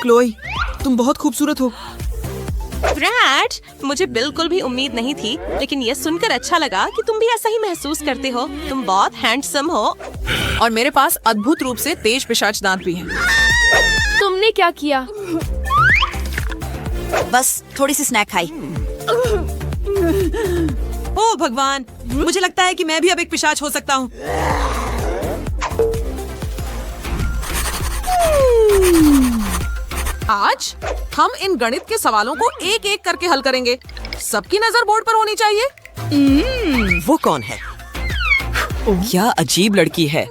Chloe, तुम बहुत खूबसूरत हो। ब्रैड, मुझे बिल्कुल भी उम्मीद नहीं थी, लेकिन ये सुनकर अच्छा लगा कि तुम भी ऐसा ही महसूस करते हो। तुम बहुत हैंडसम हो। और मेरे पास अद्भुत रूप से तेज पिशाच दांत भी हैं। तुमने क्या किया? बस थोड़ी सी स्नैक खाई। ओह भगवान, मुझे लगता है कि मैं भी अब एक पिशाच हो सकता हूँ। आज हम इन गणित के सवालों को एक एक करके हल करेंगे। सबकी नजर बोर्ड पर होनी चाहिए। वो कौन है? क्या अजीब लड़की है।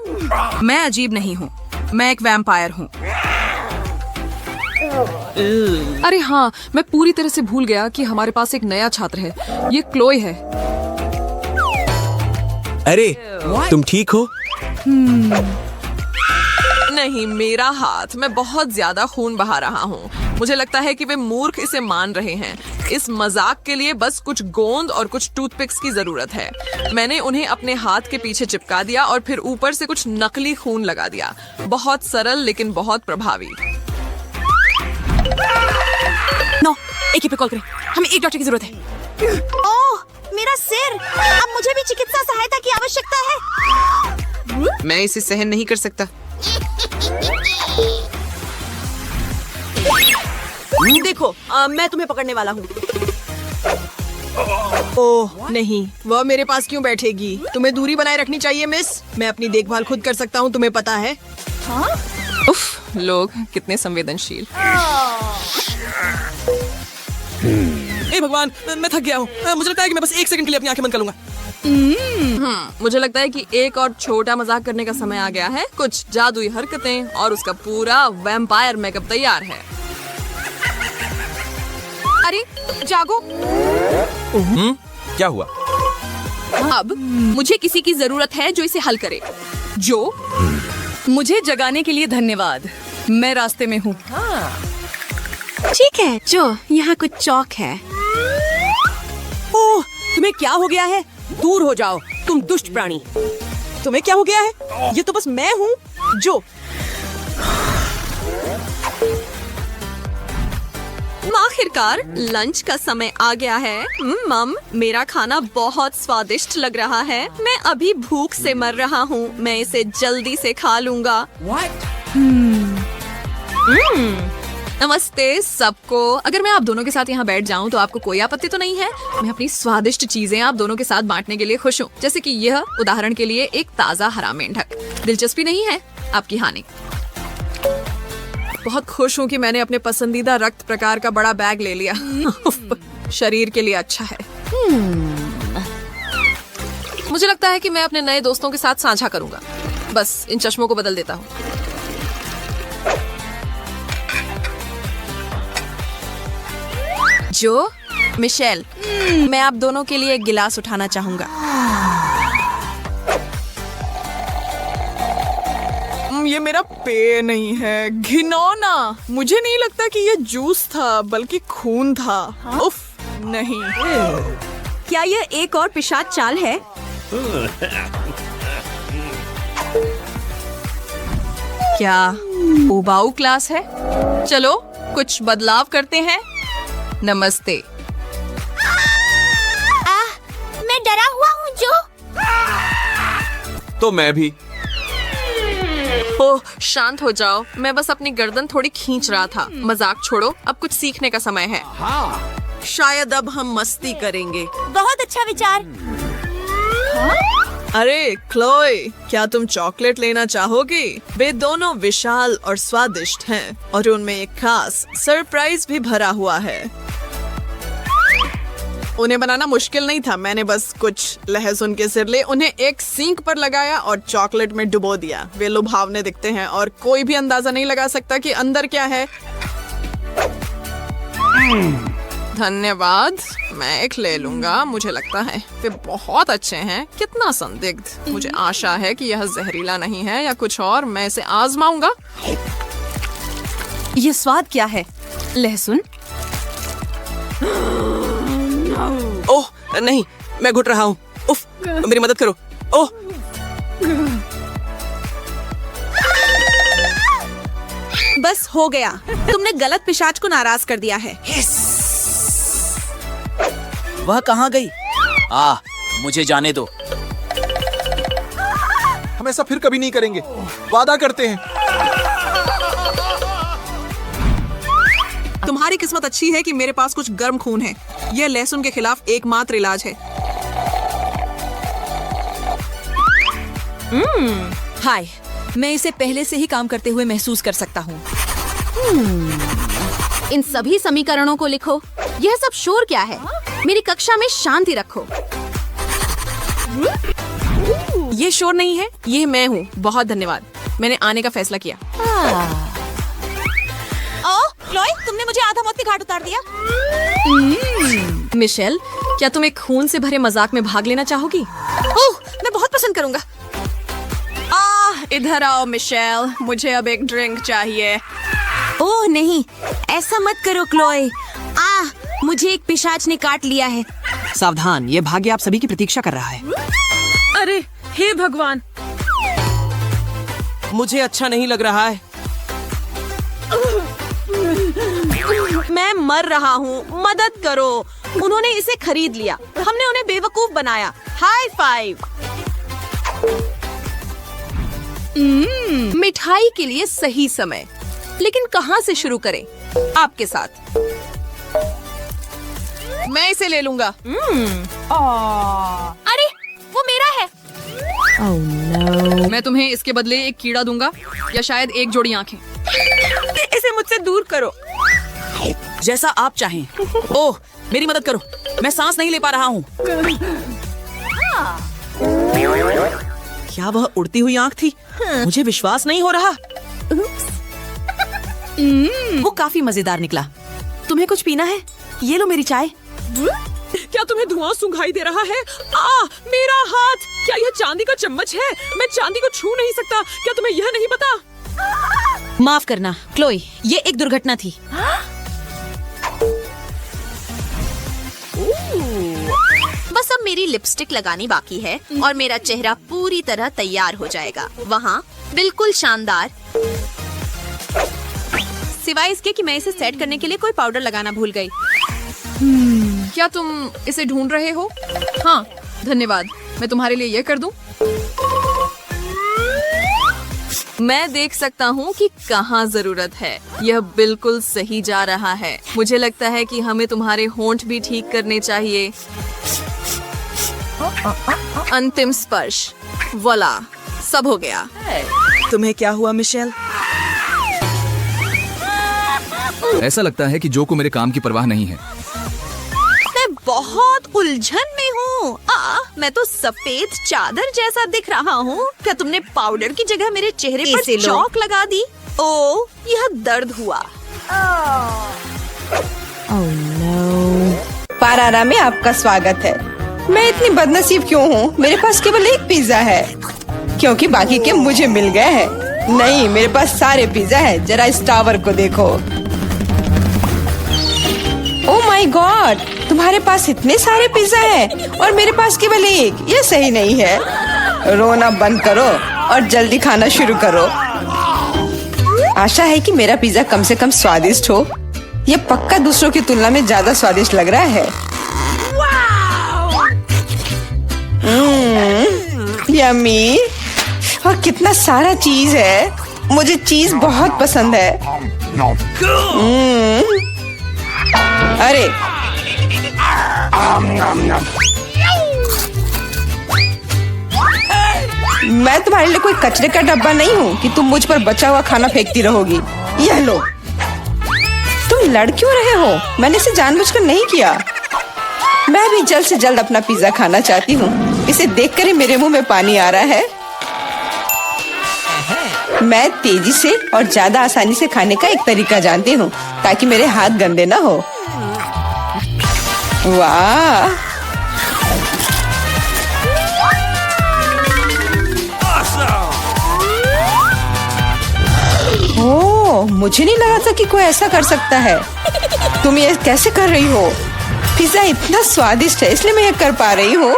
मैं अजीब नहीं हूँ, मैं एक वैम्पायर हूँ। अरे हाँ, मैं पूरी तरह से भूल गया कि हमारे पास एक नया छात्र है। ये क्लोई है। अरे तुम ठीक हो? नहीं, मेरा हाथ। मैं बहुत ज्यादा खून बहा रहा हूँ। मुझे लगता है कि वे मूर्ख इसे मान रहे हैं। इस मजाक के लिए बस कुछ गोंद और कुछ टूथपिक्स की जरूरत है। मैंने उन्हें अपने हाथ के पीछे चिपका दिया और फिर ऊपर से कुछ नकली खून लगा दिया। बहुत सरल लेकिन बहुत प्रभावी। नो, एक ही पे कॉल करें। हमें एक डॉक्टर की जरूरत है। ओह, मेरा सिर। अब मुझे भी चिकित्सा सहायता की आवश्यकता है। मैं इसे सहन नहीं कर सकता। देखो, मैं तुम्हें पकड़ने वाला हूँ। ओह नहीं, वह मेरे पास क्यों बैठेगी? तुम्हें दूरी बनाए रखनी चाहिए मिस। मैं अपनी देखभाल खुद कर सकता हूँ, तुम्हें पता है। उफ, लोग कितने संवेदनशील। हे भगवान, मैं थक गया हूँ। मुझे लगता है कि मैं बस 1 सेकंड के लिए अपनी आंखें बंद कर लूंगा। मुझे लगता है कि एक और छोटा मजाक करने का समय आ गया है। कुछ जादुई हरकतें और उसका पूरा वैम्पायर मेकअप तैयार है। अरे जागो। क्या हुआ? अब मुझे किसी की जरूरत है जो इसे हल करे। जो मुझे जगाने के लिए धन्यवाद। मैं रास्ते में हूँ। ठीक है जो, यहाँ कुछ चौक है। ओह, तुम्हें क्या हो गया है? दूर हो जाओ, तुम दुष्ट प्राणी। तुम्हें क्या हो गया है? ये तो बस मैं हूँ जो। आखिरकार लंच का समय आ गया है। मम, मेरा खाना बहुत स्वादिष्ट लग रहा है। मैं अभी भूख से मर रहा हूँ। मैं इसे जल्दी से खा लूंगा। नमस्ते सबको। अगर मैं आप दोनों के साथ यहाँ बैठ जाऊँ तो आपको कोई आपत्ति तो नहीं है? मैं अपनी स्वादिष्ट चीजें आप दोनों के साथ बांटने के लिए खुश हूँ। जैसे कि यह उदाहरण के लिए एक ताजा हरा मेंढक। दिलचस्पी नहीं है आपकी हानि। बहुत खुश हूँ कि मैंने अपने पसंदीदा रक्त प्रकार का बड़ा बैग ले लिया। शरीर के लिए अच्छा है। मुझे लगता है कि मैं अपने नए दोस्तों के साथ साझा करूंगा। बस इन चश्मों को बदल देता हूँ। जो, मिशेल, मैं आप दोनों के लिए एक गिलास उठाना चाहूंगा। ये मेरा पेय नहीं है, घिनौना। मुझे नहीं लगता कि ये जूस था बल्कि खून था। उफ, नहीं। क्या यह एक और पिशाच चाल है? क्या उबाऊ क्लास है? चलो कुछ बदलाव करते हैं। नमस्ते। मैं डरा हुआ हूँ जो। तो मैं भी। ओह, शांत हो जाओ। मैं बस अपनी गर्दन थोड़ी खींच रहा था। मजाक छोड़ो, अब कुछ सीखने का समय है। शायद अब हम मस्ती करेंगे। बहुत अच्छा विचार। अरे क्लोई, क्या तुम चॉकलेट लेना चाहोगी? वे दोनों विशाल और स्वादिष्ट हैं और उनमें एक खास सरप्राइज भी भरा हुआ है। उन्हें बनाना मुश्किल नहीं था। मैंने बस कुछ लहसुन के सिरले उन्हें एक सींक पर लगाया और चॉकलेट में डुबो दिया। वे लुभावने दिखते हैं और कोई भी अंदाजा नहीं लगा सकता कि अंदर क्या है। धन्यवाद, मैं एक ले लूंगा। मुझे लगता है वे बहुत अच्छे हैं। कितना संदिग्ध। मुझे आशा है कि यह जहरीला नहीं है या कुछ और। मैं इसे आजमाऊंगा। ये स्वाद क्या है? लहसुन? ओह नहीं, मैं घुट रहा हूँ। उफ, मेरी मदद करो। ओह, बस हो गया। तुमने गलत पिशाच को नाराज कर दिया है। वह कहाँ गई? मुझे जाने दो। हम ऐसा फिर कभी नहीं करेंगे, वादा करते हैं। तुम्हारी किस्मत अच्छी है कि मेरे पास कुछ गर्म खून है। यह लहसुन के खिलाफ एकमात्र इलाज है। हाय, मैं इसे पहले से ही काम करते हुए महसूस कर सकता हूँ। इन सभी समीकरणों को लिखो। यह सब शोर क्या है? मेरी कक्षा में शांति रखो। ये शोर नहीं है, ये मैं हूँ। बहुत धन्यवाद, मैंने आने का फैसला किया। ओह, क्लोई, तुमने मुझे आधा मौत के घाट उतार दिया। मिशेल, क्या तुम एक खून से भरे मजाक में भाग लेना चाहोगी? ओह, मैं बहुत पसंद करूंगा। इधर आओ मिशेल, मुझे अब एक ड्रिंक चाहिए। ओह नहीं, ऐसा मत करो क्लोई। मुझे एक पिशाच ने काट लिया है। सावधान, ये भाग्य आप सभी की प्रतीक्षा कर रहा है। अरे हे भगवान, मुझे अच्छा नहीं लग रहा है। मैं मर रहा हूँ, मदद करो। उन्होंने इसे खरीद लिया, हमने उन्हें बेवकूफ बनाया। High five. मिठाई के लिए सही समय, लेकिन कहाँ से शुरू करें? आपके साथ। मैं इसे ले लूंगा। अरे वो मेरा है। मैं तुम्हें इसके बदले एक कीड़ा दूंगा, या शायद एक जोड़ी आंखें। इसे मुझसे दूर करो। जैसा आप चाहें। ओह, मेरी मदद करो, मैं सांस नहीं ले पा रहा हूँ। क्या वह उड़ती हुई आंख थी? मुझे विश्वास नहीं हो रहा। वो काफी मजेदार निकला। तुम्हें कुछ पीना है? ये लो मेरी चाय। क्या तुम्हें धुआं सुंघाई दे रहा है? मेरा हाथ! क्या यह चांदी का चम्मच है? मैं चांदी को छू नहीं सकता। क्या तुम्हें यह नहीं पता? माफ करना क्लोई, ये एक दुर्घटना थी। बस अब मेरी लिपस्टिक लगानी बाकी है और मेरा चेहरा पूरी तरह तैयार हो जाएगा। वहाँ बिल्कुल शानदार। सिवाय इसके कि मैं इसे सेट करने के लिए कोई पाउडर लगाना भूल गई। क्या तुम इसे ढूंढ रहे हो? हाँ, धन्यवाद। मैं तुम्हारे लिए यह कर दूं? मैं देख सकता हूँ कि कहाँ जरूरत है। यह बिल्कुल सही जा रहा है। मुझे लगता है कि हमें तुम्हारे होंठ भी ठीक करने चाहिए। अंतिम स्पर्श। वोला, सब हो गया। तुम्हें क्या हुआ मिशेल? ऐसा लगता है कि जो को मेरे काम की परवाह नहीं है। मैं बहुत उलझन में हूँ। मैं तो सफेद चादर जैसा दिख रहा हूँ। क्या तुमने पाउडर की जगह मेरे चेहरे पर चौक लगा दी? ओह, यह दर्द हुआ। पारारा में आपका स्वागत है। मैं इतनी बदनसीब क्यों हूँ? मेरे पास केवल एक पिज्जा है, क्योंकि बाकी के मुझे मिल गए हैं। नहीं, मेरे पास सारे पिज्जा है। जरा इस टावर को देखो। ओह माय गॉड, तुम्हारे पास इतने सारे पिज्जा हैं और मेरे पास केवल एक। ये सही नहीं है। रोना बंद करो और जल्दी खाना शुरू करो। आशा है कि मेरा पिज्जा कम से कम स्वादिष्ट हो। ये पक्का दूसरों की तुलना में ज्यादा स्वादिष्ट लग रहा है। यम्मी। और कितना सारा चीज है। मुझे चीज बहुत पसंद है। अरे मैं तुम्हारे लिए कोई कचरे का डब्बा नहीं हूँ कि तुम मुझ पर बचा हुआ खाना फेंकती रहोगी। यह लो। तुम लड़ क्यों रहे हो? मैंने इसे जानबूझकर नहीं किया। मैं भी जल्द से जल्द अपना पिज्जा खाना चाहती हूँ। इसे देखकर ही मेरे मुंह में पानी आ रहा है। मैं तेजी से और ज्यादा आसानी से खाने का एक तरीका जानती हूँ, ताकि मेरे हाथ गंदे ना हो। वाह, ओह, मुझे नहीं लगा था कि कोई ऐसा कर सकता है। तुम ये कैसे कर रही हो? पिज्जा इतना स्वादिष्ट है, इसलिए मैं ये कर पा रही हूँ।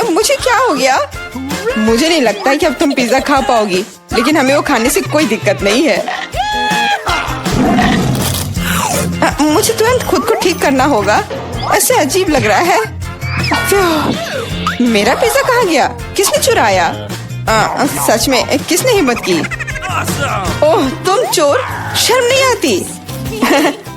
मुझे क्या हो गया? मुझे नहीं लगता कि अब तुम पिज्जा खा पाओगी, लेकिन हमें वो खाने से कोई दिक्कत नहीं है। मुझे तुरंत खुद को ठीक करना होगा, ऐसे अजीब लग रहा है। मेरा पिज्जा कहाँ गया? किसने चुराया? सच में किसने हिम्मत की? ओह तुम चोर, शर्म नहीं आती?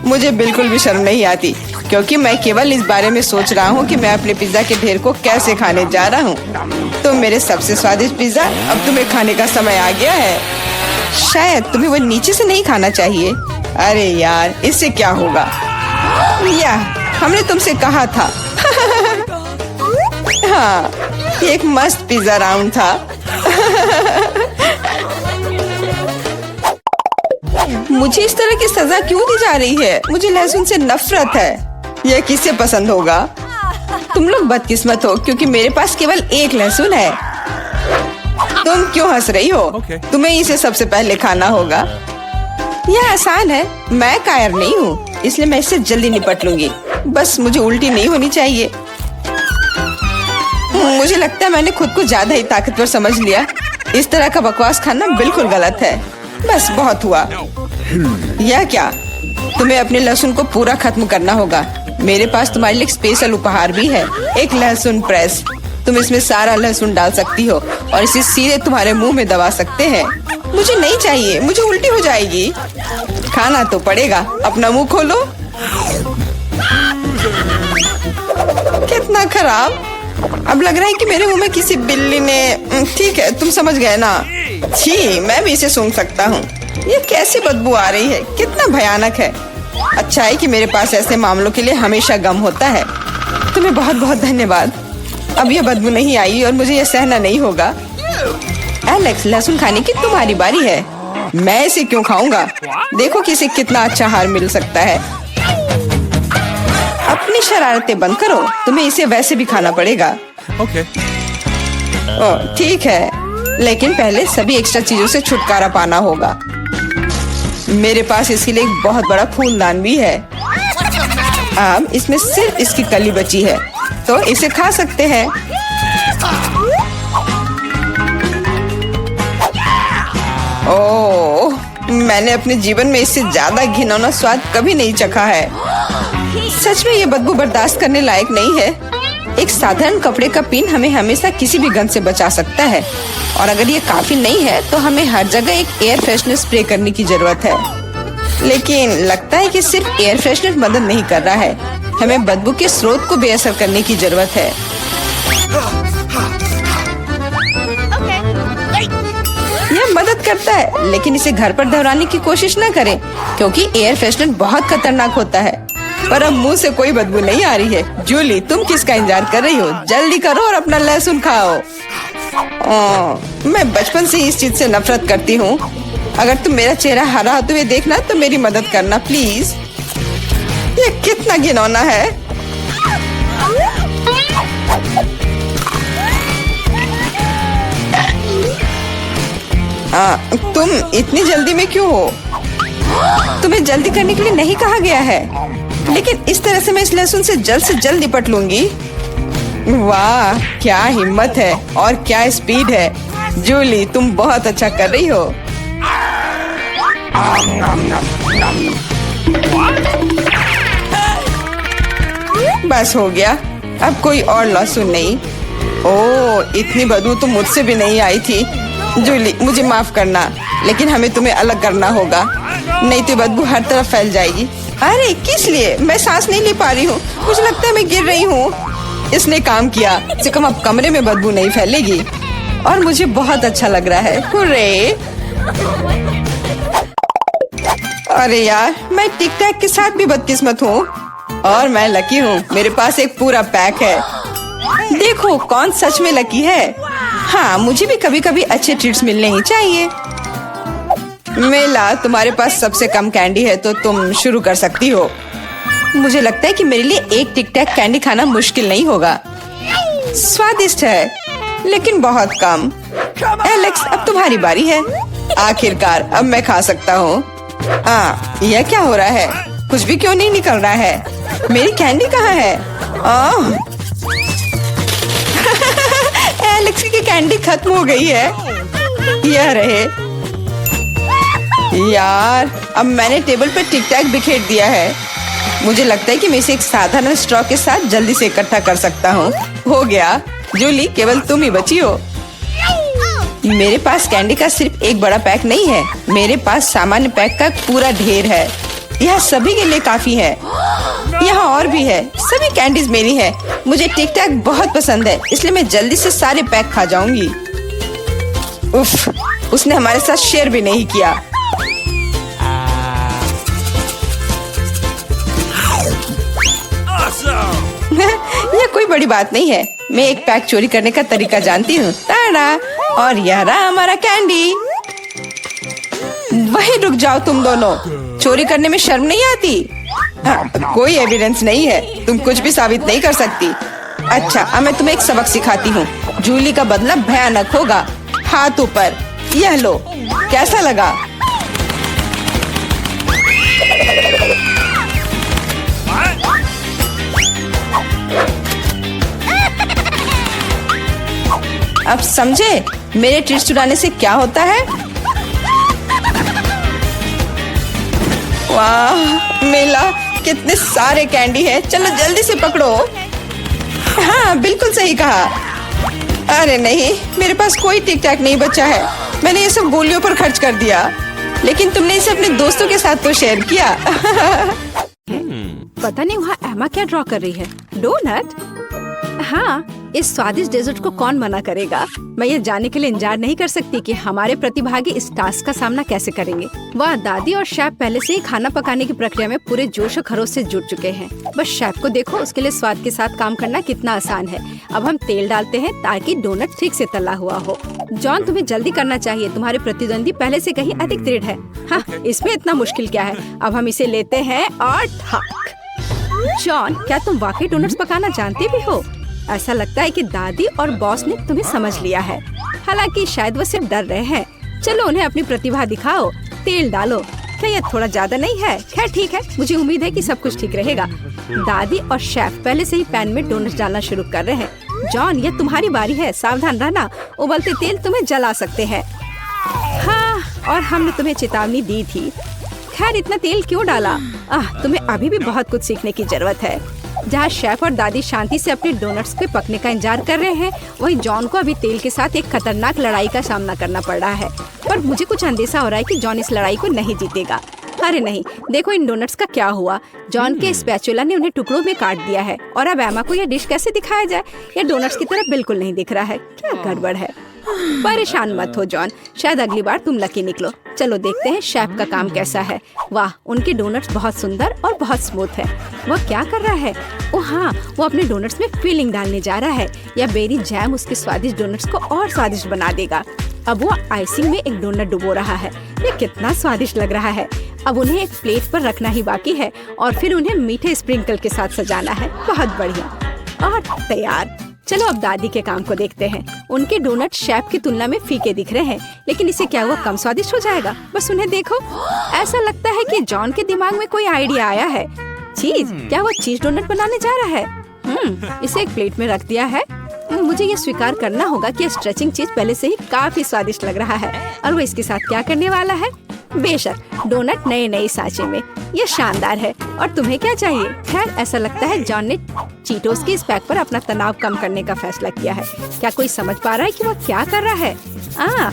मुझे बिल्कुल भी शर्म नहीं आती, क्योंकि मैं केवल इस बारे में सोच रहा हूँ कि मैं अपने पिज्जा के ढेर को कैसे खाने जा रहा हूँ। तो मेरे सबसे स्वादिष्ट पिज्जा, अब तुम्हें खाने का समय आ गया है। शायद तुम्हें वो नीचे से नहीं खाना चाहिए। अरे यार, इससे क्या होगा? या हमने तुमसे कहा था। हाँ, ये एक मस्त पिज्जा राउंड था। मुझे इस तरह की सजा क्यों दी जा रही है? मुझे लहसुन से नफरत है। यह किसे पसंद होगा? तुम लोग बदकिस्मत हो, क्योंकि मेरे पास केवल एक लहसुन है। तुम क्यों हंस रही हो? तुम्हें इसे सबसे पहले खाना होगा। यह आसान है, मैं कायर नहीं हूँ, इसलिए मैं इससे जल्दी निपट लूंगी। बस मुझे उल्टी नहीं होनी चाहिए। मुझे लगता है मैंने खुद को ज्यादा ही ताकतवर समझ लिया। इस तरह का बकवास खाना बिल्कुल गलत है। बस बहुत हुआ। यह क्या? तुम्हें अपने लहसुन को पूरा खत्म करना होगा। मेरे पास तुम्हारे लिए एक स्पेशल उपहार भी है, एक लहसुन प्रेस। तुम इसमें सारा लहसुन डाल सकती हो और इसे सीधे तुम्हारे मुंह में दबा सकते हैं। मुझे नहीं चाहिए, मुझे उल्टी हो जाएगी। खाना तो पड़ेगा, अपना मुंह खोलो। कितना खराब। अब लग रहा है कि मेरे मुंह में किसी बिल्ली ने, ठीक है तुम समझ गए ना। छी, मैं भी इसे सूंघ सकता हूँ। ये कैसी बदबू आ रही है, कितना भयानक है। अच्छा है कि मेरे पास ऐसे मामलों के लिए हमेशा गम होता है। तुम्हें बहुत बहुत धन्यवाद। अब यह बदबू नहीं आई और मुझे यह सहना नहीं होगा। एलेक्स, लहसुन खाने की तुम्हारी बारी है। मैं इसे क्यों खाऊंगा? देखो कि इसे कितना अच्छा आहार मिल सकता है। अपनी शरारतें बंद करो, तुम्हें इसे वैसे भी खाना पड़ेगा। ओह ठीक है, लेकिन पहले सभी एक्स्ट्रा चीजों से छुटकारा पाना होगा। मेरे पास इसके लिए एक बहुत बड़ा फूलदान भी है। अब इसमें सिर्फ इसकी कली बची है, तो इसे खा सकते हैं। ओह, मैंने अपने जीवन में इससे ज्यादा घिनौना स्वाद कभी नहीं चखा है। सच में ये बदबू बर्दाश्त करने लायक नहीं है। एक साधारण कपड़े का पिन हमें हमेशा किसी भी गंध से बचा सकता है, और अगर ये काफी नहीं है तो हमें हर जगह एक एयर फ्रेशनर स्प्रे करने की जरूरत है। लेकिन लगता है कि सिर्फ एयर फ्रेशनर मदद नहीं कर रहा है, हमें बदबू के स्रोत को बेअसर करने की जरूरत है। यह मदद करता है, लेकिन इसे घर पर दोहराने की कोशिश न करें, क्योंकि एयर फ्रेशनर बहुत खतरनाक होता है। पर अब मुंह से कोई बदबू नहीं आ रही है। जूली, तुम किसका इंतजार कर रही हो? जल्दी करो और अपना लहसुन खाओ। मैं बचपन से ही इस चीज से नफरत करती हूँ। अगर तुम मेरा चेहरा हरा होते हुए देखना तो मेरी मदद करना प्लीज। ये कितना घिनौना है। तुम इतनी जल्दी में क्यों हो? तुम्हें जल्दी करने के लिए नहीं कहा गया है, लेकिन इस तरह से मैं इस लहसुन से जल्द निपट लूंगी। वाह, क्या हिम्मत है और क्या स्पीड है। जूली, तुम बहुत अच्छा कर रही हो। बस हो गया, अब कोई और लहसुन नहीं। ओह, इतनी बदबू तो मुझसे भी नहीं आई थी। जूली, मुझे माफ करना, लेकिन हमें तुम्हें अलग करना होगा, नहीं तो बदबू हर तरफ फैल जाएगी। अरे किस लिए? मैं सांस नहीं ले पा रही हूँ, मुझे लगता है मैं गिर रही हूँ। इसने काम किया, से कम अब कमरे में बदबू नहीं फैलेगी और मुझे बहुत अच्छा लग रहा है। हुर्रे! अरे यार, मैं टिक टैक के साथ भी बदकिस्मत हूँ और मैं लकी हूँ, मेरे पास एक पूरा पैक है। देखो कौन सच में लकी है। हाँ, मुझे भी कभी कभी अच्छे ट्रीट्स मिलने ही चाहिए। मेला, तुम्हारे पास सबसे कम कैंडी है तो तुम शुरू कर सकती हो। मुझे लगता है कि मेरे लिए एक टिक टैक कैंडी खाना मुश्किल नहीं होगा। स्वादिष्ट है, लेकिन बहुत कम। एलेक्स, अब तुम्हारी बारी है। आखिरकार अब मैं खा सकता हूँ। यह क्या हो रहा है? कुछ भी क्यों नहीं निकल रहा है? मेरी कैंडी कहाँ है? एलेक्स की कैंडी खत्म हो गई है। यह रहे। यार, अब मैंने टेबल पर टिक टैक बिखेर दिया है। मुझे लगता है कि मैं इसे एक साधारण स्ट्रॉ के साथ जल्दी से इकट्ठा कर सकता हूँ। हो गया। जूली, केवल तुम ही बची हो। मेरे पास कैंडी का सिर्फ एक बड़ा पैक नहीं है, मेरे पास सामान्य पैक का पूरा ढेर है। यह सभी के लिए काफी है। यहाँ और भी है। सभी कैंडीज मेरी है। मुझे टिक टैक बहुत पसंद है, इसलिए मैं जल्दी से सारे पैक खा जाऊंगी। उफ, उसने हमारे साथ शेयर भी नहीं किया। यह कोई बड़ी बात नहीं है। मैं एक पैक चोरी करने का तरीका जानती हूँ। ताड़ा! और यह रहा हमारा कैंडी। वहीं रुक जाओ तुम दोनों। चोरी करने में शर्म नहीं आती? कोई एविडेंस नहीं है, तुम कुछ भी साबित नहीं कर सकती। अच्छा, अब मैं तुम्हें एक सबक सिखाती हूँ। जूली का बदला भयानक होगा। हाथ ऊपर। यह लो। कैसा लगा? अब समझे मेरे ट्रीट चुराने से क्या होता है? वाह, मिला। कितने सारे कैंडी है। चलो जल्दी से पकड़ो। हाँ, बिल्कुल सही कहा। अरे नहीं, मेरे पास कोई टिक टैक नहीं बचा है। मैंने ये सब गोलियों पर खर्च कर दिया। लेकिन तुमने इसे अपने दोस्तों के साथ तो शेयर किया। पता नहीं वहाँ एमा क्या ड्रॉ कर रही है। डोनट? हाँ, इस स्वादिष्ट डेजर्ट को कौन मना करेगा। मैं ये जानने के लिए इंतजार नहीं कर सकती कि हमारे प्रतिभागी इस टास्क का सामना कैसे करेंगे। वह दादी और शेफ पहले से ही खाना पकाने की प्रक्रिया में पूरे जोश और खरोश से जुट चुके हैं। बस शेफ को देखो, उसके लिए स्वाद के साथ काम करना कितना आसान है। अब हम तेल डालते हैं ताकि डोनट ठीक से तला हुआ हो। जॉन, तुम्हें जल्दी करना चाहिए। तुम्हारे प्रतिद्वंदी पहले से कहीं अधिक दृढ़ है। हाँ, इसमें इतना मुश्किल क्या है। अब हम इसे लेते हैं और ठक। जॉन, क्या तुम वाकई डोनट्स पकाना जानते भी हो? ऐसा लगता है कि दादी और बॉस ने तुम्हें समझ लिया है। हालांकि शायद वो सिर्फ डर रहे हैं। चलो उन्हें अपनी प्रतिभा दिखाओ। तेल डालो। क्या यह थोड़ा ज्यादा नहीं है? खैर ठीक है, मुझे उम्मीद है कि सब कुछ ठीक रहेगा। दादी और शेफ पहले से ही पैन में डोनट्स डालना शुरू कर रहे हैं। जॉन, यह तुम्हारी बारी है। सावधान रहना, उबलते तेल तुम्हें जला सकते हैं। हाँ, और हमने तुम्हें चेतावनी दी थी। खैर, इतना तेल क्यों डाला? तुम्हें अभी भी बहुत कुछ सीखने की जरूरत है। जहाँ शेफ और दादी शांति से अपने डोनट्स के पकने का इंतजार कर रहे हैं, वहीं जॉन को अभी तेल के साथ एक खतरनाक लड़ाई का सामना करना पड़ रहा है। पर मुझे कुछ अंदेशा हो रहा है कि जॉन इस लड़ाई को नहीं जीतेगा। अरे नहीं, देखो इन डोनट्स का क्या हुआ। जॉन के स्पैचुला ने उन्हें टुकड़ों में काट दिया है। और अब एमा को यह डिश कैसे दिखाया जाए? यह डोनट्स की तरह बिल्कुल नहीं दिख रहा है। क्या गड़बड़ है? परेशान मत हो जॉन, शायद अगली बार तुम लकी निकलो। चलो देखते हैं शेफ का काम कैसा है। वाह, उनके डोनट्स बहुत सुंदर और बहुत स्मूथ है। वह क्या कर रहा है? ओह हाँ, वो अपने डोनट्स में फिलिंग डालने जा रहा है। यह बेरी जैम उसके स्वादिष्ट डोनट्स को और स्वादिष्ट बना देगा। अब वो आइसिंग में एक डोनट डुबो रहा है। ये कितना स्वादिष्ट लग रहा है। अब उन्हें एक प्लेट पर रखना ही बाकी है और फिर उन्हें मीठे स्प्रिंकल के साथ सजाना है। बहुत बढ़िया। और तैयार। चलो अब दादी के काम को देखते हैं। उनके डोनट शेफ की तुलना में फीके दिख रहे हैं, लेकिन इसे क्या हुआ कम स्वादिष्ट हो जाएगा? बस उन्हें देखो। ऐसा लगता है कि जॉन के दिमाग में कोई आइडिया आया है। चीज, क्या वो चीज डोनट बनाने जा रहा है? इसे एक प्लेट में रख दिया है। मुझे ये स्वीकार करना होगा कि स्ट्रेचिंग चीज पहले से ही काफी स्वादिष्ट लग रहा है। और वो इसके साथ क्या करने वाला है? बेशक, डोनट नए नए सांचे में। ये शानदार है। और तुम्हें क्या चाहिए? खैर, ऐसा लगता है जॉन ने चीटोस के इस पैक पर अपना तनाव कम करने का फैसला किया है। क्या कोई समझ पा रहा है कि वो क्या कर रहा है?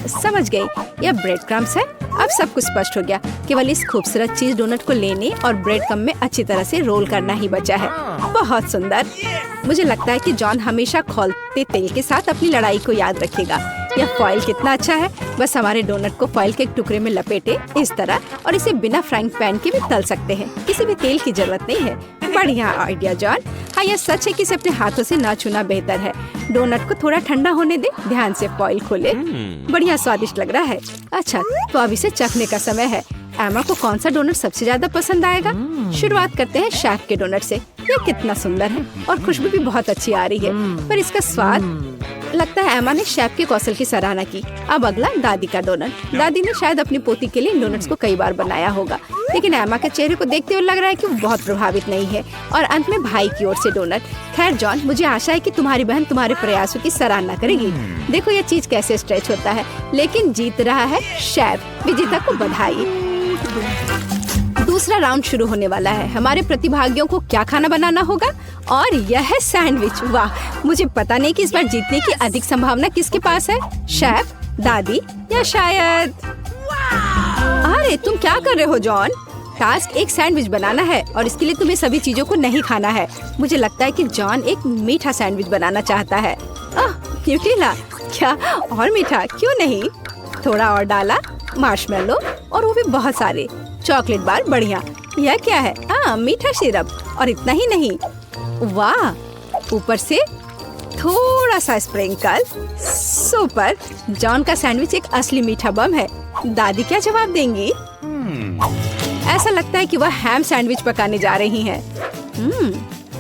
समझ गई, यह ब्रेड क्रम्स है। अब सब कुछ स्पष्ट हो गया। केवल इस खूबसूरत चीज डोनट को लेने और ब्रेड क्रम्ब में अच्छी तरह से रोल करना ही बचा है। बहुत सुंदर। मुझे लगता है कि जॉन हमेशा खौलते तेल के साथ अपनी लड़ाई को याद रखेगा। यह फॉइल कितना अच्छा है। बस हमारे डोनट को फॉइल के एक टुकड़े में लपेटे इस तरह, और इसे बिना फ्राइंग पैन के भी तल सकते हैं। किसी भी तेल की जरूरत नहीं है। बढ़िया आइडिया जॉन। हाँ, यह सच है कि इसे अपने हाथों से ना छूना बेहतर है। डोनट को थोड़ा ठंडा होने दे। ध्यान से फॉइल खोले। बढ़िया स्वादिष्ट लग रहा है। अच्छा, तो अब इसे चखने का समय है। एमा को कौन सा डोनट सबसे ज्यादा पसंद आएगा? शुरुआत करते हैं शेफ के डोनट से। ये कितना सुंदर है और खुशबू भी बहुत अच्छी आ रही है। पर इसका स्वाद लगता है एमा ने शेफ के कौशल की सराहना की। अब अगला दादी का डोनट। दादी ने शायद अपनी पोती के लिए डोनट्स को कई बार बनाया होगा, लेकिन एमा के चेहरे को देखते हुए लग रहा है कि वो बहुत प्रभावित नहीं है। और अंत में भाई की ओर से डोनट। खैर जॉन, मुझे आशा है कि तुम्हारी बहन तुम्हारे प्रयासों की सराहना करेगी। देखो ये चीज कैसे स्ट्रेच होता है, लेकिन जीत रहा है शेफ। विजेता को बधाई। दूसरा राउंड शुरू होने वाला है। हमारे प्रतिभागियों को क्या खाना बनाना होगा, और यह है सैंडविच। वाह, मुझे पता नहीं कि इस बार जीतने की अधिक संभावना किसके पास है, शेफ, दादी या शायद। अरे तुम क्या कर रहे हो जॉन? टास्क एक सैंडविच बनाना है और इसके लिए तुम्हें सभी चीजों को नहीं खाना है। मुझे लगता है कि जॉन एक मीठा सैंडविच बनाना चाहता है। न्यूटेला, क्या और मीठा क्यों नहीं? थोड़ा और डाला, मार्शमेलो, और वो भी बहुत सारे चॉकलेट बार। बढ़िया। यह क्या है? मीठा सिरप। और इतना ही नहीं, वाह, ऊपर से थोड़ा सा स्प्रिंकल। सुपर। जॉन का सैंडविच एक असली मीठा बम है। दादी क्या जवाब देंगी? ऐसा लगता है कि वह हैम सैंडविच पकाने जा रही हैं।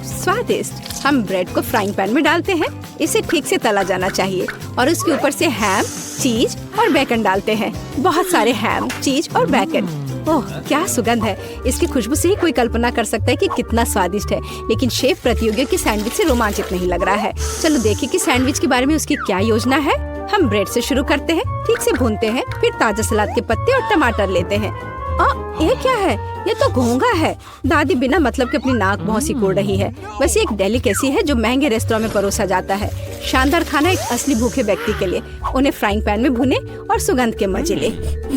स्वादिष्ट। हम ब्रेड को फ्राइंग पैन में डालते हैं। इसे ठीक से तला जाना चाहिए और उसके ऊपर से हैम, चीज और बेकन डालते हैं। बहुत सारे हैम, चीज और बेकन। ओह, क्या सुगंध है! इसकी खुशबू से ही कोई कल्पना कर सकता है कि कितना स्वादिष्ट है। लेकिन शेफ प्रतियोगियों की सैंडविच से रोमांचित नहीं लग रहा है। चलो देखें कि सैंडविच के बारे में उसकी क्या योजना है। हम ब्रेड से शुरू करते हैं, ठीक से भूनते हैं, फिर ताजा सलाद के पत्ते और टमाटर लेते हैं। ये क्या है? ये तो घोंघा है। दादी बिना मतलब के अपनी नाक भौं सिकोड़ रही है। वैसे एक डेलिकेसी है जो महंगे रेस्तरां में परोसा जाता है। शानदार खाना एक असली भूखे व्यक्ति के लिए। उन्हें फ्राइंग पैन में भुने और सुगंध के मजे ले।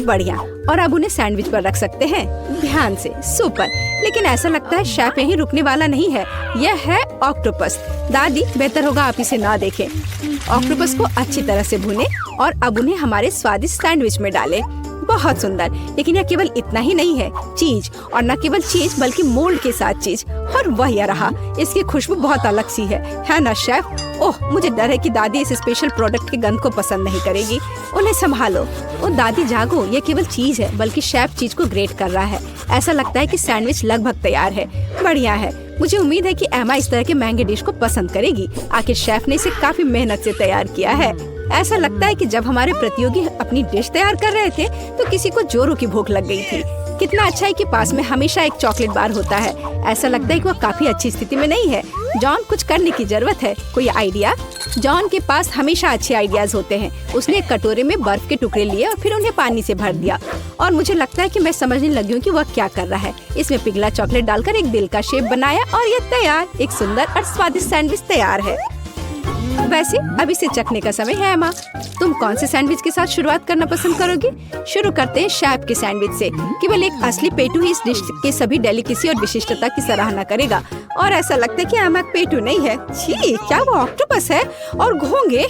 बढ़िया। और अब उन्हें सैंडविच पर रख सकते हैं, ध्यान से। सुपर। लेकिन ऐसा लगता है शेफ यहीं रुकने वाला नहीं है। यह है ऑक्टोपस। दादी, बेहतर होगा आप इसे ना देखें। ऑक्टोपस को अच्छी तरह से भुने और अब उन्हें हमारे स्वादिष्ट सैंडविच में डालें। बहुत सुंदर। लेकिन यह केवल इतना ही नहीं है, चीज, और न केवल चीज बल्कि मोल्ड के साथ चीज। और वह यह रहा। इसकी खुशबू बहुत अलग सी है ना शेफ? ओह, मुझे डर है कि दादी इस स्पेशल प्रोडक्ट के गंध को पसंद नहीं करेगी। उन्हें संभालो। ओ दादी जागो, ये केवल चीज है, बल्कि शेफ चीज को ग्रेट कर रहा है। ऐसा लगता है कि सैंडविच लगभग तैयार है। बढ़िया है। मुझे उम्मीद है कि एमा इस तरह के महंगे डिश को पसंद करेगी। आखिर शेफ ने इसे काफी मेहनत से तैयार किया है। ऐसा लगता है कि जब हमारे प्रतियोगी अपनी डिश तैयार कर रहे थे तो किसी को जोरों की भूख लग गई थी। कितना अच्छा है कि पास में हमेशा एक चॉकलेट बार होता है। ऐसा लगता है कि वह काफी अच्छी स्थिति में नहीं है। जॉन, कुछ करने की जरूरत है। कोई आइडिया? जॉन के पास हमेशा अच्छे आइडियाज होते हैं। उसने एक कटोरे में बर्फ के टुकड़े लिए और फिर उन्हें पानी से भर दिया। और मुझे लगता है कि मैं समझने लगी हूँ कि वह क्या कर रहा है। इसमें पिघला चॉकलेट डालकर एक दिल का शेप बनाया और ये तैयार। एक सुंदर और स्वादिष्ट सैंडविच तैयार है। वैसे अब इसे चखने का समय है। एमा, तुम कौन से सैंडविच के साथ शुरुआत करना पसंद करोगी? शुरू करते हैं शेफ के सैंडविच से। केवल एक असली पेटू ही इस डिश के सभी डेलिकेसी और विशिष्टता की सराहना करेगा। और ऐसा लगता है कि एमा पेटू नहीं है। छी, क्या वो ऑक्टोपस है? और घोंगे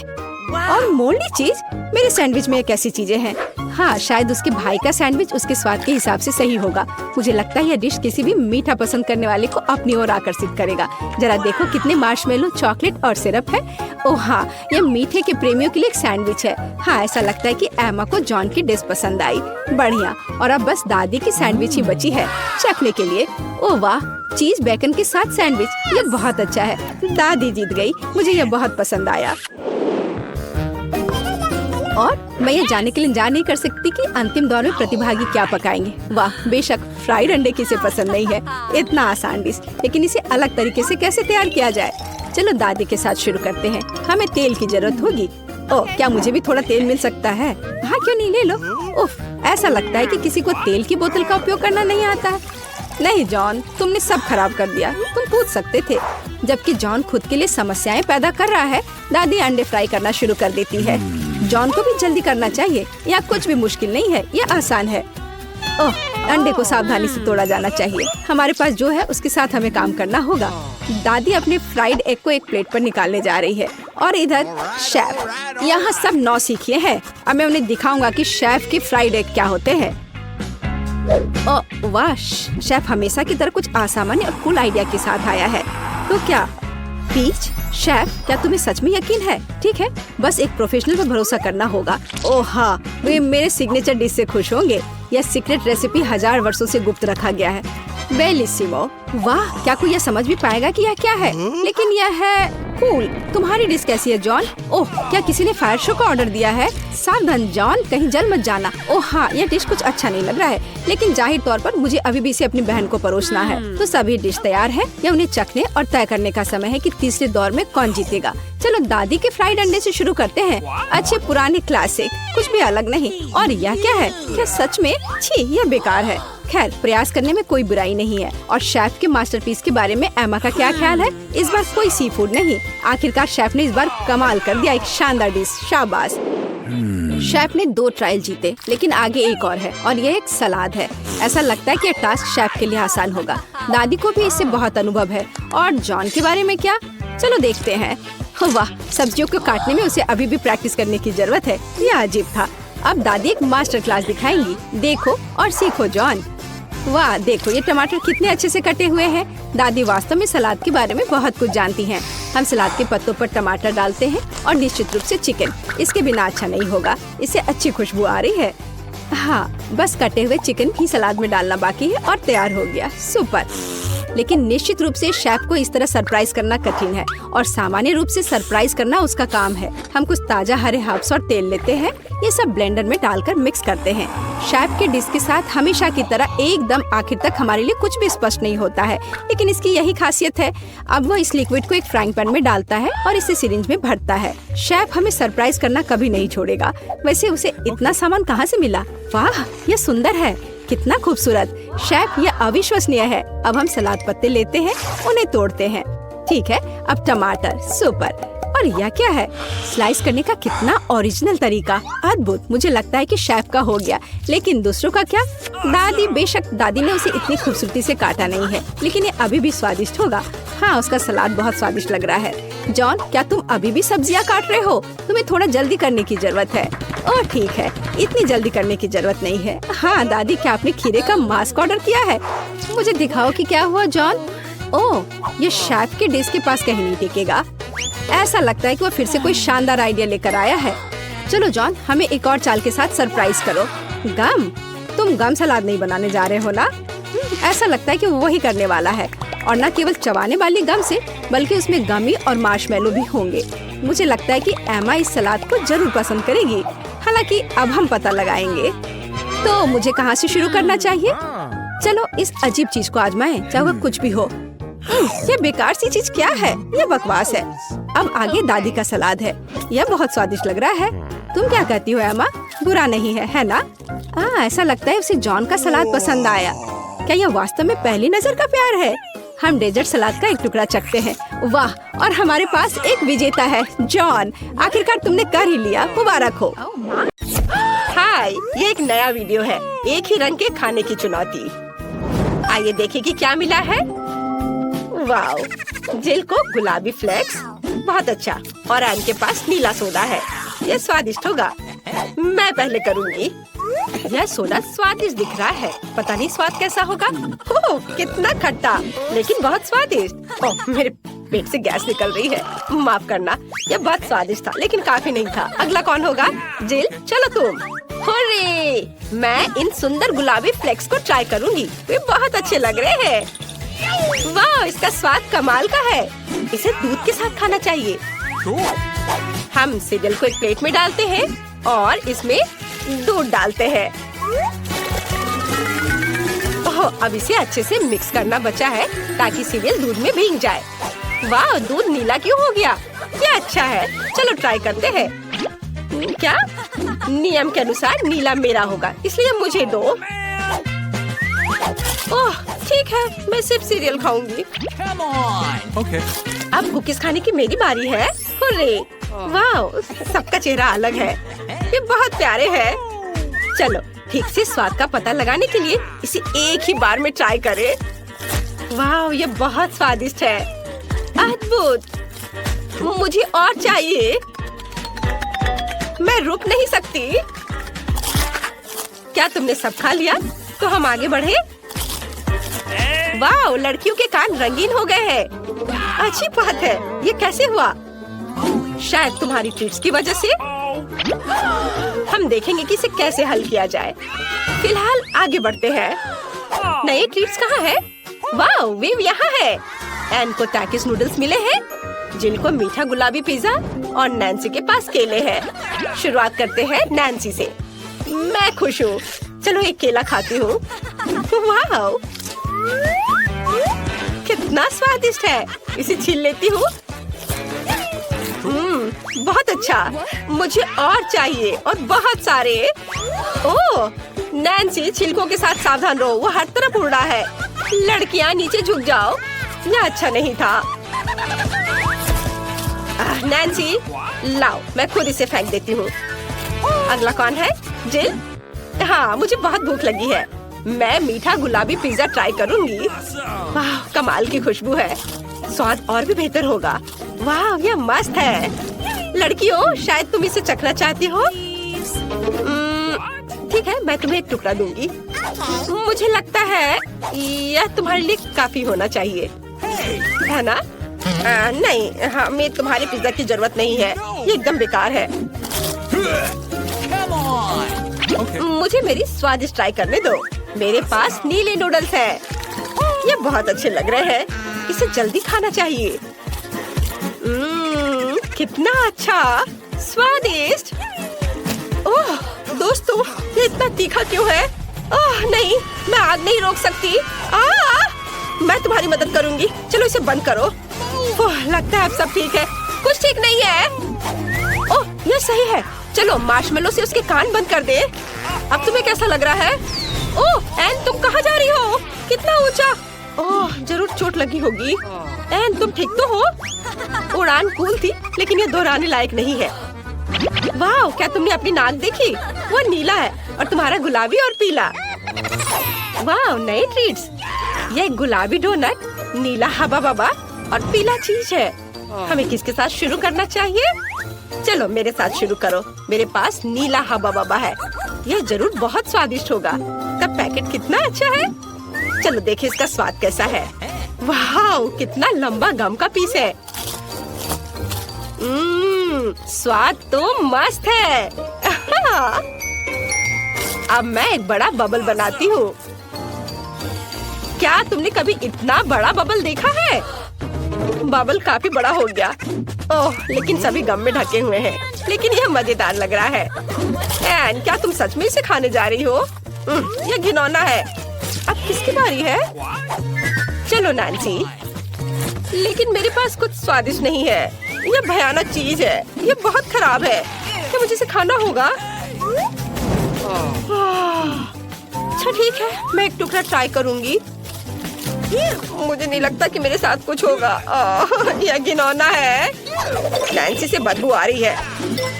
और मोल्डी चीज। मेरे सैंडविच में एक ऐसी चीजें हैं। हाँ, शायद उसके भाई का सैंडविच उसके स्वाद के हिसाब से सही होगा। मुझे लगता है यह डिश किसी भी मीठा पसंद करने वाले को अपनी ओर आकर्षित करेगा। जरा देखो कितने मार्शमेलो, चॉकलेट और सिरप है। ओह हाँ, यह मीठे के प्रेमियों के लिए एक सैंडविच है। हाँ, ऐसा लगता है कि एमा को जॉन की डिश पसंद आई। बढ़िया। और अब बस दादी की सैंडविच ही बची है चखने के लिए। ओह वाह, चीज बेकन के साथ सैंडविच, ये बहुत अच्छा है। दादी जीत गई। मुझे यह बहुत पसंद आया। और मैं ये जानने के लिए इंतजार नहीं कर सकती कि अंतिम दौर में प्रतिभागी क्या पकाएंगे। वाह, बेशक फ्राइड अंडे किसे पसंद नहीं है। इतना आसान डिश, लेकिन इसे अलग तरीके से कैसे तैयार किया जाए? चलो दादी के साथ शुरू करते हैं। हमें तेल की जरूरत होगी। ओह, क्या मुझे भी थोड़ा तेल मिल सकता है? हाँ, क्यों नहीं, ले लो। उफ, ऐसा लगता है कि किसी को तेल की बोतल का उपयोग करना नहीं आता है। नहीं जॉन, तुमने सब खराब कर दिया। तुम पूछ सकते थे। जबकि जॉन खुद के लिए समस्याएं पैदा कर रहा है, दादी अंडे फ्राई करना शुरू कर देती है। जॉन को भी जल्दी करना चाहिए। यह कुछ भी मुश्किल नहीं है, यह आसान है। ओह, अंडे को सावधानी से तोड़ा जाना चाहिए। हमारे पास जो है उसके साथ हमें काम करना होगा। दादी अपने फ्राइड एग को एक प्लेट पर निकालने जा रही है और इधर शेफ यहाँ सब नौसिखिए हैं। अब मैं उन्हें दिखाऊंगा कि शेफ के फ्राइड एग क्या होते हैं। ओह वाह, शेफ हमेशा की तरह कुछ असामान्य और कूल आइडिया के साथ आया है। तो क्या पीच? शेफ, क्या तुम्हें सच में यकीन है? ठीक है, बस एक प्रोफेशनल पर भरोसा करना होगा। ओह हाँ, वे मेरे सिग्नेचर डिश से खुश होंगे। यह सीक्रेट रेसिपी 1000 वर्षों से गुप्त रखा गया है। बेलिसिमो। वाह, क्या कोई यह समझ भी पाएगा कि यह क्या है? लेकिन यह है कूल। तुम्हारी डिश कैसी है जॉन? ओह, क्या किसी ने फायर शो का ऑर्डर दिया है? सावधान जॉन, कहीं जल मत जाना। ओह हाँ, यह डिश कुछ अच्छा नहीं लग रहा है, लेकिन जाहिर तौर पर मुझे अभी भी इसे अपनी बहन को परोसना है। तो सभी डिश तैयार है, या उन्हें चखने और तय करने का समय है कि तीसरे दौर में कौन जीतेगा। चलो दादी के फ्राइड अंडे से शुरू करते हैं। अच्छे पुराने क्लासिक, कुछ भी अलग नहीं। और यह क्या है? क्या सच में? छी, यह बेकार है। खैर, प्रयास करने में कोई बुराई नहीं है। और शेफ के मास्टरपीस के बारे में एमा का क्या ख्याल है? इस बार कोई सी फूड नहीं। आखिरकार शेफ ने इस बार कमाल कर दिया, एक शानदार डिश, शाबाश। शेफ ने 2 ट्रायल जीते, लेकिन आगे एक और है, और यह एक सलाद है। ऐसा लगता है कि यह टास्क शेफ के लिए आसान होगा। दादी को भी इससे बहुत अनुभव है। और जॉन के बारे में क्या? चलो देखते हैं। वाह, सब्जियों को काटने में उसे अभी भी प्रैक्टिस करने की जरूरत है। यह अजीब था। अब दादी एक मास्टर क्लास दिखाएंगी। देखो और सीखो जॉन। वाह, देखो ये टमाटर कितने अच्छे से कटे हुए हैं। दादी वास्तव में सलाद के बारे में बहुत कुछ जानती हैं। हम सलाद के पत्तों पर टमाटर डालते हैं और निश्चित रूप से चिकन। इसके बिना अच्छा नहीं होगा। इससे अच्छी खुशबू आ रही है। हाँ, बस कटे हुए चिकन ही सलाद में डालना बाकी है और तैयार हो गया। सुपर। लेकिन निश्चित रूप से शेफ को इस तरह सरप्राइज करना कठिन है, और सामान्य रूप से सरप्राइज करना उसका काम है। हम कुछ ताजा हरे हर्ब्स और तेल लेते हैं, ये सब ब्लेंडर में डालकर मिक्स करते हैं। शेफ के डिश के साथ हमेशा की तरह एकदम आखिर तक हमारे लिए कुछ भी स्पष्ट नहीं होता है, लेकिन इसकी यही खासियत है। अब वह इस लिक्विड को एक फ्राइंग पैन में डालता है और इसे सिरिंज में भरता है। शेफ हमें सरप्राइज करना कभी नहीं छोड़ेगा। वैसे उसे इतना सामान कहाँ से मिला? वाह, यह सुंदर है, कितना खूबसूरत। शेफ, यह अविश्वसनीय है। अब हम सलाद पत्ते लेते हैं, उन्हें तोड़ते हैं। ठीक है, अब टमाटर, सुपर। और यह क्या है? स्लाइस करने का कितना ओरिजिनल तरीका, अद्भुत। मुझे लगता है कि शेफ का हो गया, लेकिन दूसरों का क्या? दादी, बेशक दादी ने उसे इतनी खूबसूरती से काटा नहीं है, लेकिन ये अभी भी स्वादिष्ट होगा। हाँ, उसका सलाद बहुत स्वादिष्ट लग रहा है। जॉन, क्या तुम अभी भी सब्जियां काट रहे हो? तुम्हें थोड़ा जल्दी करने की जरूरत है। ओह ठीक है, इतनी जल्दी करने की जरूरत नहीं है। हाँ दादी, क्या आपने खीरे का मास्क ऑर्डर किया है? मुझे दिखाओ कि क्या हुआ जॉन। ओह, ये शेफ के डिश के पास कहीं नहीं टिकेगा। ऐसा लगता है कि वो फिर से कोई शानदार आइडिया लेकर आया है। चलो जॉन, हमें एक और चाल के साथ सरप्राइज करो। गम? तुम गम सलाद नहीं बनाने जा रहे हो ना? ऐसा लगता है कि वो वही करने वाला है, और न केवल चबाने वाली गम से, बल्कि उसमें गमी और मार्शमेलो भी होंगे। मुझे लगता है कि एमा इस सलाद को जरूर पसंद करेगी। हालांकि अब हम पता लगाएंगे। तो मुझे कहाँ से शुरू करना चाहिए? चलो इस अजीब चीज को आजमाएं, चाहे वह कुछ भी हो। ये बेकार सी चीज क्या है? ये बकवास है। अब आगे दादी का सलाद है। यह बहुत स्वादिष्ट लग रहा है। तुम क्या कहती हो एमा? बुरा नहीं है ना? ऐसा लगता है उसे जॉन का सलाद पसंद आया। क्या यह वास्तव में पहली नजर का प्यार है? हम डेजर्ट सलाद का एक टुकड़ा चखते हैं। वाह, और हमारे पास एक विजेता है, जॉन। आखिरकार तुमने कर ही लिया, मुबारक हो। हाय, ये एक नया वीडियो है, एक ही रंग के खाने की चुनौती। आइए देखें कि क्या मिला है। वाओ, जिल को गुलाबी फ्लेक्स, बहुत अच्छा। और एन के पास नीला सोडा है। ये स्वादिष्ट होगा। मैं पहले करूँगी। यह सोडा स्वादिष्ट दिख रहा है। पता नहीं स्वाद कैसा होगा। ओह, कितना खट्टा, लेकिन बहुत स्वादिष्ट। ओह, मेरे पेट से गैस निकल रही है, माफ करना। यह बहुत स्वादिष्ट था, लेकिन काफी नहीं था। अगला कौन होगा? जिल, चलो तुम। हुर्रे! मैं इन सुंदर गुलाबी फ्लेक्स को ट्राई करूंगी। वे बहुत अच्छे लग रहे हैं। वाह, इसका स्वाद कमाल का है। इसे दूध के साथ खाना चाहिए। हम सीरियल को एक प्लेट में डालते हैं और इसमें दूध डालते हैं। ओह, अब इसे अच्छे से मिक्स करना बचा है ताकि सीरियल दूध में भीग जाए। वाह, दूध नीला क्यों हो गया? ये अच्छा है। चलो ट्राई करते हैं। क्या? नियम के अनुसार नीला मेरा होगा, इसलिए मुझे दो। ओह ठीक है, मैं सिर्फ सीरियल खाऊंगी। Okay. अब कुकीज खाने की मेरी बारी है। हुर्रे! वाह, सबका चेहरा अलग है। ये बहुत प्यारे हैं। चलो ठीक से स्वाद का पता लगाने के लिए इसे एक ही बार में ट्राई करें। वाह, ये बहुत स्वादिष्ट है। अद्भुत, मुझे और चाहिए। मैं रुक नहीं सकती। क्या तुमने सब खा लिया? तो हम आगे बढ़े। वाह, लड़कियों के कान रंगीन हो गए हैं। अच्छी बात है। ये कैसे हुआ? शायद तुम्हारी ट्रीट्स की वजह से। हम देखेंगे कि इसे कैसे हल किया जाए। फिलहाल आगे बढ़ते हैं। नए ट्रीट्स कहाँ है? वाह, विव यहाँ है। एन को टैकिस नूडल्स मिले हैं, जिल को मीठा गुलाबी पिज्जा और नैन्सी के पास केले हैं। शुरुआत करते हैं नैन्सी से। मैं खुश हूँ। चलो एक केला खाती हूँ। वाह, कितना स्वादिष्ट है। इसे छील लेती हूँ। बहुत अच्छा। मुझे और चाहिए, और बहुत सारे। ओह, नैन्सी, छिलकों के साथ सावधान रहो, वो हर तरफ उड़ रहा है। लड़कियाँ नीचे झुक जाओ। यह अच्छा नहीं था। नैन्सी, लाओ, मैं खुद इसे फेंक देती हूँ। अगला कौन है? जिल। हाँ, मुझे बहुत भूख लगी है। मैं मीठा गुलाबी पिज्जा ट्राई करूंगी। वाह, कमाल की खुशबू है। स्वाद और भी बेहतर होगा। वाह, यह मस्त है। लड़कियों, शायद तुम इसे चखना चाहती हो। ठीक है, मैं तुम्हें एक टुकड़ा दूंगी। मुझे लगता है यह तुम्हारे लिए काफी होना चाहिए, है ना? नहीं, हमें तुम्हारी पिज्जा की जरूरत नहीं है। ये एकदम बेकार है। मुझे मेरी स्वादिष्ट ट्राई करने दो। मेरे पास नीले नूडल्स हैं। ये बहुत अच्छे लग रहे हैं। इसे जल्दी खाना चाहिए। कितना अच्छा, स्वादिष्ट। ओह दोस्तों, ये इतना तीखा क्यों है? ओह नहीं, मैं आग नहीं रोक सकती। मैं तुम्हारी मदद करूंगी। चलो इसे बंद करो। ओह, लगता है अब सब ठीक है। कुछ ठीक नहीं है। ओह, ये सही है। चलो मार्शमेलो से उसके कान बंद कर दे। अब तुम्हें कैसा लग रहा है? ओह एन, तुम कहाँ जा रही हो? कितना ऊंचा। ओह, जरूर चोट लगी होगी। एन, तुम ठीक तो हो? उड़ान कूल थी, लेकिन ये दोहराने लायक नहीं है। वाह, क्या तुमने अपनी नाक देखी? वो नीला है और तुम्हारा गुलाबी और पीला। वाह, नए ट्रीट्स। ये गुलाबी डोनट, नीला हबा बबा और पीला चीज है। हमें किसके साथ शुरू करना चाहिए? चलो मेरे साथ शुरू करो। मेरे पास नीला हबा बबा है। यह जरूर बहुत स्वादिष्ट होगा। तब पैकेट कितना अच्छा है। चलो देखिए इसका स्वाद कैसा है। वाह, कितना लंबा गम का पीस है। स्वाद तो मस्त है। अब मैं एक बड़ा बबल बनाती हूँ। क्या तुमने कभी इतना बड़ा बबल देखा है? बबल काफी बड़ा हो गया। ओह, लेकिन सभी गम में ढके हुए हैं। लेकिन यह मजेदार लग रहा है। एन, क्या तुम सच में इसे खाने जा रही हो? यह घिनौना है। अब किसकी बारी है? चलो नैन्सी। लेकिन मेरे पास कुछ स्वादिष्ट नहीं है। यह भयानक चीज है। यह बहुत खराब है। क्या मुझे इसे खाना होगा? अच्छा ठीक है, मैं एक टुकड़ा ट्राई करूंगी। मुझे नहीं लगता कि मेरे साथ कुछ होगा। यह घिनौना है। नैन्सी से बदबू आ रही है।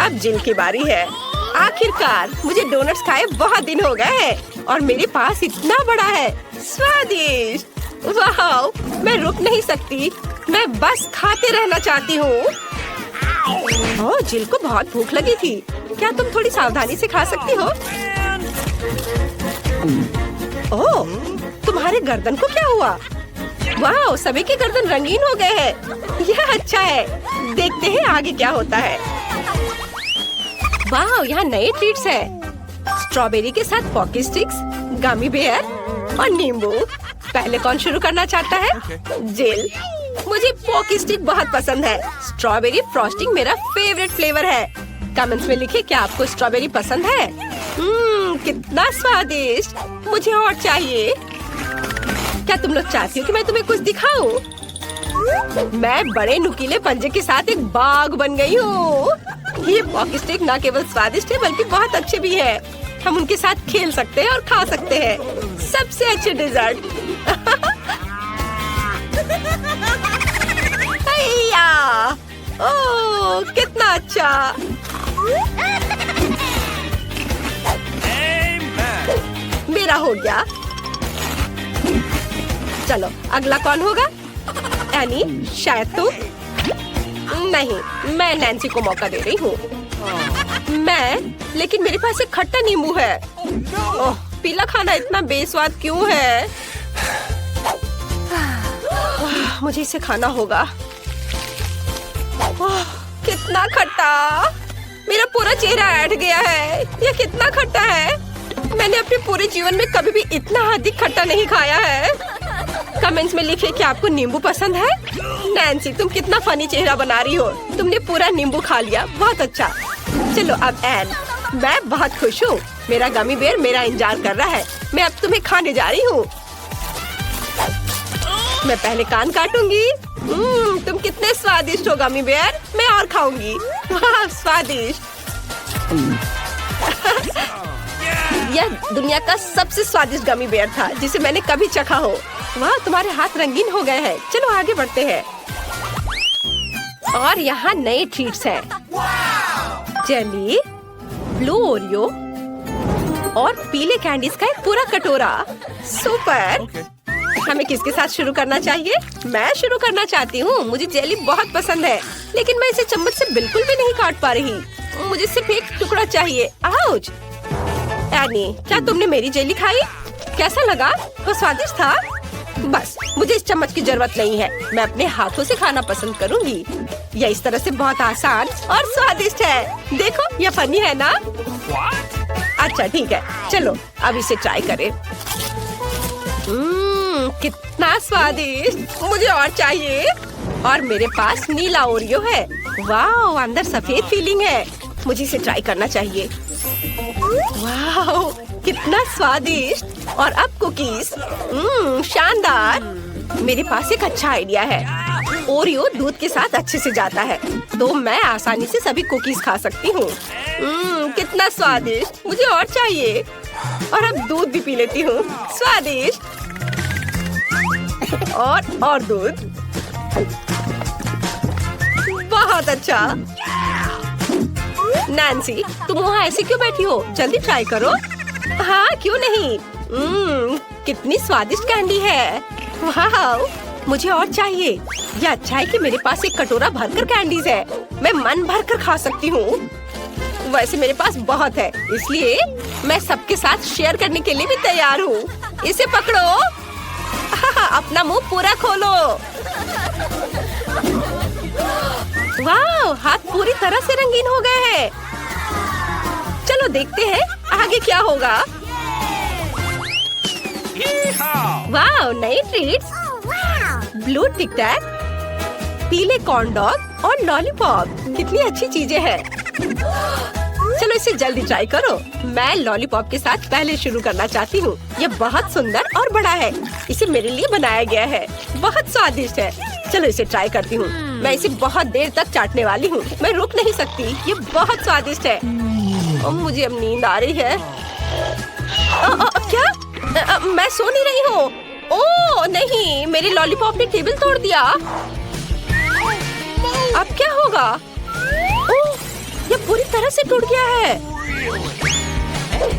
अब जिल की बारी है। आखिरकार मुझे डोनट्स खाए बहुत दिन हो गए हैं और मेरे पास इतना बड़ा है। स्वादिष्ट। वाह, मैं रुक नहीं सकती। मैं बस खाते रहना चाहती हूँ। ओह, जिल को बहुत भूख लगी थी। क्या तुम थोड़ी सावधानी से खा सकती हो? ओह, तुम्हारे गर्दन को क्या हुआ? वाह, सभी के गर्दन रंगीन हो गए हैं। यह अच्छा है। देखते हैं आगे क्या होता है। वाह, यहाँ नए ट्रीट्स हैं। स्ट्रॉबेरी के साथ पॉकी स्टिक्स, गमी बेयर और नींबू। पहले कौन शुरू करना चाहता है? जिल। मुझे पॉकी स्टिक बहुत पसंद है। स्ट्रॉबेरी फ्रॉस्टिंग मेरा फेवरेट फ्लेवर है। कमेंट्स में लिखिए क्या आपको स्ट्रॉबेरी पसंद है। कितना स्वादिष्ट। मुझे और चाहिए। क्या तुम लोग चाहती हो कि मैं तुम्हें कुछ दिखाऊं? मैं बड़े नुकीले पंजे के साथ एक बाघ बन गई हूँ। ये पॉकी स्टिक न केवल स्वादिष्ट है बल्कि बहुत अच्छे भी है। हम उनके साथ खेल सकते हैं और खा सकते हैं। सबसे अच्छे डेजर्ट। ओह, कितना अच्छा। मेरा हो गया। चलो अगला कौन होगा? एनी, शायद तुम। नहीं, मैं नैन्सी को मौका दे रही हूँ। लेकिन मेरे पास एक खट्टा नींबू है। ओह, पीला खाना इतना बेस्वाद क्यों है? मुझे इसे खाना होगा। ओह, कितना खट्टा। मेरा पूरा चेहरा ऐठ गया है। यह कितना खट्टा है। मैंने अपने पूरे जीवन में कभी भी इतना अधिक खट्टा नहीं खाया है। कमेंट्स में लिखे कि आपको नींबू पसंद है। नैन्सी, तुम कितना फनी चेहरा बना रही हो। तुमने पूरा नींबू खा लिया, बहुत अच्छा। चलो अब एन, मैं बहुत खुश हूँ। मेरा गमी बेयर मेरा इंतजार कर रहा है। मैं अब तुम्हें खाने जा रही हूँ। मैं पहले कान काटूंगी। तुम कितने स्वादिष्ट हो गमी बेयर। मैं और खाऊंगी। वाह, स्वादिष्ट। यह दुनिया का सबसे स्वादिष्ट गमी बेयर था जिसे मैंने कभी चखा हो। वाह, तुम्हारे हाथ रंगीन हो गए हैं। चलो आगे बढ़ते हैं। और यहाँ नए ट्रीट्स हैं। जेली, ब्लू ओरियो और पीले कैंडीज का एक पूरा कटोरा। सुपर। हमें किसके साथ शुरू करना चाहिए? मैं शुरू करना चाहती हूँ। मुझे जेली बहुत पसंद है, लेकिन मैं इसे चम्मच से बिल्कुल भी नहीं काट पा रही। मुझे सिर्फ एक टुकड़ा चाहिए। आउच। एनी, क्या तुमने मेरी जेली खाई? कैसा लगा? वो स्वादिष्ट था? बस, मुझे इस चम्मच की जरूरत नहीं है। मैं अपने हाथों से खाना पसंद करूंगी। यह इस तरह से बहुत आसान और स्वादिष्ट है। देखो, यह फनी है ना? अच्छा ठीक है, चलो अब इसे ट्राई करें। कितना स्वादिष्ट। मुझे और चाहिए। और मेरे पास नीला ओरियो है। वाह, अंदर सफेद फीलिंग है। मुझे इसे ट्राई करना चाहिए। वाह, कितना स्वादिष्ट। और अब कुकीज। शानदार। मेरे पास एक अच्छा आइडिया है। ओरियो दूध के साथ अच्छे से जाता है, तो मैं आसानी से सभी कुकीज खा सकती हूँ। कितना स्वादिष्ट। मुझे और चाहिए। और अब दूध भी पी लेती हूँ। स्वादिष्ट। और दूध। बहुत अच्छा। नैन्सी, तुम वहाँ ऐसे क्यों बैठी हो? जल्दी ट्राई करो। हाँ, क्यों नहीं। कितनी स्वादिष्ट कैंडी है। वाह, मुझे और चाहिए। यह अच्छा है कि मेरे पास एक कटोरा भरकर कैंडीज है। मैं मन भरकर खा सकती हूँ। वैसे मेरे पास बहुत है, इसलिए मैं सबके साथ शेयर करने के लिए भी तैयार हूँ। इसे पकड़ो। अपना मुंह पूरा खोलो। वाह, हाथ पूरी तरह से रंगीन हो गए हैं। चलो देखते हैं आगे क्या होगा। वाह, नई ट्रीट्स। ब्लू टिक टैक, पीले कॉर्न डॉग और लॉलीपॉप। कितनी अच्छी चीजें हैं। चलो इसे जल्दी ट्राई करो। मैं लॉलीपॉप के साथ पहले शुरू करना चाहती हूँ। यह बहुत सुंदर और बड़ा है। इसे मेरे लिए बनाया गया है। बहुत स्वादिष्ट है। चलो इसे ट्राई करती हूँ। मैं इसे बहुत देर तक चाटने वाली हूँ। मैं रुक नहीं सकती। ये बहुत स्वादिष्ट है। मुझे अब नींद आ रही है। क्या? मैं सो नहीं रही हूँ। ओह नहीं, मेरे लॉलीपॉप ने टेबल तोड़ दिया। अब क्या होगा? ओह, यह पूरी तरह से टूट गया है।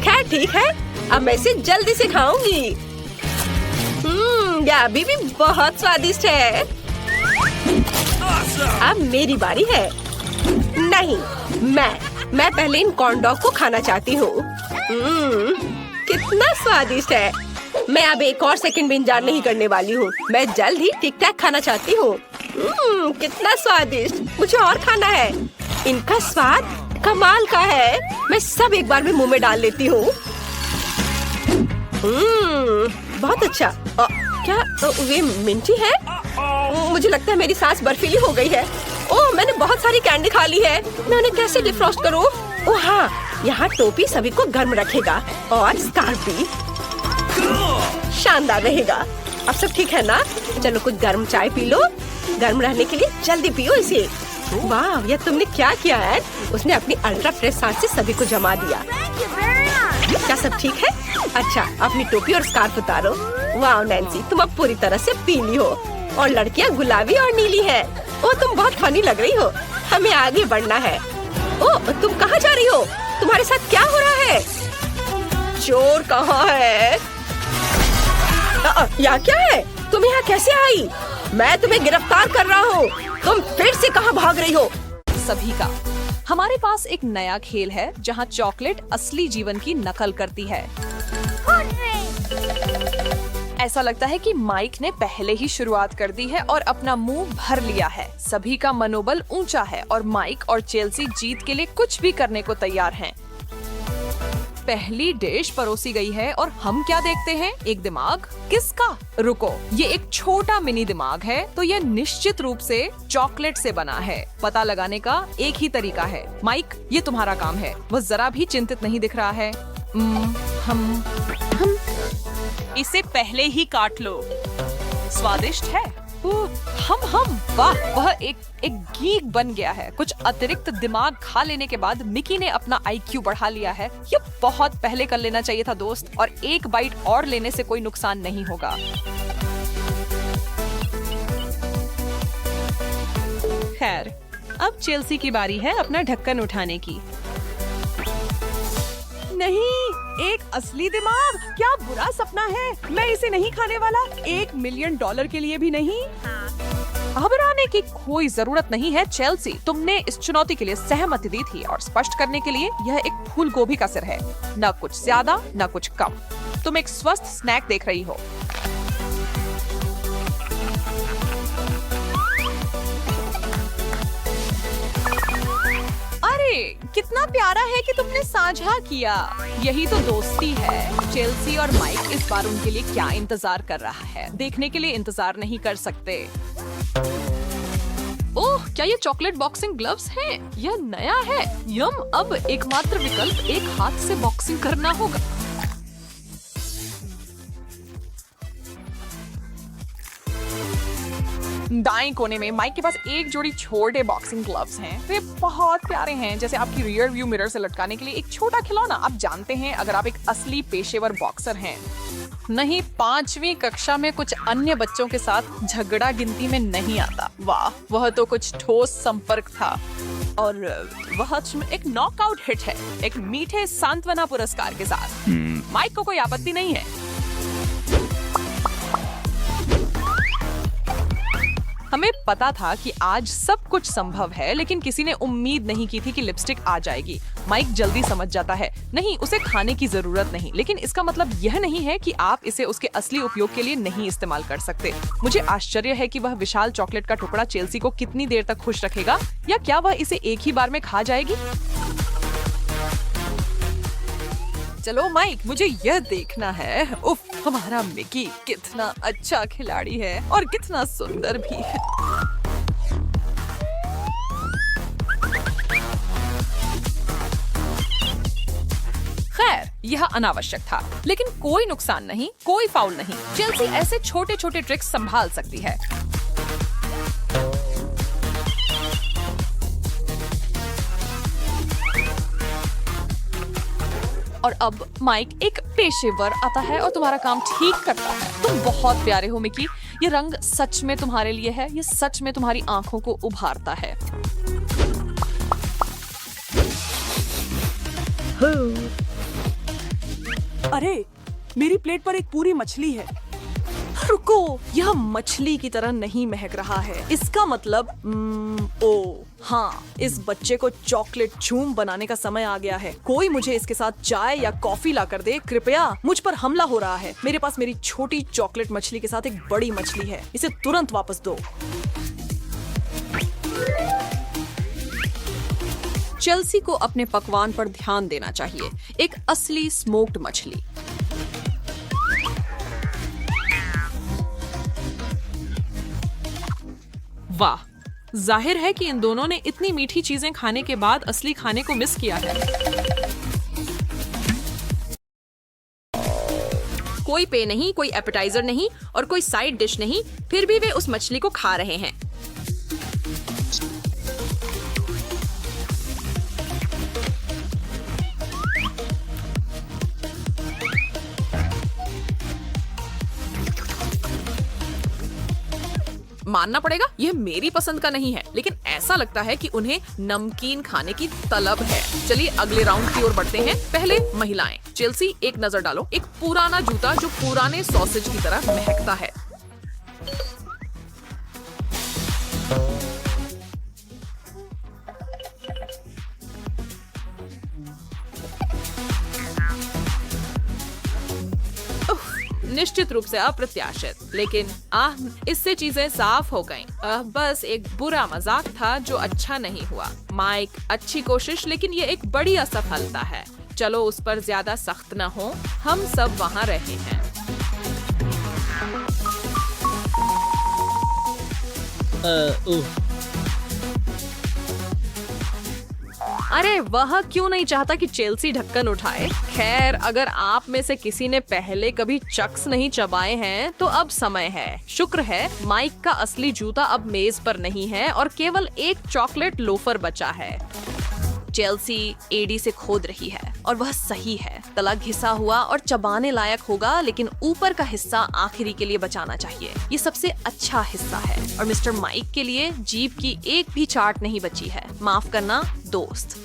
खैर ठीक है, अब मैं इसे जल्दी से खाऊंगी। यह अभी भी बहुत स्वादिष्ट है। अब मेरी बारी है। नहीं, मैं पहले इन कॉर्न डॉग को खाना चाहती हूँ। कितना स्वादिष्ट है। मैं अब एक और सेकंड भी इंतजार नहीं करने वाली हूँ। मैं जल्द ही टिक टैक खाना चाहती हूँ। कितना स्वादिष्ट। मुझे और खाना है। इनका स्वाद कमाल का है। मैं सब एक बार में मुंह में डाल लेती हूँ। बहुत अच्छा। क्या वे मिंटी है? मुझे लगता है मेरी सांस बर्फीली हो गई है। ओह, मैंने बहुत सारी कैंडी खा ली है। मैं उन्हें कैसे डिफ्रॉस्ट करूँ? ओह हाँ, यहाँ टोपी सभी को गर्म रखेगा और स्कार्फ भी। शानदार रहेगा। अब सब ठीक है ना? चलो कुछ गर्म चाय पी लो। गर्म रहने के लिए जल्दी पियो इसे। वाह, यह तुमने क्या किया है? उसने अपनी अल्ट्रा फ्रेश सांस से सभी को जमा दिया। क्या सब ठीक है? अच्छा, अपनी टोपी और स्कार्फ उतारो। वाह नैन्सी, तुम अब पूरी तरह से पीली हो और लड़कियां गुलाबी और नीली है। ओह, तुम बहुत फनी लग रही हो। हमें आगे बढ़ना है। ओह, तुम कहाँ जा रही हो? तुम्हारे साथ क्या हो रहा है? चोर कहाँ है? यहाँ क्या है? तुम यहाँ कैसे आई? मैं तुम्हें गिरफ्तार कर रहा हूँ। तुम फिर से कहाँ भाग रही हो? सभी का हमारे पास एक नया खेल है जहाँ चॉकलेट असली जीवन की नकल करती है। ऐसा लगता है कि माइक ने पहले ही शुरुआत कर दी है और अपना मुंह भर लिया है। सभी का मनोबल ऊंचा है और माइक और चेल्सी जीत के लिए कुछ भी करने को तैयार हैं। पहली डिश परोसी गई है और हम क्या देखते हैं? एक दिमाग। किसका? रुको, ये एक छोटा मिनी दिमाग है, तो ये निश्चित रूप से चॉकलेट से बना है। पता लगाने का एक ही तरीका है। माइक, ये तुम्हारा काम है। वह जरा भी चिंतित नहीं दिख रहा है। हम इसे पहले ही काट लो। स्वादिष्ट है। हम वाह, वह एक गीक बन गया है। कुछ अतिरिक्त दिमाग खा लेने के बाद मिकी ने अपना IQ बढ़ा लिया है। ये बहुत पहले कर लेना चाहिए था दोस्त, और एक बाइट और लेने से कोई नुकसान नहीं होगा। खैर, अब चेल्सी की बारी है अपना ढक्कन उठाने की। नहीं, एक असली दिमाग। क्या बुरा सपना है। मैं इसे नहीं खाने वाला, $1 मिलियन के लिए भी नहीं। घबराने की कोई जरूरत नहीं है चेल्सी, तुमने इस चुनौती के लिए सहमति दी थी, और स्पष्ट करने के लिए यह एक फूल गोभी का सिर है, न कुछ ज्यादा न कुछ कम। तुम एक स्वस्थ स्नैक देख रही हो। कितना प्यारा है कि तुमने साझा किया। यही तो दोस्ती है। चेल्सी और माइक इस बार उनके लिए क्या इंतजार कर रहा है, देखने के लिए इंतजार नहीं कर सकते। ओह, क्या ये चॉकलेट बॉक्सिंग ग्लव्स हैं? यह नया है। यम, अब एकमात्र विकल्प एक हाथ से बॉक्सिंग करना होगा। दाएं कोने में माइक के पास एक जोड़ी छोटे बॉक्सिंग ग्लव्स हैं। वे बहुत प्यारे हैं, जैसे आपकी रियर व्यू मिरर से लटकाने के लिए एक छोटा खिलौना। आप जानते हैं, अगर आप एक असली पेशेवर बॉक्सर हैं। नहीं, 5वीं कक्षा में कुछ अन्य बच्चों के साथ झगड़ा गिनती में नहीं आता। वाह, वह तो कुछ ठोस संपर्क था, और वह एक नॉकआउट हिट है, एक मीठे सांत्वना पुरस्कार के साथ। माइक को कोई आपत्ति नहीं है। हमें पता था कि आज सब कुछ संभव है, लेकिन किसी ने उम्मीद नहीं की थी कि लिपस्टिक आ जाएगी। माइक जल्दी समझ जाता है, नहीं, उसे खाने की जरूरत नहीं, लेकिन इसका मतलब यह नहीं है कि आप इसे उसके असली उपयोग के लिए नहीं इस्तेमाल कर सकते। मुझे आश्चर्य है कि वह विशाल चॉकलेट का टुकड़ा चेल्सी को कितनी देर तक खुश रखेगा, या क्या वह इसे एक ही बार में खा जाएगी। चलो माइक, मुझे यह देखना है। उफ, हमारा मिकी कितना अच्छा खिलाड़ी है और कितना सुंदर भी है। खैर, यह अनावश्यक था, लेकिन कोई नुकसान नहीं, कोई फाउल नहीं। चेल्सी ऐसे छोटे छोटे ट्रिक्स संभाल सकती है। और अब माइक एक पेशेवर आता है और तुम्हारा काम ठीक करता है। तुम बहुत प्यारे हो मिकी। ये रंग सच में तुम्हारे लिए है। ये सच में तुम्हारी आंखों को उभारता है। अरे, मेरी प्लेट पर एक पूरी मछली है। रुको, यह मछली की तरह नहीं महक रहा है। इसका मतलब हाँ, इस बच्चे को चॉकलेट झूम बनाने का समय आ गया है। कोई मुझे इसके साथ चाय या कॉफी ला कर दे कृपया। मुझ पर हमला हो रहा है। मेरे पास मेरी छोटी चॉकलेट मछली के साथ एक बड़ी मछली है। इसे तुरंत वापस दो। चेल्सी को अपने पकवान पर ध्यान देना चाहिए। एक असली स्मोक्ड मछली। वाह, जाहिर है कि इन दोनों ने इतनी मीठी चीजें खाने के बाद असली खाने को मिस किया है। कोई पे नहीं, कोई एपेटाइजर नहीं और कोई साइड डिश नहीं, फिर भी वे उस मछली को खा रहे हैं। मानना पड़ेगा, यह मेरी पसंद का नहीं है, लेकिन ऐसा लगता है कि उन्हें नमकीन खाने की तलब है। चलिए अगले राउंड की ओर बढ़ते हैं। पहले महिलाएं। चेल्सी, एक नजर डालो। एक पुराना जूता जो पुराने सॉसेज की तरह महकता है। निश्चित रूप से अप्रत्याशित, लेकिन इससे चीजें साफ हो गईं। बस एक बुरा मजाक था जो अच्छा नहीं हुआ। माइक, अच्छी कोशिश, लेकिन ये एक बड़ी असफलता है। चलो उस पर ज्यादा सख्त न हो, हम सब वहाँ रहे हैं। अरे वह क्यों नहीं चाहता कि चेल्सी ढक्कन उठाए। खैर, अगर आप में से किसी ने पहले कभी चक्स नहीं चबाए हैं तो अब समय है। शुक्र है माइक का असली जूता अब मेज पर नहीं है और केवल एक चॉकलेट लोफर बचा है। चेल्सी एडी से खोद रही है और वह सही है। तला घिसा हुआ और चबाने लायक होगा, लेकिन ऊपर का हिस्सा आखिरी के लिए बचाना चाहिए। ये सबसे अच्छा हिस्सा है और मिस्टर माइक के लिए जीभ की एक भी चाट नहीं बची है। माफ करना दोस्त।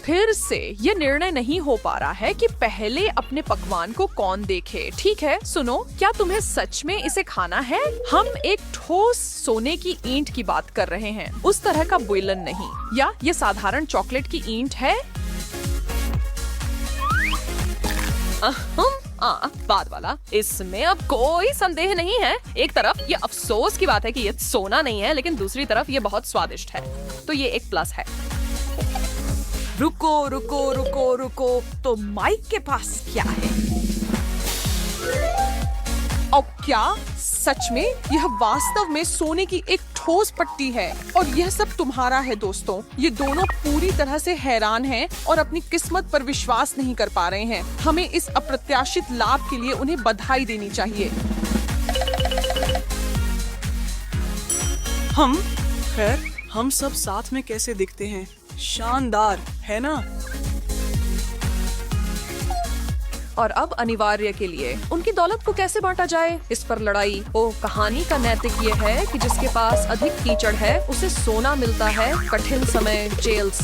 फिर से ये निर्णय नहीं हो पा रहा है कि पहले अपने पकवान को कौन देखे। ठीक है, सुनो, क्या तुम्हें सच में इसे खाना है? हम एक ठोस सोने की ईंट की बात कर रहे हैं, उस तरह का बुइलन नहीं। या ये साधारण चॉकलेट की ईंट है? बाद वाला, इसमें अब कोई संदेह नहीं है। एक तरफ ये अफसोस की बात है कि ये सोना नहीं है, लेकिन दूसरी तरफ ये बहुत स्वादिष्ट है, तो ये एक प्लस है। रुको रुको रुको रुको, तो माइक के पास क्या है? और क्या सच में यह वास्तव में सोने की एक ठोस पट्टी है? और यह सब तुम्हारा है दोस्तों। ये दोनों पूरी तरह से हैरान हैं और अपनी किस्मत पर विश्वास नहीं कर पा रहे हैं। हमें इस अप्रत्याशित लाभ के लिए उन्हें बधाई देनी चाहिए। हम सब साथ में कैसे दिखते हैं? शानदार है ना? और अब अनिवार्य के लिए उनकी दौलत को कैसे बांटा जाए, इस पर लड़ाई। ओ, कहानी का नैतिक ये है कि जिसके पास अधिक कीचड़ है उसे सोना मिलता है। कठिन समय जेल्स।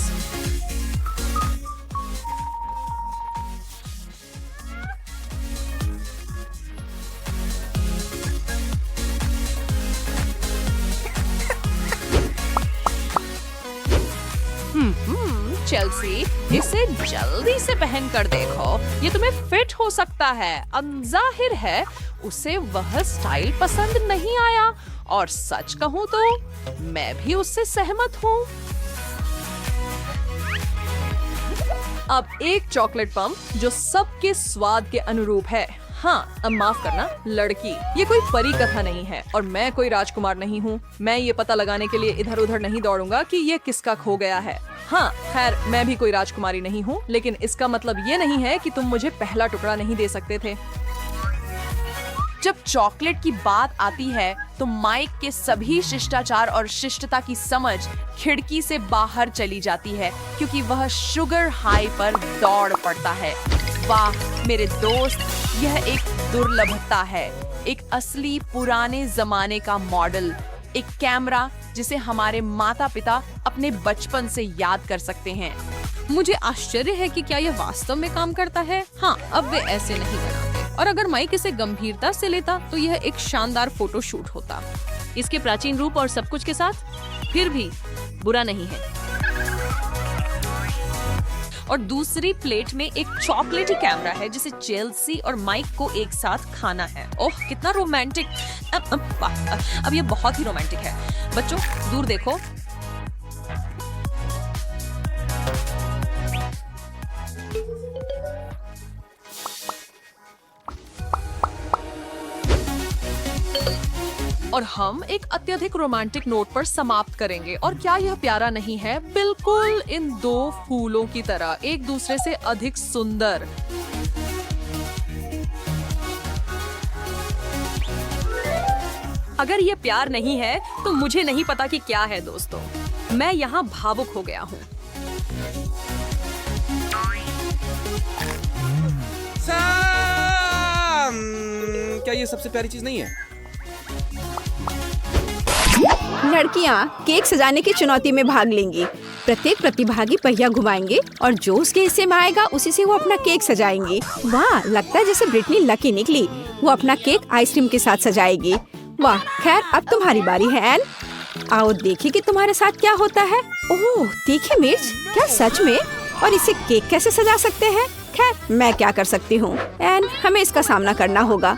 चेल्सी, इसे जल्दी से पहन कर देखो, ये तुम्हें फिट हो सकता है। अनजाहिर है उसे वह स्टाइल पसंद नहीं आया, और सच कहूँ तो मैं भी उससे सहमत हूँ। अब एक चॉकलेट पंप जो सबके स्वाद के अनुरूप है। हाँ, अब माफ करना लड़की, ये कोई परी कथा नहीं है और मैं कोई राजकुमार नहीं हूँ। मैं ये पता लगाने के लिए इधर उधर नहीं दौड़ूंगा कि ये किसका खो गया है। हाँ, खैर, मैं भी कोई राजकुमारी नहीं हूँ, लेकिन इसका मतलब ये नहीं है कि तुम मुझे पहला टुकड़ा नहीं दे सकते थे। जब चॉकलेट की बात आती है तो माइक के सभी शिष्टाचार और शिष्टता की समझ खिड़की से बाहर चली जाती है, क्योंकि वह शुगर हाई पर दौड़ पड़ता है। वाह मेरे दोस्त, यह एक दुर्लभता है। एक असली पुराने जमाने का मॉडल, एक कैमरा जिसे हमारे माता पिता अपने बचपन से याद कर सकते हैं। मुझे आश्चर्य है कि क्या यह वास्तव में काम करता है। हाँ, अब वे ऐसे नहीं बनाते, और अगर माइक इसे गंभीरता से लेता तो यह एक शानदार फोटो शूट होता। इसके प्राचीन रूप और सब कुछ के साथ फिर भी बुरा नहीं है। और दूसरी प्लेट में एक चॉकलेटी कैमरा है जिसे चेल्सी और माइक को एक साथ खाना है। ओह, कितना रोमांटिक। अब ये बहुत ही रोमांटिक है। बच्चों, दूर देखो। और हम एक अत्यधिक रोमांटिक नोट पर समाप्त करेंगे। और क्या यह प्यारा नहीं है? बिल्कुल इन दो फूलों की तरह, एक दूसरे से अधिक सुंदर। अगर ये प्यार नहीं है तो मुझे नहीं पता कि क्या है दोस्तों। मैं यहाँ भावुक हो गया हूँ। क्या ये सबसे प्यारी चीज नहीं है? लड़कियाँ केक सजाने की चुनौती में भाग लेंगी। प्रत्येक प्रतिभागी पहिया घुमाएंगे और जो उसके हिस्से में आएगा उसी से वो अपना केक सजाएंगी। वाह, लगता है जैसे ब्रिटनी लकी निकली। वो अपना केक आइसक्रीम के साथ सजाएगी। वाह, खैर अब तुम्हारी बारी है एन। आओ देखिए कि तुम्हारे साथ क्या होता है। ओह, तीखी मिर्च, क्या सच में? और इसे केक कैसे सजा सकते हैं? खैर मैं क्या कर सकती हूँ एंड हमें इसका सामना करना होगा।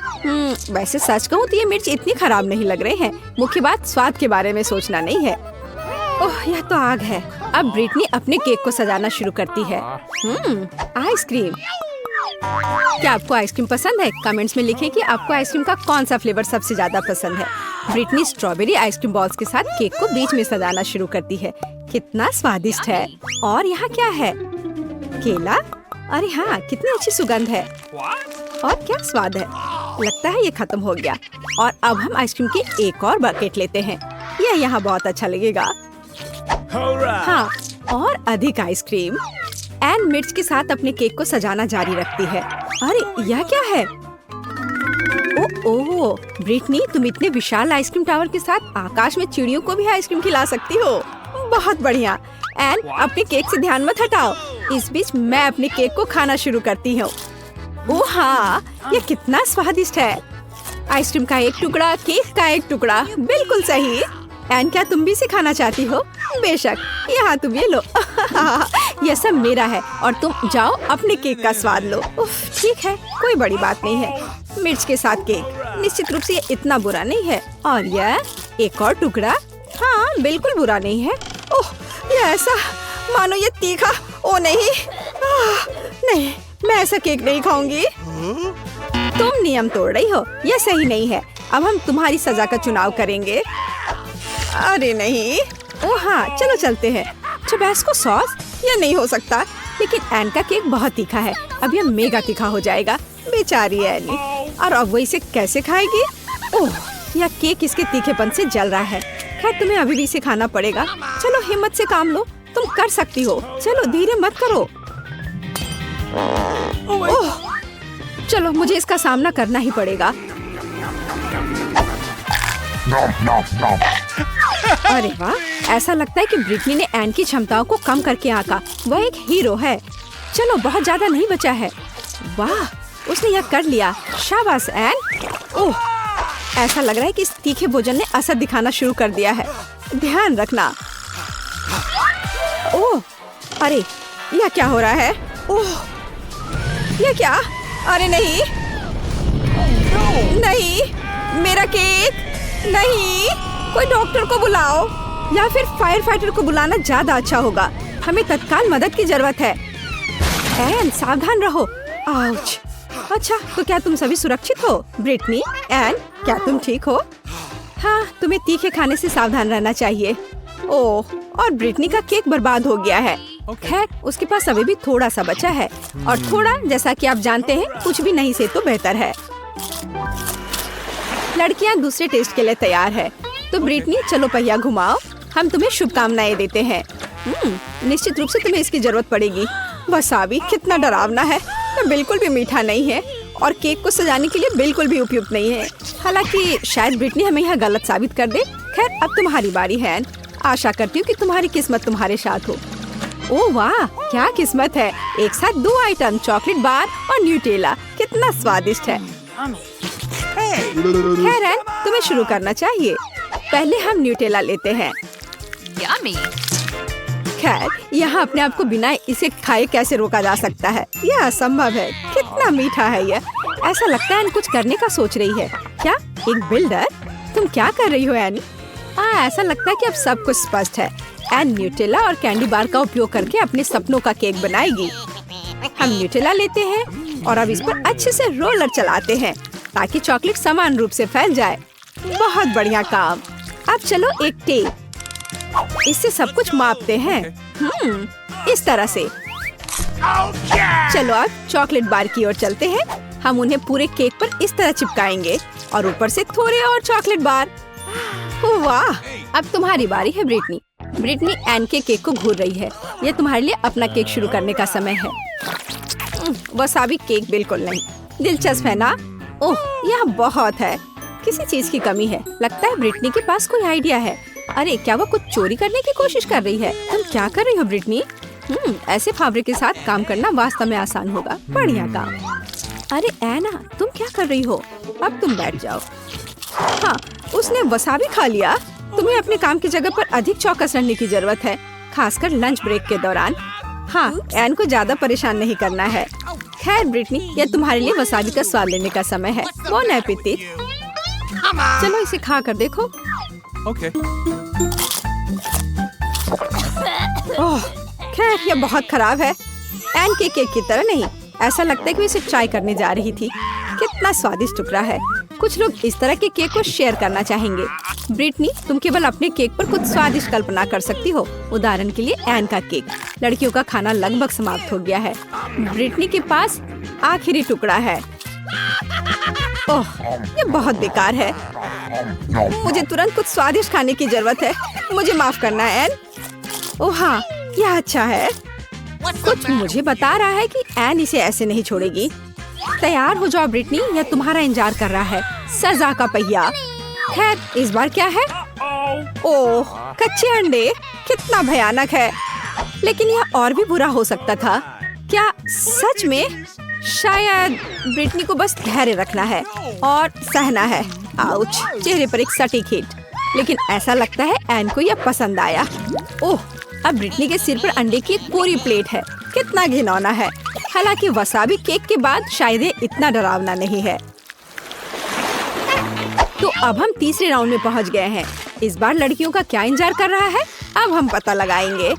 वैसे सच कहूँ तो ये मिर्च इतनी खराब नहीं लग रहे हैं। मुख्य बात स्वाद के बारे में सोचना नहीं है। ओह यह तो आग है। अब ब्रिटनी अपने केक को सजाना शुरू करती है। आइसक्रीम। क्या आपको आइसक्रीम पसंद है? कमेंट्स में लिखें कि आपको आइसक्रीम का कौन सा फ्लेवर सबसे ज्यादा पसंद है। ब्रिटनी स्ट्रॉबेरी आइसक्रीम बॉल्स के साथ केक को बीच में सजाना शुरू करती है। कितना स्वादिष्ट है। और यहाँ क्या है? केला। अरे हाँ, कितनी अच्छी सुगंध है और क्या स्वाद है। लगता है ये खत्म हो गया और अब हम आइसक्रीम की एक और बकेट लेते हैं। यह यहाँ बहुत अच्छा लगेगा। हाँ, और अधिक आइसक्रीम। एन मिर्च के साथ अपने केक को सजाना जारी रखती है। अरे यह क्या है? ओह ब्रिटनी, तुम इतने विशाल आइसक्रीम टावर के साथ आकाश में चिड़ियों को भी आइसक्रीम खिला सकती हो। बहुत बढ़िया। एन अपने केक से ध्यान मत हटाओ। इस बीच मैं अपने केक को खाना शुरू करती हूँ। ओह हाँ, ये कितना स्वादिष्ट है। आइसक्रीम का एक टुकड़ा, केक का एक टुकड़ा, बिल्कुल सही। एन क्या तुम भी इसे खाना चाहती हो? बेशक, यहाँ तुम ये लो। यह सब मेरा है और तुम जाओ अपने केक का स्वाद लो। उफ, ठीक है, कोई बड़ी बात नहीं है। मिर्च के साथ केक, निश्चित रूप से ये इतना बुरा नहीं है। और यह एक और टुकड़ा, हाँ बिल्कुल बुरा नहीं है। ओह, ये ऐसा मानो ये तीखा। ओ नहीं, नहीं, मैं ऐसा केक नहीं खाऊंगी। तुम नियम तोड़ रही हो, यह सही नहीं है। अब हम तुम्हारी सजा का चुनाव करेंगे। अरे नहीं। ओह हाँ, चलो चलते हैं। टबैस्को सॉस, यह नहीं हो सकता। लेकिन एन का केक बहुत तीखा है। अब यह मेगा तीखा हो जाएगा। बेचारी एनी। और अब वो इसे कैसे खाएगी? ओह, यह केक इसके तीखेपन से जल रहा है। खैर तुम्हें अभी भी इसे खाना पड़ेगा। चलो हिम्मत से काम लो, तुम कर सकती हो। चलो धीरे मत करो। ओह, चलो मुझे इसका सामना करना ही पड़ेगा। अरे वाह, ऐसा लगता है कि ब्रिटनी ने एन की क्षमताओं को कम करके आंका। वह एक हीरो है। चलो बहुत ज्यादा नहीं बचा है। वाह, उसने यह कर लिया। शाबाश एन। ओह, ऐसा लग रहा है कि इस तीखे भोजन ने असर दिखाना शुरू कर दिया है। ध्यान रखना। ओह, अरे यह क्या हो रहा है? ओह, यह क्या? अरे नहीं, नहीं, मेरा केक नहीं। कोई डॉक्टर को बुलाओ या फिर फायर फाइटर को बुलाना ज्यादा अच्छा होगा। हमें तत्काल मदद की जरूरत है। एन सावधान रहो। आउच। अच्छा, तो क्या तुम सभी सुरक्षित हो? ब्रिटनी, एन, क्या तुम ठीक हो? हाँ, तुम्हें तीखे खाने से सावधान रहना चाहिए। ओह, और ब्रिटनी का केक बर्बाद हो गया है। खैर उसके पास अभी भी थोड़ा सा बचा है और थोड़ा, जैसा कि आप जानते हैं, कुछ भी नहीं से तो बेहतर है। लड़कियां दूसरे टेस्ट के लिए तैयार है। तो ब्रिटनी चलो पहिया घुमाओ। हम तुम्हें शुभकामनाएं देते हैं। निश्चित रूप से तुम्हें इसकी जरूरत पड़ेगी। वसाबी कितना डरावना है। बिल्कुल भी मीठा नहीं है और केक को सजाने के लिए बिल्कुल भी उपयुक्त नहीं है। हालांकि शायद ब्रिटनी हमें यहाँ गलत साबित कर दे। खैर अब तुम्हारी बारी है। आशा करती हूँ कि तुम्हारी किस्मत तुम्हारे साथ हो। ओह वाह, क्या किस्मत है। एक साथ 2 आइटम, चॉकलेट बार और न्यूटेला। कितना स्वादिष्ट है। खैर एन, तुम्हें शुरू करना चाहिए। पहले हम न्यूटेला लेते हैं। यम्मी। खैर यहाँ अपने आप को बिना इसे खाए कैसे रोका जा सकता है? यह असंभव है। कितना मीठा है यह। ऐसा लगता है एन कुछ करने का सोच रही है। क्या एक बिल्डर? तुम क्या कर रही हो एनी? ऐसा लगता है कि अब सब कुछ स्पष्ट है। एन न्यूटेला और कैंडी बार का उपयोग करके अपने सपनों का केक बनाएगी। हम न्यूटेला लेते हैं और अब इस पर अच्छे से रोलर चलाते हैं ताकि चॉकलेट समान रूप से फैल जाए। बहुत बढ़िया काम। अब चलो एक टेप, इससे सब कुछ मापते हैं। इस तरह से। चलो अब चॉकलेट बार की ओर चलते हैं। हम उन्हें पूरे केक पर इस तरह चिपकाएंगे और ऊपर से थोड़े और चॉकलेट बार। वाह, अब तुम्हारी बारी है ब्रिटनी। ब्रिटनी एन के केक को घूर रही है। यह तुम्हारे लिए अपना केक शुरू करने का समय है। वसाबी केक बिल्कुल नहीं। दिलचस्प है ना? ओह, यह बहुत है। किसी चीज की कमी है। लगता है ब्रिटनी के पास कोई आइडिया है। अरे क्या वो कुछ चोरी करने की कोशिश कर रही है? तुम क्या कर रही हो ब्रिटनी? ऐसे फावड़े के साथ काम करना वास्तव में आसान होगा। बढ़िया काम। अरे एना, तुम क्या कर रही हो? अब तुम बैठ जाओ। हाँ, उसने वसाबी खा लिया। तुम्हें अपने काम की जगह पर अधिक चौकस रहने की जरूरत है, खासकर लंच ब्रेक के दौरान। हाँ, एन को ज्यादा परेशान नहीं करना है। खैर ब्रिटनी, यह तुम्हारे लिए वसाबी का स्वाद लेने का समय है। Bone appétit. चलो इसे खा कर देखो। ओके। ओह, खैर यह बहुत खराब है। एन के केक की तरह नहीं। ऐसा लगता है कि इसे ट्राई करने जा रही थी। कितना स्वादिष्ट टुकड़ा है। कुछ लोग इस तरह के केक को शेयर करना चाहेंगे। ब्रिटनी, तुम केवल अपने केक पर कुछ स्वादिष्ट कल्पना कर सकती हो। उदाहरण के लिए एन का केक। लड़कियों का खाना लगभग समाप्त हो गया है। ब्रिटनी के पास आखिरी टुकड़ा है। ओह, ये बहुत बेकार है। मुझे तुरंत कुछ स्वादिष्ट खाने की जरूरत है। मुझे माफ करना एन। ओह हाँ, यह अच्छा है। कुछ मुझे बता रहा है कि एन इसे ऐसे नहीं छोड़ेगी। तैयार हो जाओ ब्रिटनी, यह तुम्हारा इंतजार कर रहा है। सजा का पहिया। खैर इस बार क्या है? ओह, कच्चे अंडे। कितना भयानक है। लेकिन यह और भी बुरा हो सकता था। क्या सच में? शायद ब्रिटनी को बस धैर्य रखना है और सहना है। आउच, चेहरे पर एक सटीक हिट। लेकिन ऐसा लगता है एन को यह पसंद आया। ओह, अब ब्रिटनी के सिर पर अंडे की एक पूरी प्लेट है। कितना घिनौना है। हालांकि वसाबी केक के बाद शायद ये इतना डरावना नहीं है। तो अब हम तीसरे राउंड में पहुंच गए हैं। इस बार लड़कियों का क्या इंतजार कर रहा है, अब हम पता लगाएंगे।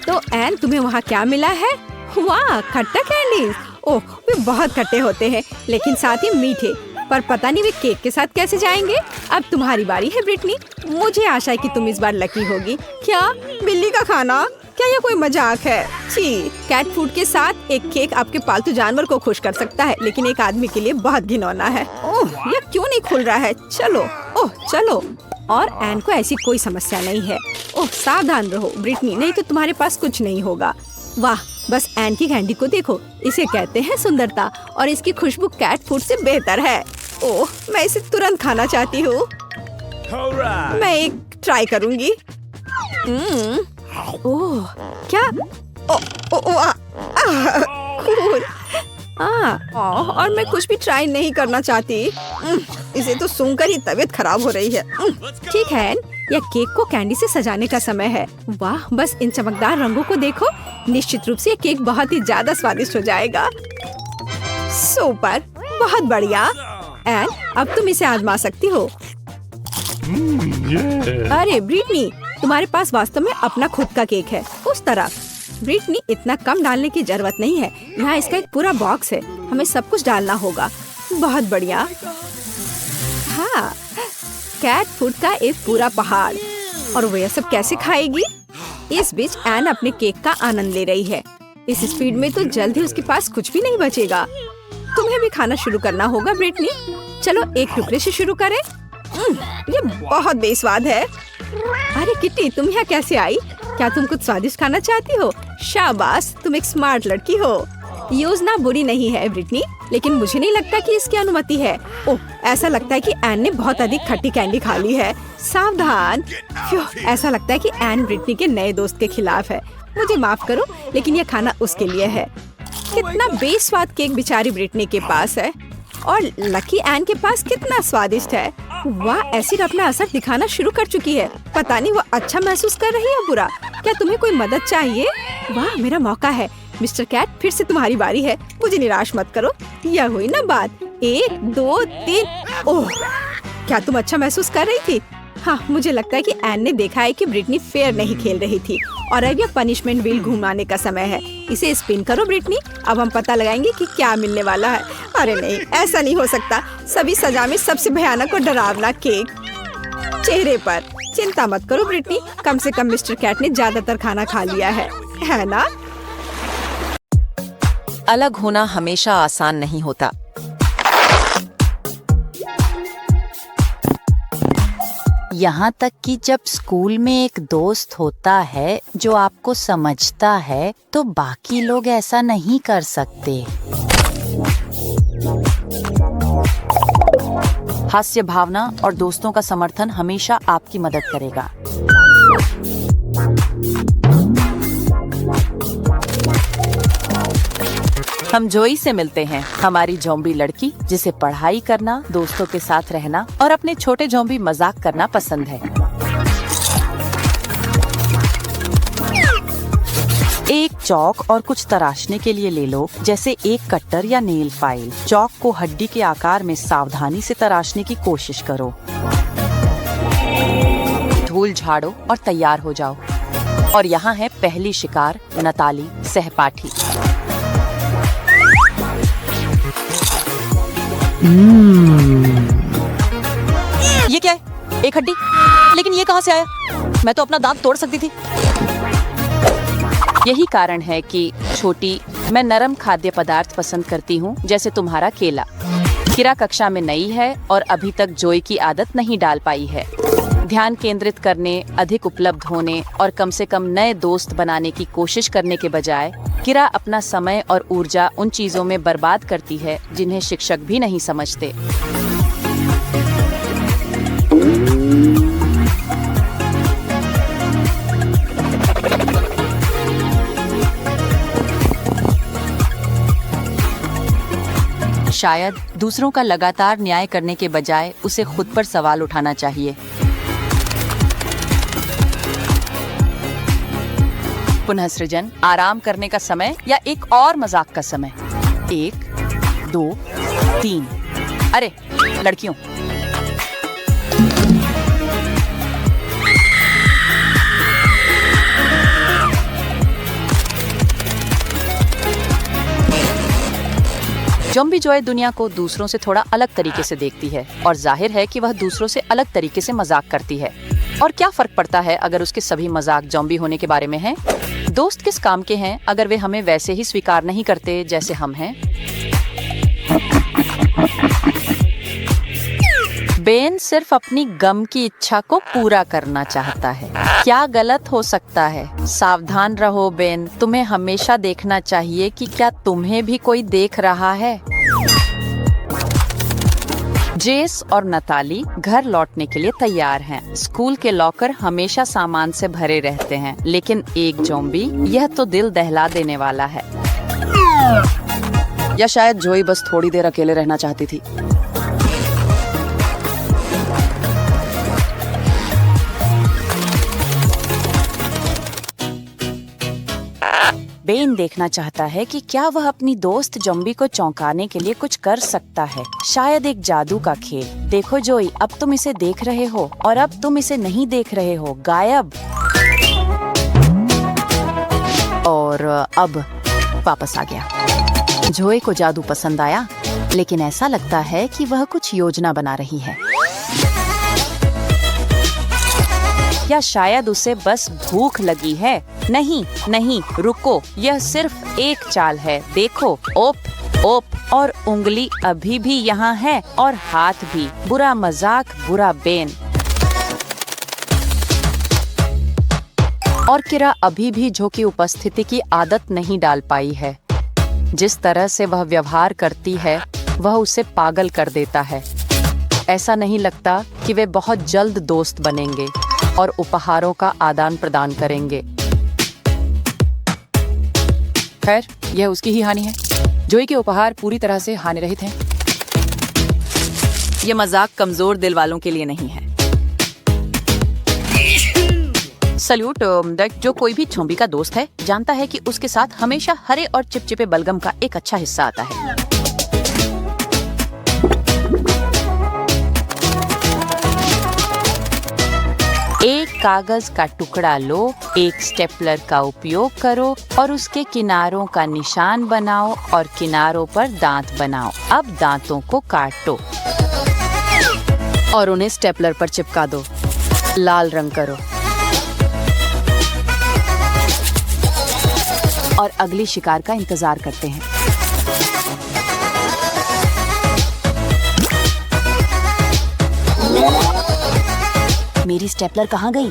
तो एन, तुम्हें वहाँ क्या मिला है? वाह, खट्टा कैंडीज। ओह, वे बहुत खट्टे होते हैं लेकिन साथ ही मीठे। पर पता नहीं वे केक के साथ कैसे जाएंगे। अब तुम्हारी बारी है ब्रिटनी। मुझे आशा है कि तुम इस बार लकी होगी। क्या बिल्ली का खाना? क्या यह कोई मजाक है? छी, कैट फूड के साथ एक केक आपके पालतू जानवर को खुश कर सकता है, लेकिन एक आदमी के लिए बहुत घिनौना है। ओह, यह क्यों नहीं खुल रहा है? चलो, ओह चलो। और एन को ऐसी कोई समस्या नहीं है। ओह, सावधान रहो ब्रिटनी, नहीं तो तुम्हारे पास कुछ नहीं होगा। वाह, बस एन की कैंडी को देखो। इसे कहते हैं सुंदरता और इसकी खुशबू कैट फूड से बेहतर है। ओह, मैं इसे तुरंत खाना चाहती हूँ। मैं एक ट्राई करूँगी। ओह, क्या? और मैं कुछ भी ट्राई नहीं करना चाहती। इसे तो सूंघकर ही तबीयत खराब हो रही है। ठीक है, यह केक को कैंडी से सजाने का समय है। वाह, बस इन चमकदार रंगों को देखो। निश्चित रूप से यह केक बहुत ही ज्यादा स्वादिष्ट हो जाएगा। सुपर, बहुत बढ़िया। एन, अब तुम इसे आजमा सकती हो। अरे ब्रिटनी, तुम्हारे पास वास्तव में अपना खुद का केक है। उस तरफ। ब्रिटनी, इतना कम डालने की जरूरत नहीं है। यहाँ इसका एक पूरा बॉक्स है। हमें सब कुछ डालना होगा। बहुत बढ़िया। हाँ, कैट फूड का एक पूरा पहाड़। और वो यह सब कैसे खाएगी? इस बीच एन अपने केक का आनंद ले रही है। इस स्पीड में तो जल्द ही उसके पास कुछ भी नहीं बचेगा। तुम्हें भी खाना शुरू करना होगा ब्रिटनी। चलो एक टुकड़े से शुरू करें। ये बहुत बेस्वाद है। अरे किट्टी, तुम यहाँ कैसे आई? क्या तुम कुछ स्वादिष्ट खाना चाहती हो? शाबाश, तुम एक स्मार्ट लड़की हो। योजना बुरी नहीं है ब्रिटनी, लेकिन मुझे नहीं लगता कि इसकी अनुमति है। ओह, ऐसा लगता है कि एन ने बहुत अधिक खट्टी कैंडी खा ली है। सावधान। ऐसा लगता है कि एन ब्रिटनी के नए दोस्त के खिलाफ है। मुझे माफ करो, लेकिन यह खाना उसके लिए है। कितना बेस्वाद केक बेचारी ब्रिटनी के पास है और लकी एन के पास कितना स्वादिष्ट है। वाह, एसिड अपना असर दिखाना शुरू कर चुकी है। पता नहीं वो अच्छा महसूस कर रही है बुरा। क्या तुम्हें कोई मदद चाहिए? वाह, मेरा मौका है। मिस्टर कैट, फिर से तुम्हारी बारी है। मुझे निराश मत करो। यह हुई ना बात। 1 2 3। ओह, क्या तुम अच्छा महसूस कर रही थी? हाँ, मुझे लगता है कि एन ने देखा है कि ब्रिटनी फेयर नहीं खेल रही थी और अब यह पनिशमेंट व्हील घुमाने का समय है। इसे स्पिन करो ब्रिटनी। अब हम पता लगाएंगे कि क्या मिलने वाला है। अरे नहीं, ऐसा नहीं हो सकता। सभी सजा में सबसे भयानक और डरावना केक चेहरे पर। चिंता मत करो ब्रिटनी, कम से कम मिस्टर कैट ने ज्यादातर खाना खा लिया है ना? अलग होना हमेशा आसान नहीं होता। यहाँ तक कि जब स्कूल में एक दोस्त होता है जो आपको समझता है, तो बाकी लोग ऐसा नहीं कर सकते। हास्य भावना और दोस्तों का समर्थन हमेशा आपकी मदद करेगा। हम जोई से मिलते हैं, हमारी ज़ॉम्बी लड़की जिसे पढ़ाई करना, दोस्तों के साथ रहना और अपने छोटे ज़ॉम्बी मजाक करना पसंद है। एक चौक और कुछ तराशने के लिए ले लो, जैसे एक कटर या नेल फाइल। चौक को हड्डी के आकार में सावधानी से तराशने की कोशिश करो। धूल झाड़ो और तैयार हो जाओ। और यहाँ है पहली शिकार, नताली सहपाठी। ये क्या है? एक हड्डी? लेकिन ये कहाँ से आया? मैं तो अपना दांत तोड़ सकती थी। यही कारण है कि छोटी, मैं नरम खाद्य पदार्थ पसंद करती हूँ, जैसे तुम्हारा केला। किरा कक्षा में नई है और अभी तक जोई की आदत नहीं डाल पाई है। ध्यान केंद्रित करने, अधिक उपलब्ध होने और कम से कम नए दोस्त बनाने की कोशिश करने के बजाय किरा अपना समय और ऊर्जा उन चीजों में बर्बाद करती है जिन्हें शिक्षक भी नहीं समझते। शायद दूसरों का लगातार न्याय करने के बजाय उसे खुद पर सवाल उठाना चाहिए। पुनः सृजन, आराम करने का समय या एक और मजाक का समय? 1, 2, 3। अरे लड़कियों, ज़ॉम्बी जॉय दुनिया को दूसरों से थोड़ा अलग तरीके से देखती है और जाहिर है कि वह दूसरों से अलग तरीके से मजाक करती है। और क्या फर्क पड़ता है अगर उसके सभी मजाक ज़ॉम्बी होने के बारे में हैं? दोस्त किस काम के हैं अगर वे हमें वैसे ही स्वीकार नहीं करते जैसे हम हैं? बेन सिर्फ अपनी गम की इच्छा को पूरा करना चाहता है। क्या गलत हो सकता है? सावधान रहो बेन, तुम्हें हमेशा देखना चाहिए कि क्या तुम्हें भी कोई देख रहा है। जेस और नताली घर लौटने के लिए तैयार हैं। स्कूल के लॉकर हमेशा सामान से भरे रहते हैं, लेकिन एक ज़ॉम्बी, यह तो दिल दहला देने वाला है। या शायद जोई बस थोड़ी देर अकेले रहना चाहती थी। बेन देखना चाहता है कि क्या वह अपनी दोस्त ज़ॉम्बी को चौंकाने के लिए कुछ कर सकता है। शायद एक जादू का खेल। देखो जोई, अब तुम इसे देख रहे हो और अब तुम इसे नहीं देख रहे हो। गायब। और अब वापस आ गया। जोई को जादू पसंद आया, लेकिन ऐसा लगता है कि वह कुछ योजना बना रही है। या शायद उसे बस भूख लगी है। नहीं नहीं, रुको, यह सिर्फ एक चाल है। देखो, ओप ओप, और उंगली अभी भी यहाँ है और हाथ भी। बुरा मजाक, बुरा बेन। और किरा अभी भी जो की उपस्थिति की आदत नहीं डाल पाई है। जिस तरह से वह व्यवहार करती है वह उसे पागल कर देता है। ऐसा नहीं लगता कि वे बहुत जल्द दोस्त बनेंगे और उपहारों का आदान प्रदान करेंगे। खैर, यह उसकी ही हानि है। जोई के उपहार पूरी तरह से हानि रहित हैं। यह मजाक कमजोर दिल वालों के लिए नहीं है। सल्यूट। जो कोई भी ज़ॉम्बी का दोस्त है जानता है कि उसके साथ हमेशा हरे और चिपचिपे बलगम का एक अच्छा हिस्सा आता है। एक कागज का टुकड़ा लो, एक स्टेपलर का उपयोग करो और उसके किनारों का निशान बनाओ और किनारों पर दांत बनाओ। अब दांतों को काटो और उन्हें स्टेपलर पर चिपका दो। लाल रंग करो और अगली शिकार का इंतजार करते हैं। मेरी स्टेपलर कहाँ गई?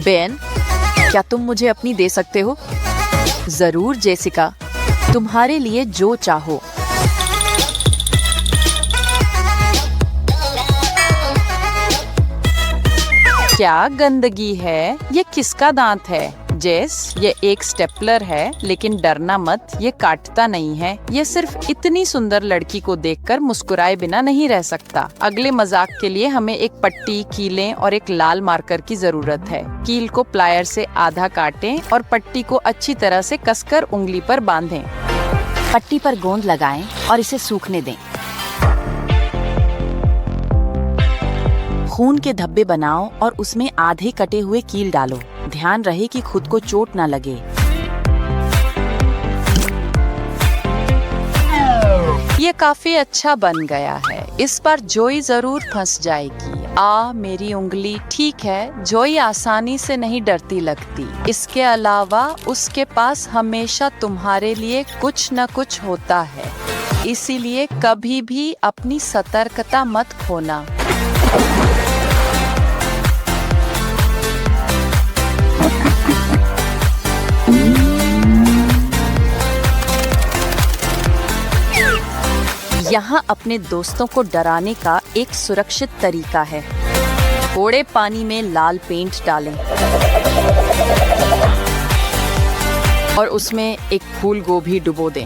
बेन, क्या तुम मुझे अपनी दे सकते हो? जरूर जेसिका, तुम्हारे लिए जो चाहो। क्या गंदगी है? ये किसका दांत है? जेस, ये एक स्टेपलर है, लेकिन डरना मत, ये काटता नहीं है। ये सिर्फ इतनी सुंदर लड़की को देखकर मुस्कुराए बिना नहीं रह सकता। अगले मजाक के लिए हमें एक पट्टी, कीलें और एक लाल मार्कर की जरूरत है। कील को प्लायर से आधा काटें और पट्टी को अच्छी तरह से कसकर उंगली पर बांधें। पट्टी पर गोंद लगाएं और इसे सूखने दें। खून के धब्बे बनाओ और उसमें आधे कटे हुए कील डालो। ध्यान रहे कि खुद को चोट न लगे। ये काफी अच्छा बन गया है। इस पर जोई जरूर फंस जाएगी। मेरी उंगली। ठीक है, जोई आसानी से नहीं डरती लगती। इसके अलावा उसके पास हमेशा तुम्हारे लिए कुछ न कुछ होता है, इसीलिए कभी भी अपनी सतर्कता मत खोना। यहाँ अपने दोस्तों को डराने का एक सुरक्षित तरीका है। थोड़े पानी में लाल पेंट डालें और उसमें एक फूल गोभी डुबो दें।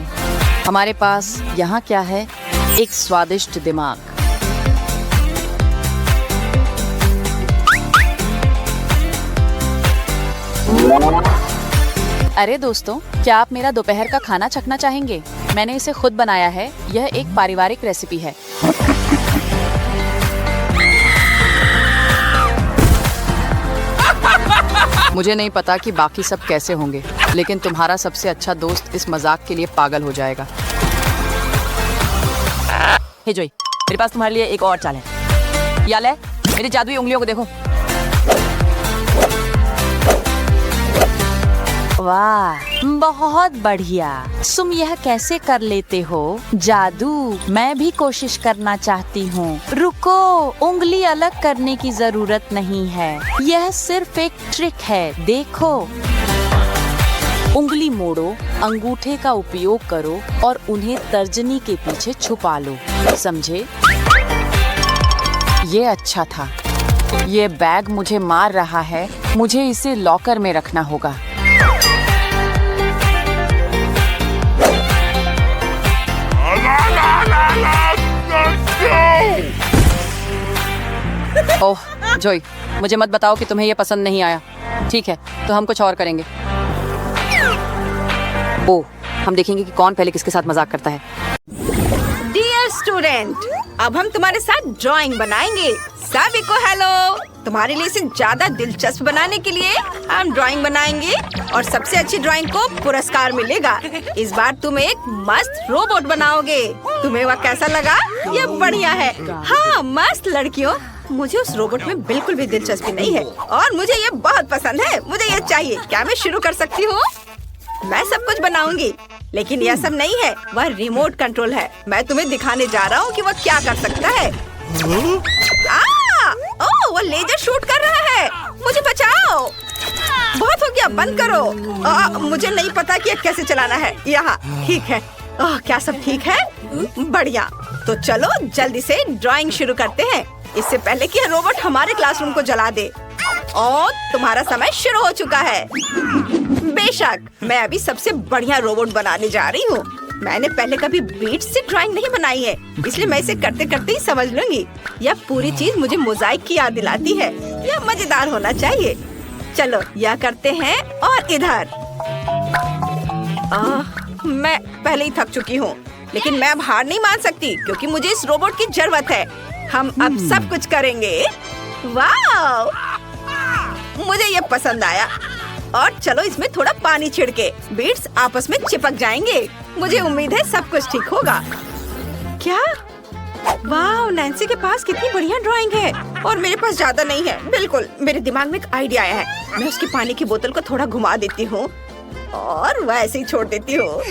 हमारे पास यहाँ क्या है? एक स्वादिष्ट दिमाग। अरे दोस्तों, क्या आप मेरा दोपहर का खाना चखना चाहेंगे? मैंने इसे खुद बनाया है। यह एक पारिवारिक रेसिपी है। मुझे नहीं पता कि बाकी सब कैसे होंगे, लेकिन तुम्हारा सबसे अच्छा दोस्त इस मजाक के लिए पागल हो जाएगा। हे जोई, मेरे पास तुम्हारे लिए एक और चाल है। या ले, मेरी जादुई उंगलियों को देखो। वाह, बहुत बढ़िया। तुम यह कैसे कर लेते हो? जादू। मैं भी कोशिश करना चाहती हूँ। रुको, उंगली अलग करने की जरूरत नहीं है। यह सिर्फ एक ट्रिक है, देखो। उंगली मोड़ो, अंगूठे का उपयोग करो और उन्हें तर्जनी के पीछे छुपा लो। समझे? ये अच्छा था। ये बैग मुझे मार रहा है। मुझे इसे लॉकर में रखना होगा। ओह जोई, मुझे मत बताओ कि तुम्हें यह पसंद नहीं आया। ठीक है, तो हम कुछ और करेंगे। ओह, हम देखेंगे कि कौन पहले किसके साथ मजाक करता है। डियर स्टूडेंट, अब हम तुम्हारे साथ ड्राइंग बनाएंगे। सभी को हेलो। तुम्हारे लिए इसे ज्यादा दिलचस्प बनाने के लिए हम ड्राइंग बनाएंगे और सबसे अच्छी ड्राइंग को पुरस्कार मिलेगा। इस बार तुम एक मस्त रोबोट बनाओगे। तुम्हें वह कैसा लगा? ये बढ़िया है। हाँ, मस्त लड़कियों, मुझे उस रोबोट में बिल्कुल भी दिलचस्पी नहीं है और मुझे ये बहुत पसंद है। मुझे ये चाहिए। क्या मैं शुरू कर सकती हूँ? मैं सब कुछ बनाऊंगी, लेकिन यह सब नहीं है। वह रिमोट कंट्रोल है। मैं तुम्हें दिखाने जा रहा हूँ कि वह क्या कर सकता है। ओह, वो लेजर शूट कर रहा है। मुझे बचाओ। बहुत हो गया, बंद करो। मुझे नहीं पता कि ये कैसे चलाना है। यहाँ ठीक है। क्या सब ठीक है? बढ़िया। तो चलो जल्दी से ड्राइंग शुरू करते हैं, इससे पहले कि यह रोबोट हमारे क्लासरूम को जला दे। और तुम्हारा समय शुरू हो चुका है। बेशक, मैं अभी सबसे बढ़िया रोबोट बनाने जा रही हूँ। मैंने पहले कभी बीट्स से ड्राइंग नहीं बनाई है, इसलिए मैं इसे करते करते ही समझ लूंगी। यह पूरी चीज मुझे मोज़ाइक की याद दिलाती है। यह मजेदार होना चाहिए। चलो यह करते हैं और इधर। मैं पहले ही थक चुकी हूँ, लेकिन मैं अब हार नहीं मान सकती क्योंकि मुझे इस रोबोट की जरूरत है। हम अब सब कुछ करेंगे। वाह, मुझे ये पसंद आया। और चलो इसमें थोड़ा पानी छिड़के बीट्स आपस में चिपक जाएंगे। मुझे उम्मीद है सब कुछ ठीक होगा। क्या? वाह, नैन्सी के पास कितनी बढ़िया ड्राइंग है और मेरे पास ज्यादा नहीं है। बिल्कुल, मेरे दिमाग में एक आइडिया आया है। मैं उसकी पानी की बोतल को थोड़ा घुमा देती हूँ और वह ऐसे ही छोड़ देती हूँ।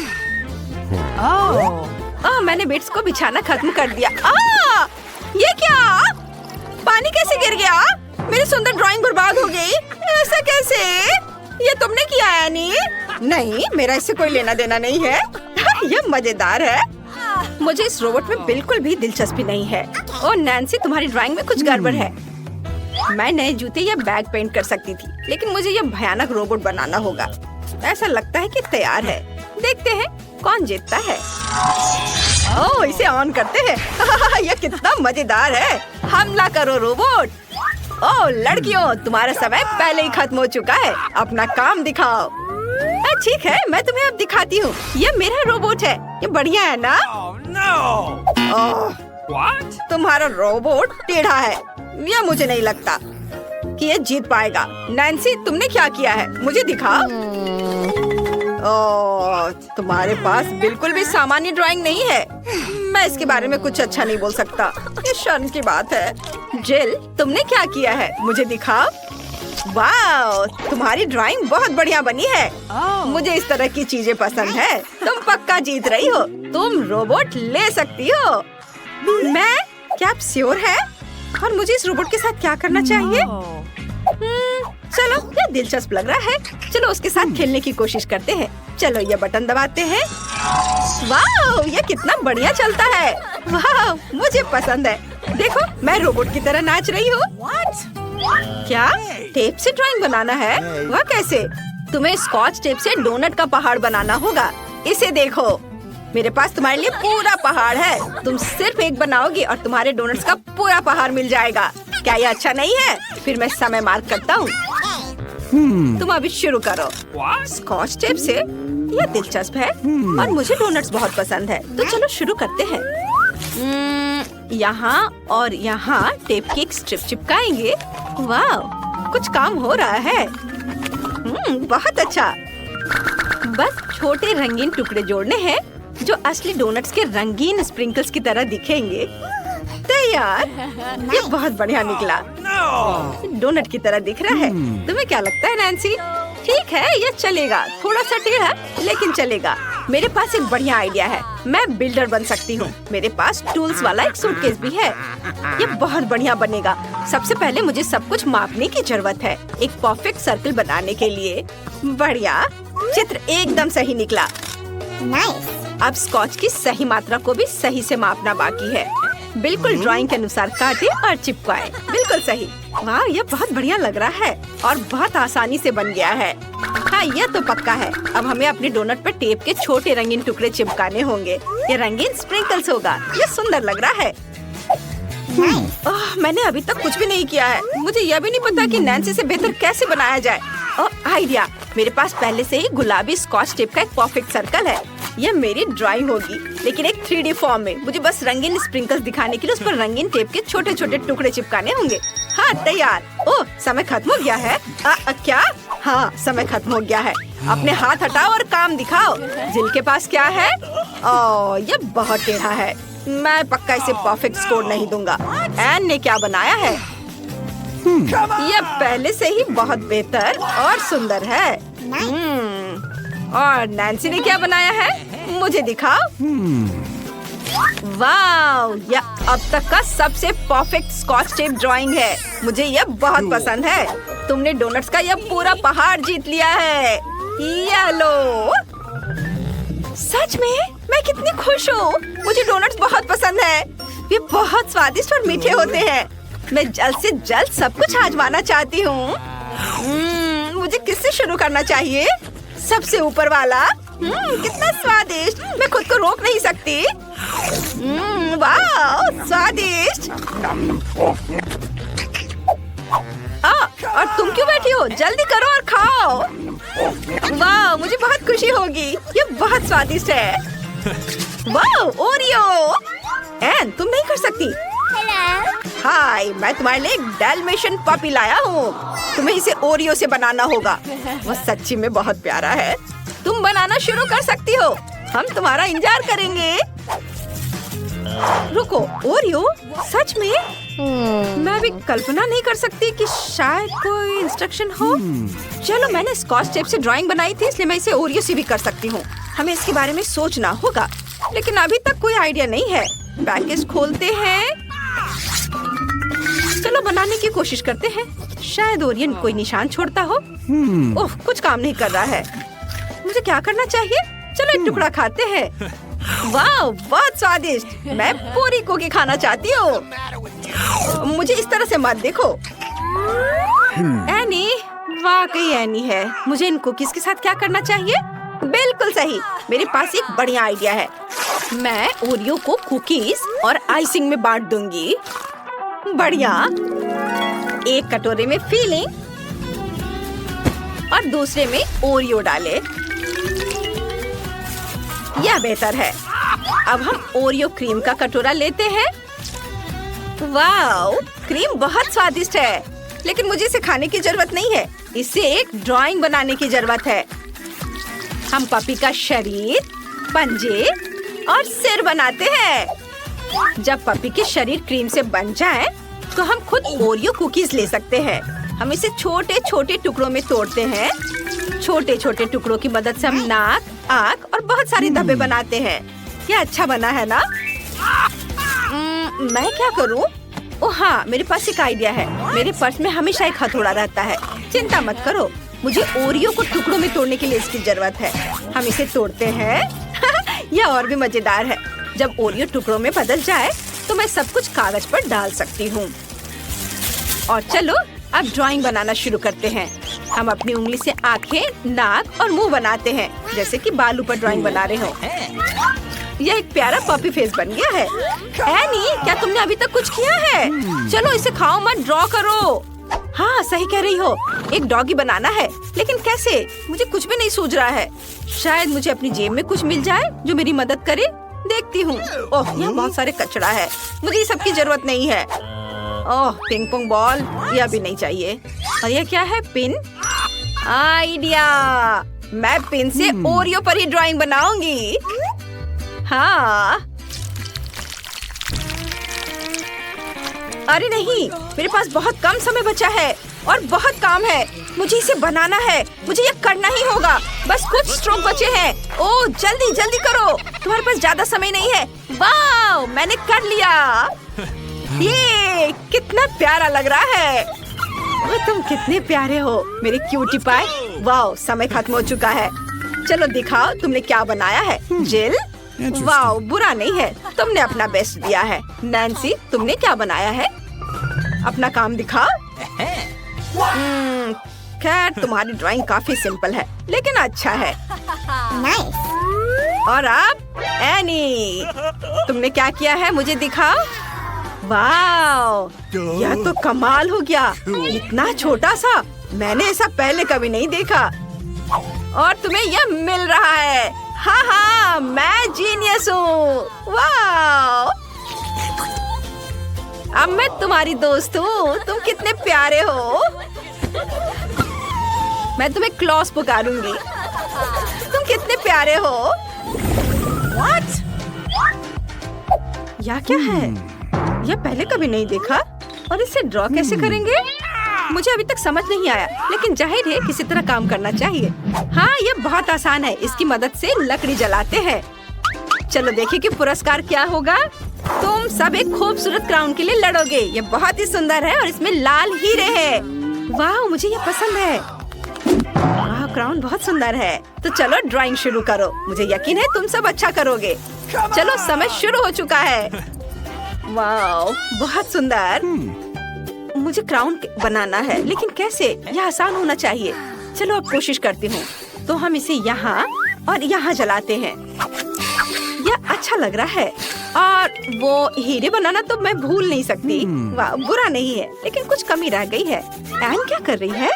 मैंने बीट्स को बिछाना खत्म कर दिया। ये क्या? पानी कैसे गिर गया? मेरी सुंदर ड्राइंग बर्बाद हो गई। ऐसा कैसे? ये तुमने किया एनी? नहीं, मेरा इससे कोई लेना देना नहीं है। ये मजेदार है। मुझे इस रोबोट में बिल्कुल भी दिलचस्पी नहीं है। ओ नैन्सी, तुम्हारी ड्राइंग में कुछ गड़बड़ है। मैं नए जूते या बैग पेंट कर सकती थी, लेकिन मुझे ये भयानक रोबोट बनाना होगा। ऐसा लगता है कि तैयार है। देखते हैं कौन जीतता है। ओह, इसे ऑन करते हैं। यह कितना मजेदार है। हमला करो रोबोट। ओह लड़कियों, तुम्हारा समय पहले ही खत्म हो चुका है। अपना काम दिखाओ। ठीक है, मैं तुम्हें अब दिखाती हूँ। ये मेरा रोबोट है। ये बढ़िया है ना? तुम्हारा रोबोट टेढ़ा है। यह मुझे नहीं लगता कि ये जीत पाएगा। नैन्सी, तुमने क्या किया है? मुझे दिखाओ। ओह, तुम्हारे पास बिल्कुल भी सामान्य ड्राइंग नहीं है। मैं इसके बारे में कुछ अच्छा नहीं बोल सकता। ये शर्म की बात है। जिल, तुमने क्या किया है? मुझे दिखाओ। वाह, तुम्हारी ड्राइंग बहुत बढ़िया बनी है। मुझे इस तरह की चीजें पसंद है। तुम पक्का जीत रही हो। तुम रोबोट ले सकती हो। मैं? क्या आप श्योर है? और मुझे इस रोबोट के साथ क्या करना चाहिए? चलो, ये दिलचस्प लग रहा है। चलो उसके साथ खेलने की कोशिश करते हैं। चलो ये बटन दबाते हैं। वाह, ये कितना बढ़िया चलता है। वाह, मुझे पसंद है। देखो, मैं रोबोट की तरह नाच रही हूँ। क्या टेप से ड्राइंग बनाना है? वह कैसे? तुम्हें स्कॉच टेप से डोनट का पहाड़ बनाना होगा। इसे देखो, मेरे पास तुम्हारे लिए पूरा पहाड़ है। तुम सिर्फ एक बनाओगी और तुम्हारे डोनट्स का पूरा पहाड़ मिल जाएगा। क्या ये अच्छा नहीं है? फिर मैं समय मार्क करता हूँ। तुम अभी शुरू करो। स्कॉच टेप से? यह दिलचस्प है और मुझे डोनट्स बहुत पसंद है। तो चलो शुरू करते हैं। यहाँ और यहाँ टेप की एक स्ट्रिप चिपकाएंगे। वाह, कुछ काम हो रहा है। बहुत अच्छा। बस छोटे रंगीन टुकड़े जोड़ने हैं जो असली डोनट्स के रंगीन स्प्रिंकल्स की तरह दिखेंगे। तैयार। ये बहुत बढ़िया निकला। डोनट की तरह दिख रहा है। तुम्हें क्या लगता है नैन्सी? ठीक है, ये चलेगा। थोड़ा सा टेढ़ा लेकिन चलेगा। मेरे पास एक बढ़िया आइडिया है। मैं बिल्डर बन सकती हूँ। मेरे पास टूल्स वाला एक सूटकेस भी है। ये बहुत बढ़िया बनेगा। सबसे पहले मुझे सब कुछ मापने की जरूरत है, एक परफेक्ट सर्कल बनाने के लिए। बढ़िया, चित्र एकदम सही निकला। अब स्कॉच की सही मात्रा को भी सही से मापना बाकी है। बिल्कुल ड्राइंग के अनुसार काटे और चिपकाए। बिल्कुल सही। वाह, यह बहुत बढ़िया लग रहा है और बहुत आसानी से बन गया है। हाँ, यह तो पक्का है। अब हमें अपने डोनट पर टेप के छोटे रंगीन टुकड़े चिपकाने होंगे। ये रंगीन स्प्रिंकल्स होगा। ये सुंदर लग रहा है। मैंने अभी तक कुछ भी नहीं किया है। मुझे यह भी नहीं पता कि नैन्सी से बेहतर कैसे बनाया जाए। आइडिया, मेरे पास पहले से ही गुलाबी स्कॉच टेप का एक परफेक्ट सर्कल है। यह मेरी ड्राइंग होगी, लेकिन एक 3D फॉर्म में। मुझे बस रंगीन स्प्रिंकल्स दिखाने के लिए उस पर रंगीन टेप के छोटे छोटे टुकड़े चिपकाने होंगे। हाँ, तैयार। ओह, समय खत्म हो गया है। क्या? हाँ, समय खत्म हो गया है। अपने हाथ हटाओ और काम दिखाओ। जिल के पास क्या है? ओह, ये बहुत टेढ़ा है। मैं पक्का इसे परफेक्ट स्कोर नहीं दूंगा। एन ने क्या बनाया है? यह पहले से ही बहुत बेहतर और सुंदर है। और नैन्सी ने क्या बनाया है? मुझे दिखाओ। वाह, यह अब तक का सबसे परफेक्ट स्कॉच टेप ड्राइंग है। मुझे यह बहुत पसंद है। तुमने डोनट्स का यह पूरा पहाड़ जीत लिया है। ये लो। सच में? मैं कितनी खुश हूँ। मुझे डोनट्स बहुत पसंद है। ये बहुत स्वादिष्ट और मीठे होते हैं। मैं जल्द से जल्द सब कुछ आजमाना चाहती हूँ। मुझे किससे शुरू करना चाहिए? सबसे ऊपर वाला। कितना स्वादिष्ट। मैं खुद को रोक नहीं सकती। वाह, स्वादिष्ट। और तुम क्यों बैठी हो? जल्दी करो और खाओ। वाह, मुझे बहुत खुशी होगी। ये बहुत स्वादिष्ट है। वाह, ओरियो। एन, तुम नहीं कर सकती। हाय, मैं तुम्हारे लिए एक डैल्मेशियन पपी लाया हूँ। तुम्हें इसे ओरियो से बनाना होगा। वो सच्ची में बहुत प्यारा है। तुम बनाना शुरू कर सकती हो। हम तुम्हारा इंतजार करेंगे। रुको, ओरियो? सच में? मैं भी कल्पना नहीं कर सकती कि शायद कोई इंस्ट्रक्शन हो। चलो, मैंने स्कॉच टेप से ड्राइंग बनाई थी, इसलिए मैं इसे ओरियो से भी कर सकती हूँ। हमें इसके बारे में सोचना होगा, लेकिन अभी तक कोई आइडिया नहीं है। पैकेज खोलते हैं। चलो बनाने की कोशिश करते हैं। शायद ओरियन कोई निशान छोड़ता हो। ओह, कुछ काम नहीं कर रहा है। मुझे क्या करना चाहिए? चलो एक टुकड़ा खाते हैं। वाह, बहुत स्वादिष्ट। मैं पूरी कुकी खाना चाहती हूँ। मुझे इस तरह से मत देखो। एनी, वाकई एनी है। मुझे इन कुकीज के साथ क्या करना चाहिए? बिल्कुल सही, मेरे पास एक बढ़िया आइडिया है। मैं ओरियो को कुकीज और आइसिंग में बांट दूंगी। बढ़िया। एक कटोरे में फिलिंग और दूसरे में ओरियो डाले। यह बेहतर है। अब हम ओरियो क्रीम का कटोरा लेते हैं। वाओ, क्रीम बहुत स्वादिष्ट है, लेकिन मुझे इसे खाने की जरूरत नहीं है। इससे एक ड्राइंग बनाने की जरूरत है। हम पपी का शरीर, पंजे और सिर बनाते हैं। जब पपी के शरीर क्रीम से बन जाए, तो हम खुद ओरियो कुकीज ले सकते हैं। हम इसे छोटे छोटे टुकड़ों में तोड़ते हैं। छोटे छोटे टुकड़ों की मदद से हम नाक, आँख और बहुत सारे धब्बे बनाते हैं। यह अच्छा बना है ना? मैं क्या करूं? ओह हाँ, मेरे पास एक आइडिया है। मेरे पर्स में हमेशा एक हथौड़ा रहता है। चिंता मत करो, मुझे ओरियो को टुकड़ों में तोड़ने के लिए इसकी जरूरत है। हम इसे तोड़ते हैं। यह और भी मजेदार है। जब ओरियो टुकड़ों में बदल जाए, तो मैं सब कुछ कागज पर डाल सकती हूँ। और चलो अब ड्राइंग बनाना शुरू करते हैं। हम अपनी उंगली से आँखें, नाक और मुंह बनाते हैं, जैसे कि बालू पर ड्राइंग बना रहे हो। यह एक प्यारा पपी फेस बन गया है। एनी, क्या तुमने अभी तक कुछ किया है? चलो इसे खाओ मत, ड्रॉ करो। हाँ, सही कह रही हो। एक डॉगी बनाना है, लेकिन कैसे? मुझे कुछ भी नहीं सूझ रहा है। शायद मुझे अपनी जेब में कुछ मिल जाए जो मेरी मदद करे। देखती हूँ। ओह, यहाँ बहुत सारे कचरा है। मुझे ये सब की जरूरत नहीं है। ओह, पिंग पोंग बॉल, यह भी नहीं चाहिए। और यह क्या है? पिन। आइडिया, मैं पिन से ओरियो पर ही ड्राइंग बनाऊंगी। हाँ। अरे नहीं, मेरे पास बहुत कम समय बचा है और बहुत काम है। मुझे इसे बनाना है। मुझे ये करना ही होगा। बस कुछ स्ट्रोक बचे हैं। ओह, जल्दी जल्दी करो, तुम्हारे पास ज्यादा समय नहीं है। वाह, मैंने कर लिया। ये कितना प्यारा लग रहा है। तुम कितने प्यारे हो मेरे क्यूटी पाई। वाह, समय खत्म हो चुका है। चलो दिखाओ तुमने क्या बनाया है। जेल। वाह, बुरा नहीं है, तुमने अपना बेस्ट दिया है। नैन्सी, तुमने क्या बनाया है? अपना काम दिखाओ। खैर, तुम्हारी ड्राइंग काफी सिंपल है, लेकिन अच्छा है। और अब एनी, तुमने क्या किया है? मुझे दिखाओ। वाह, यह तो कमाल हो गया। इतना छोटा सा, मैंने ऐसा पहले कभी नहीं देखा। और तुम्हें यह मिल रहा है। हाँ हाँ, मैं जीनियस हूँ। वाह, अब मैं तुम्हारी दोस्त हूँ। तुम कितने प्यारे हो। मैं तुम्हें क्लॉस पुकारूंगी। तुम कितने प्यारे हो। What? यह क्या है? यह पहले कभी नहीं देखा। और इसे ड्रॉ कैसे करेंगे? मुझे अभी तक समझ नहीं आया, लेकिन जाहिर है किसी तरह काम करना चाहिए। हाँ, ये बहुत आसान है। इसकी मदद से लकड़ी जलाते हैं। चलो देखिए कि पुरस्कार क्या होगा। तुम सब एक खूबसूरत क्राउन के लिए लड़ोगे। ये बहुत ही सुंदर है और इसमें लाल हीरे हैं। वाह, मुझे ये पसंद है। वाह, क्राउन बहुत सुंदर है। तो चलो ड्राइंग शुरू करो। मुझे यकीन है तुम सब अच्छा करोगे। चलो, समय शुरू हो चुका है। वाह, बहुत सुंदर। मुझे क्राउन बनाना है, लेकिन कैसे? यह आसान होना चाहिए। चलो अब कोशिश करती हूँ। तो हम इसे यहाँ और यहाँ जलाते हैं। यह अच्छा लग रहा है। और वो हीरे बनाना तो मैं भूल नहीं सकती। वाह, बुरा नहीं है, लेकिन कुछ कमी रह गई है। एन क्या कर रही है?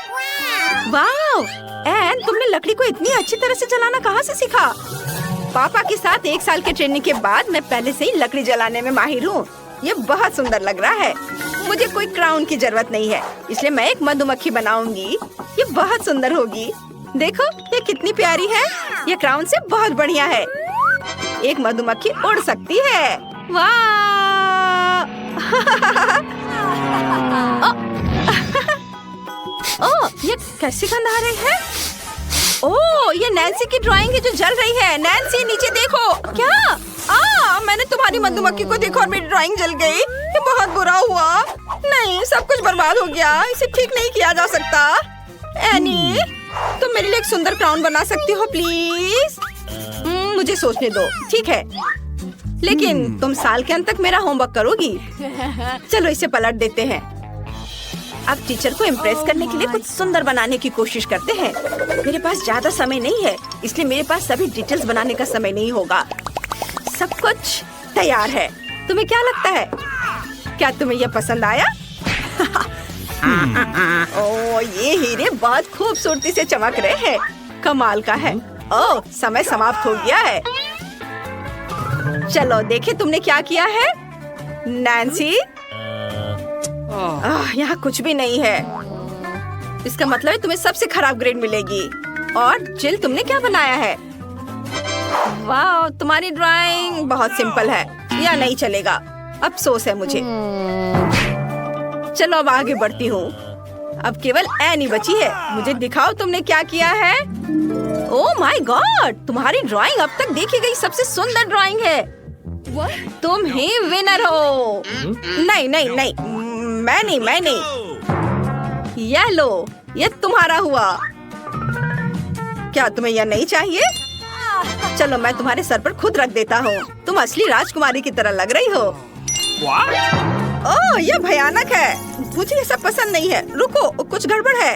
वाह, एन, तुमने लकड़ी को इतनी अच्छी तरह से जलाना कहाँ से सीखा? पापा के साथ 1 साल के ट्रेनिंग के बाद मैं पहले से ही लकड़ी जलाने में माहिर हूँ। ये बहुत सुंदर लग रहा है। मुझे कोई क्राउन की जरूरत नहीं है, इसलिए मैं एक मधुमक्खी बनाऊंगी। ये बहुत सुंदर होगी। देखो, ये कितनी प्यारी है। ये क्राउन से बहुत बढ़िया है। एक मधुमक्खी उड़ सकती है। वाह! ओह, ये कैसी गंध आ रही है? ओह, ये नैन्सी की ड्राइंग है जो जल रही है। नैन्सी, नीचे देखो। क्या? मैंने तुम्हारी मधुमक्खी को देखा और मेरी ड्राइंग जल गई। ये बहुत बुरा हुआ। नहीं, सब कुछ बर्बाद हो गया। इसे ठीक नहीं किया जा सकता। एनी, तुम मेरे लिए एक सुंदर क्राउन बना सकती हो प्लीज? मुझे सोचने दो। ठीक है, लेकिन तुम साल के अंत तक मेरा होमवर्क करोगी। चलो इसे पलट देते हैं। अब टीचर को इम्प्रेस करने के लिए कुछ सुंदर बनाने की कोशिश करते हैं। मेरे पास ज्यादा समय नहीं है, इसलिए मेरे पास सभी डिटेल्स बनाने का समय नहीं होगा। सब कुछ तैयार है। तुम्हें क्या लगता है? क्या तुम्हें यह पसंद आया? ओ, ये हीरे बहुत खूबसूरती से चमक रहे हैं। कमाल का है। ओह, समय समाप्त हो गया है। चलो देखे तुमने क्या किया है। नैन्सी, यहाँ कुछ भी नहीं है। इसका मतलब है तुम्हें सबसे खराब ग्रेड मिलेगी। और जिल, तुमने क्या बनाया है? वाह, तुम्हारी ड्राइंग बहुत सिंपल है। या नहीं चलेगा, अफसोस है मुझे। चलो अब आगे बढ़ती हूँ। अब केवल एनी बची है। मुझे दिखाओ तुमने क्या किया है। ओह माय गॉड, तुम्हारी ड्राइंग अब तक देखी गई सबसे सुंदर ड्राइंग है। तुम ही विनर हो। नहीं नहीं नहीं, मैं नहीं। यह लो, यह तुम्हारा हुआ। क्या तुम्हें यह नहीं चाहिए? चलो मैं तुम्हारे सर पर खुद रख देता हूँ। तुम असली राजकुमारी की तरह लग रही हो। ओह, यह भयानक है। मुझे ये सब पसंद नहीं है। रुको, कुछ गड़बड़ है।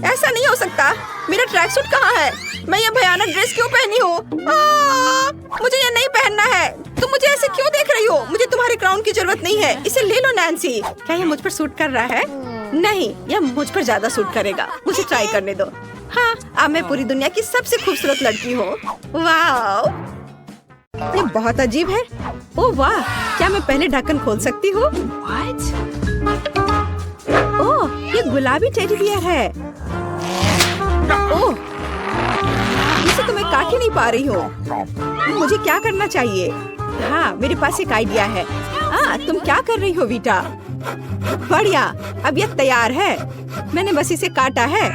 ऐसा नहीं हो सकता। मेरा ट्रैक सूट कहाँ है? मैं ये भयानक ड्रेस क्यों पहनी हूँ? मुझे ये नहीं पहनना है। तुम मुझे ऐसे क्यों देख रही हो? मुझे तुम्हारे क्राउन की जरूरत नहीं है। इसे ले लो नैन्सी। क्या ये मुझ पर सूट कर रहा है? नहीं, यह मुझ पर ज्यादा सूट करेगा। मुझे ट्राई करने दो। हाँ, अब मैं पूरी दुनिया की सबसे खूबसूरत लड़की हूँ। वाह, ये बहुत अजीब है। ओह वाह, क्या मैं पहले ढक्कन खोल सकती हूँ? ओह, ये गुलाबी टेडी बियर है। ओह, इसे तो मैं काट ही नहीं पा रही हूँ। मुझे क्या करना चाहिए? हाँ, मेरे पास एक आइडिया है। तुम क्या कर रही हो वीटा? बढ़िया, अब यह तैयार है। मैंने बस इसे काटा है।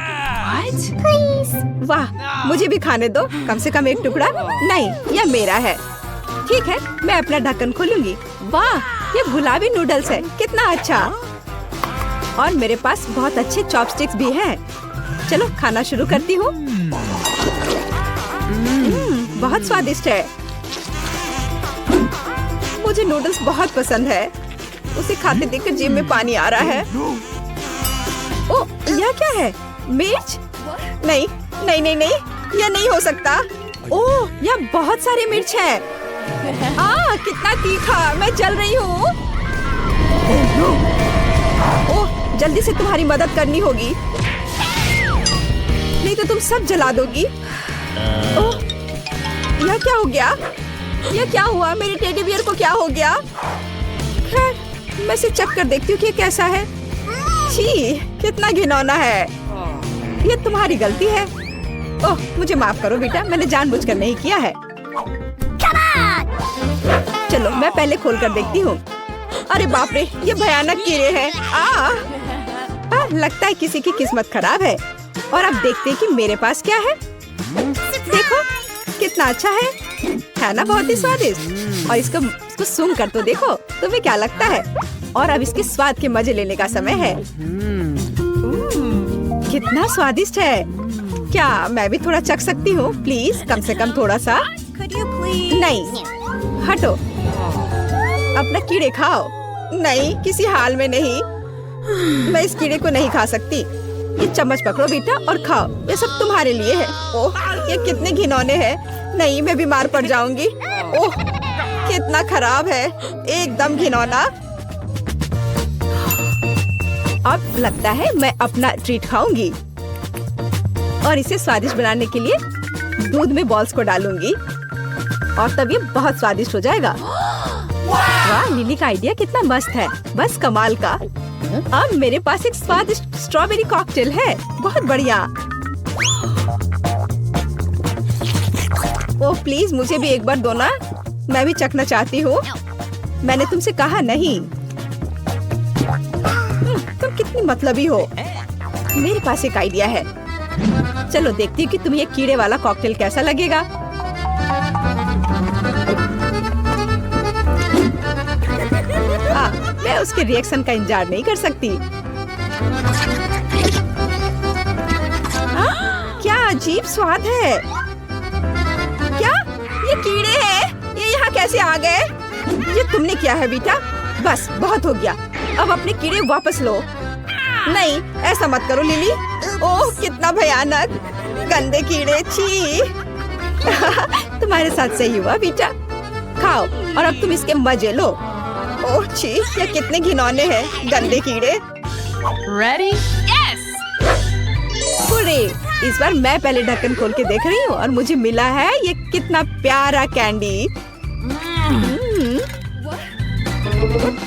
वाह, मुझे भी खाने दो, कम से कम एक टुकड़ा। नहीं, यह मेरा है। ठीक है, मैं अपना ढक्कन खोलूंगी। वाह, ये गुलाबी नूडल्स है। कितना अच्छा। और मेरे पास बहुत अच्छे चॉपस्टिक्स भी हैं। चलो खाना शुरू करती हूँ। बहुत स्वादिष्ट है। मुझे नूडल्स बहुत पसंद है। उसे खाते देखकर जीभ में पानी आ रहा है। ओह, यह क्या है? मिर्च? नहीं नहीं नहीं नहीं, यह नहीं हो सकता। ओह, यह बहुत सारे मिर्च है। कितना तीखा, मैं जल रही हूँ। ओह, जल्दी से तुम्हारी मदद करनी होगी, नहीं तो तुम सब जला दोगी। ओह, यह क्या हो गया? यह क्या हुआ? मेरे टेडी बियर को क्या हो गया? खैर, मैं इसे चख कर देखती हूँ कि कैसा है। छी, कितना घिनौना है। यह तुम्हारी गलती है। ओह, मुझे माफ करो बेटा, मैंने जानबूझकर नहीं किया है। चलो मैं पहले खोल कर देखती हूँ। अरे बाप रे, ये भयानक कीड़े हैं। लगता है किसी की किस्मत खराब है। और अब देखते हैं कि मेरे पास क्या है। देखो कितना अच्छा है ना? बहुत ही स्वादिष्ट। और इसको सूंघ कर तो देखो, तुम्हें क्या लगता है? और अब इसके स्वाद के मजे लेने का समय है। कितना स्वादिष्ट है। क्या मैं भी थोड़ा चख सकती हूँ प्लीज? कम से कम थोड़ा सा। नहीं, हटो, अपना कीड़े खाओ। नहीं, किसी हाल में नहीं। मैं इस कीड़े को नहीं खा सकती। ये चम्मच पकड़ो बेटा और खाओ, ये सब तुम्हारे लिए है। ओह, ये कितने घिनौने हैं। नहीं, मैं बीमार पड़ जाऊंगी। ओह, कितना खराब है, एकदम घिनौना। अब लगता है मैं अपना ट्रीट खाऊंगी। और इसे स्वादिष्ट बनाने के लिए दूध में बॉल्स को डालूंगी और तब ये बहुत स्वादिष्ट हो जाएगा। वाह, लिली का आइडिया कितना मस्त है, बस कमाल का। अब मेरे पास एक स्वादिष्ट स्ट्रॉबेरी कॉकटेल है। बहुत बढ़िया। ओह प्लीज, मुझे भी एक बार दो ना, मैं भी चखना चाहती हूँ। मैंने तुमसे कहा नहीं। तुम कितनी मतलबी हो। मेरे पास एक आइडिया है। चलो देखती हूँ कि तुम्हें ये कीड़े वाला कॉकटेल कैसा लगेगा। मैं उसके रिएक्शन का इंतजार नहीं कर सकती। क्या अजीब स्वाद है। क्या ये कीड़े हैं? ये यहाँ कैसे आ गए? ये तुमने किया है बेटा? बस बहुत हो गया, अब अपने कीड़े वापस लो। नहीं, ऐसा मत करो लिली। ओह कितना भयानक, गंदे कीड़े, छी। तुम्हारे साथ सही हुआ बेटा, खाओ और अब तुम इसके मजे लो। ओह छी, ये कितने घिनौने हैं, गंदे कीड़े। Ready? पूरे इस बार मैं पहले ढक्कन खोल के देख रही हूँ और मुझे मिला है ये कितना प्यारा कैंडी।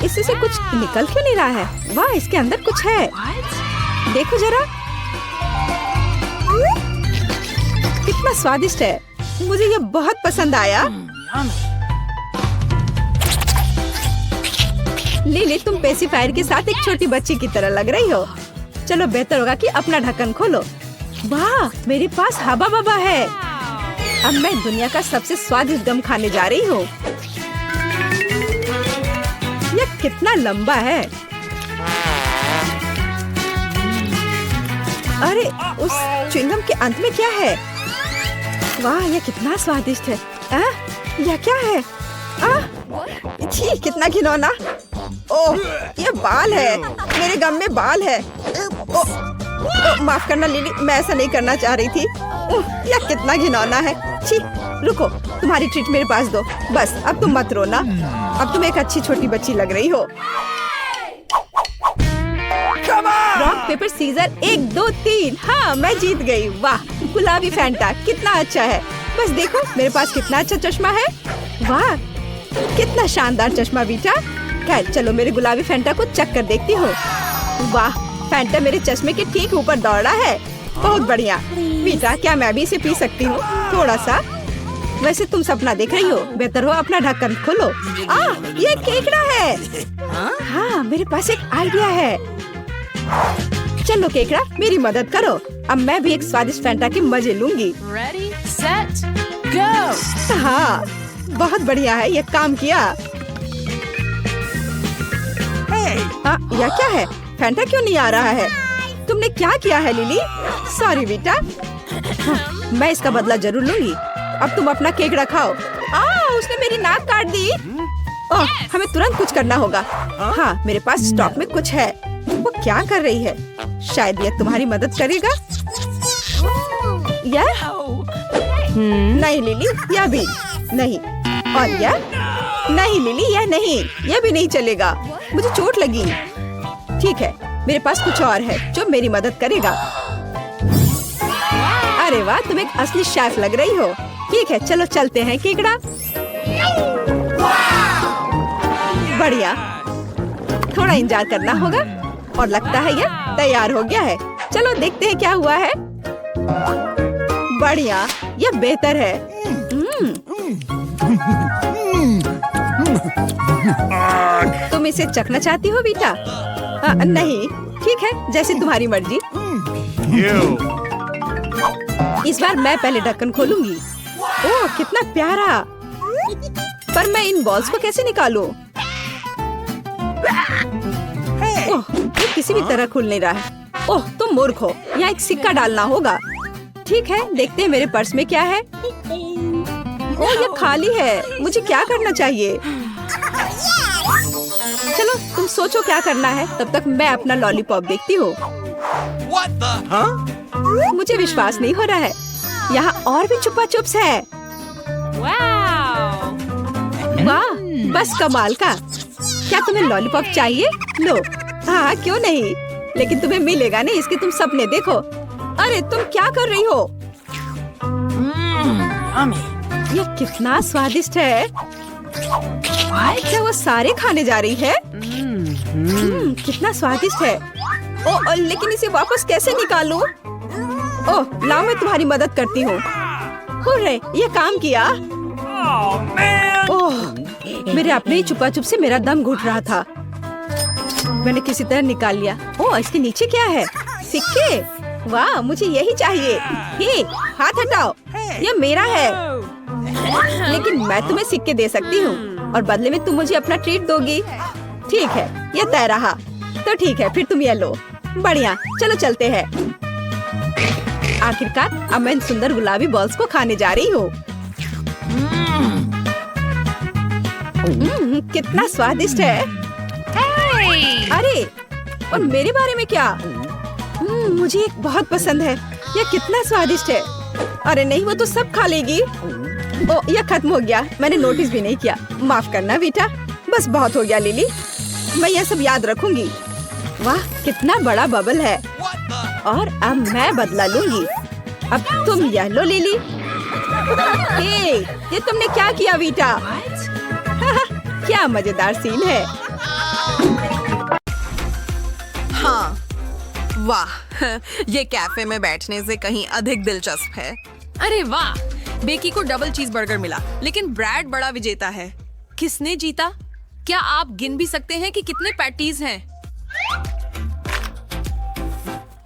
इससे से कुछ निकल क्यों नहीं रहा है? वाह, इसके अंदर कुछ है। देखो जरा, कितना स्वादिष्ट है। मुझे ये बहुत पसंद आया। लिली, तुम पेसिफायर के साथ एक छोटी बच्ची की तरह लग रही हो। चलो बेहतर होगा कि अपना ढक्कन खोलो। वाह, मेरे पास हवा बबा है। अब मैं दुनिया का सबसे स्वादिष्ट गम खाने जा रही हूँ। यह कितना लंबा है। अरे उस च्युइंगम के अंत में क्या है? वाह, यह कितना स्वादिष्ट है। यह क्या है? छी, कितना घिनौना। ओह, ये बाल है, मेरे गम में बाल है। माफ करना लिली, मैं ऐसा नहीं करना चाह रही थी। यह कितना घिनौना है। छी, रुको, तुम्हारी ट्रीट मेरे पास दो। बस अब तुम मत रोना, अब तुम एक अच्छी छोटी बच्ची लग रही हो। Rock paper scissor 1 2 3। हाँ, मैं जीत गई। वाह, गुलाबी फैंटा कितना अच्छा है। बस देखो मेरे पास कितना अच्छा चश्मा है। वाह, कितना शानदार चश्मा बेटा। खैर चलो मेरे गुलाबी फैंटा को चख कर देखती हूँ। वाह, फैंटा मेरे चश्मे के ठीक ऊपर दौड़ रहा है। बहुत बढ़िया बेटा, क्या मैं भी इसे पी सकती हूँ थोड़ा सा? वैसे तुम सपना देख रही हो, बेहतर हो अपना ढक्कन खोलो। ये केकड़ा है। हाँ, मेरे पास एक आइडिया है। चलो केकड़ा, मेरी मदद करो। अब मैं भी एक स्वादिष्ट फैंटा के मजे लूंगी। Ready, set, go. हाँ, बहुत बढ़िया है, ये काम किया। यह क्या है? फैंटा क्यों नहीं आ रहा है? तुमने क्या किया है लिली? सॉरी बेटा। मैं इसका बदला जरूर लूंगी। अब तुम अपना केकड़ा खाओ। उसने मेरी नाक काट दी। हमें तुरंत कुछ करना होगा। हाँ, मेरे पास स्टॉक में कुछ है। वो क्या कर रही है? शायद यह तुम्हारी मदद करेगा। यह नहीं लिली, यह भी नहीं। और यह नहीं लिली, यह नहीं, यह भी नहीं चलेगा। मुझे चोट लगी। ठीक है, मेरे पास कुछ और है जो मेरी मदद करेगा। अरे वाह, तुम एक असली शेफ लग रही हो। ठीक है, चलो चलते हैं केकड़ा। बढ़िया, थोड़ा इंतजार करना होगा और लगता है यह तैयार हो गया है। चलो देखते हैं क्या हुआ है। बढ़िया, यह बेहतर है। तुम इसे चखना चाहती हो बेटा? नहीं, ठीक है, जैसे तुम्हारी मर्जी। इस बार मैं पहले ढक्कन खोलूंगी। ओह, कितना प्यारा। पर मैं इन बॉल्स को कैसे निकालूं? ओह, ये किसी भी तरह खुल नहीं रहा है। ओह, तुम मूर्ख हो, यहाँ एक सिक्का डालना होगा। ठीक है, देखते हैं मेरे पर्स में क्या है। ओह, ये खाली है। मुझे क्या करना चाहिए? चलो तुम सोचो क्या करना है, तब तक मैं अपना लॉलीपॉप देखती हूँ। मुझे विश्वास नहीं हो रहा है, यहाँ और भी छुपा चुप्स है। वाह, बस कमाल का। क्या तुम्हें लॉलीपॉप चाहिए? लो। हाँ, क्यों नहीं, लेकिन तुम्हें मिलेगा नहीं, इसके तुम सपने देखो। अरे तुम क्या कर रही हो? ये कितना स्वादिष्ट है। क्या वो सारे खाने जा रही है? कितना स्वादिष्ट है। ओह, लेकिन इसे वापस कैसे निकालूं? ओह, लाओ मैं तुम्हारी मदद करती हूँ। हुर्रे, ये काम किया। ओह, मेरे अपने ही छुपा छुप से मेरा दम घुट रहा था। मैंने किसी तरह निकाल लिया। ओह, इसके नीचे क्या है? सिक्के। वाह, मुझे यही चाहिए। हे, हाथ हटाओ, ये मेरा है। लेकिन मैं तुम्हें सिक्के दे सकती हूँ और बदले में तुम मुझे अपना ट्रीट दोगी। ठीक है, ये तय रहा। तो ठीक है, फिर तुम ये लो। बढ़िया, चलो चलते हैं। आखिरकार अब मैं इन सुंदर गुलाबी बॉल्स को खाने जा रही हूँ। कितना स्वादिष्ट है। अरे और मेरे बारे में क्या? मुझे एक बहुत पसंद है। यह कितना स्वादिष्ट है। अरे नहीं, वो तो सब खा लेगी। ओ, यह खत्म हो गया। मैंने नोटिस भी नहीं किया। माफ करना बेटा। बस बहुत हो गया लिली। मैं यह सब याद रखूंगी। वाह, कितना बड़ा बबल है। और अब मैं बदला लूंगी। अब तुम यह लो लिली। हे, ये तुमने क्या किया बेटा? क्या मजेदार सीन है। हाँ, वाह, ये कैफे में बैठने से कहीं अधिक दिलचस्प है। अरे वाह, बेकी को डबल चीज बर्गर मिला, लेकिन ब्रैड बड़ा विजेता है। किसने जीता? क्या आप गिन भी सकते हैं कि कितने पैटीज हैं?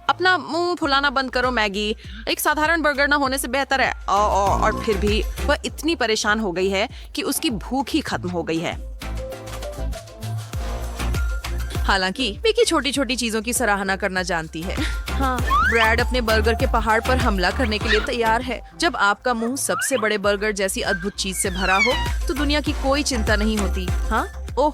अपना मुंह फुलाना बंद करो मैगी। एक साधारण बर्गर ना होने से बेहतर है। और फिर भी वह इतनी परेशान हो गई है कि उसकी भूख ही खत्म हो गई है। हालांकि बेकी छोटी छोटी चीजों की सराहना करना जानती है। हाँ, ब्रैड अपने बर्गर के पहाड़ पर हमला करने के लिए तैयार है। जब आपका मुंह सबसे बड़े बर्गर जैसी अद्भुत चीज से भरा हो तो दुनिया की कोई चिंता नहीं होती। हाँ, ओह,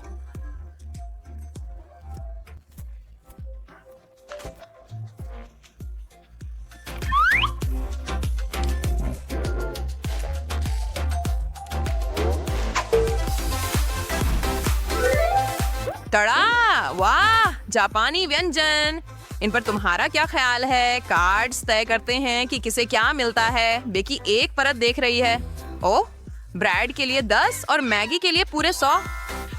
तड़ा, वाह, जापानी व्यंजन। इन पर तुम्हारा क्या ख्याल है? कार्ड्स तय करते हैं कि किसे क्या मिलता है। बेकी एक परत देख रही है। ओह, ब्रैड के लिए 10 और मैगी के लिए पूरे 100।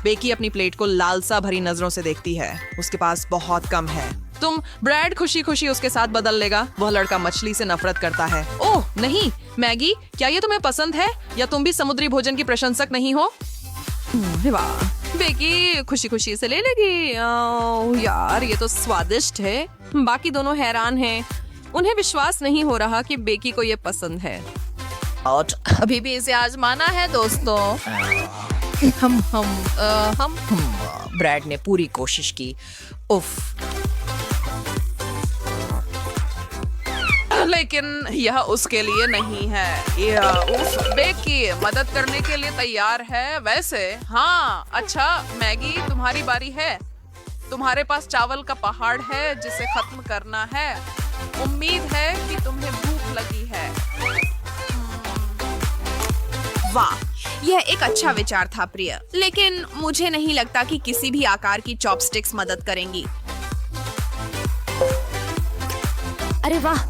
बेकी अपनी प्लेट को लालसा भरी नजरों से देखती है। उसके पास बहुत कम है। तुम ब्रैड खुशी खुशी उसके साथ बदल लेगा। वह लड़का मछली से नफरत करता है। ओह नहीं, मैगी, क्या ये तुम्हें पसंद है या तुम भी समुद्री भोजन की प्रशंसक नहीं हो? वाह, बेकी खुशी खुशी से ले लेगी। यार, ये तो स्वादिष्ट है। बाकी दोनों हैरान हैं। उन्हें विश्वास नहीं हो रहा कि बेकी को ये पसंद है। अभी भी इसे आजमाना है दोस्तों। हम ब्रैड ने पूरी कोशिश की। उफ, लेकिन यह उसके लिए नहीं है। उफ, बेकी मदद करने के लिए तैयार है वैसे। हाँ, अच्छा मैगी, तुम्हारी बारी है। तुम्हारे पास चावल का पहाड़ है जिसे खत्म करना है। उम्मीद है कि तुम्हें भूख लगी है। वाह, यह एक अच्छा विचार था प्रिय, लेकिन मुझे नहीं लगता कि किसी भी आकार की चॉपस्टिक्स मदद करेंगी। अरे वाह,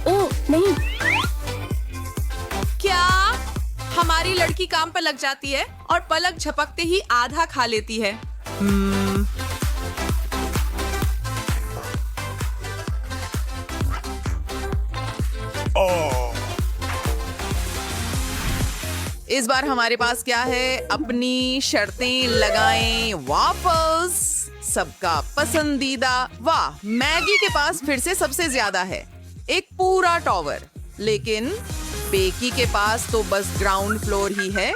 ओह नहीं, क्या हमारी लड़की काम पर लग जाती है और पलक झपकते ही आधा खा लेती है? इस बार हमारे पास क्या है? अपनी शर्तें लगाएं। वाफल्स, सबका पसंदीदा। वाह, मैगी के पास फिर से सबसे ज्यादा है, एक पूरा टॉवर। लेकिन बेकी के पास तो बस ग्राउंड फ्लोर ही है।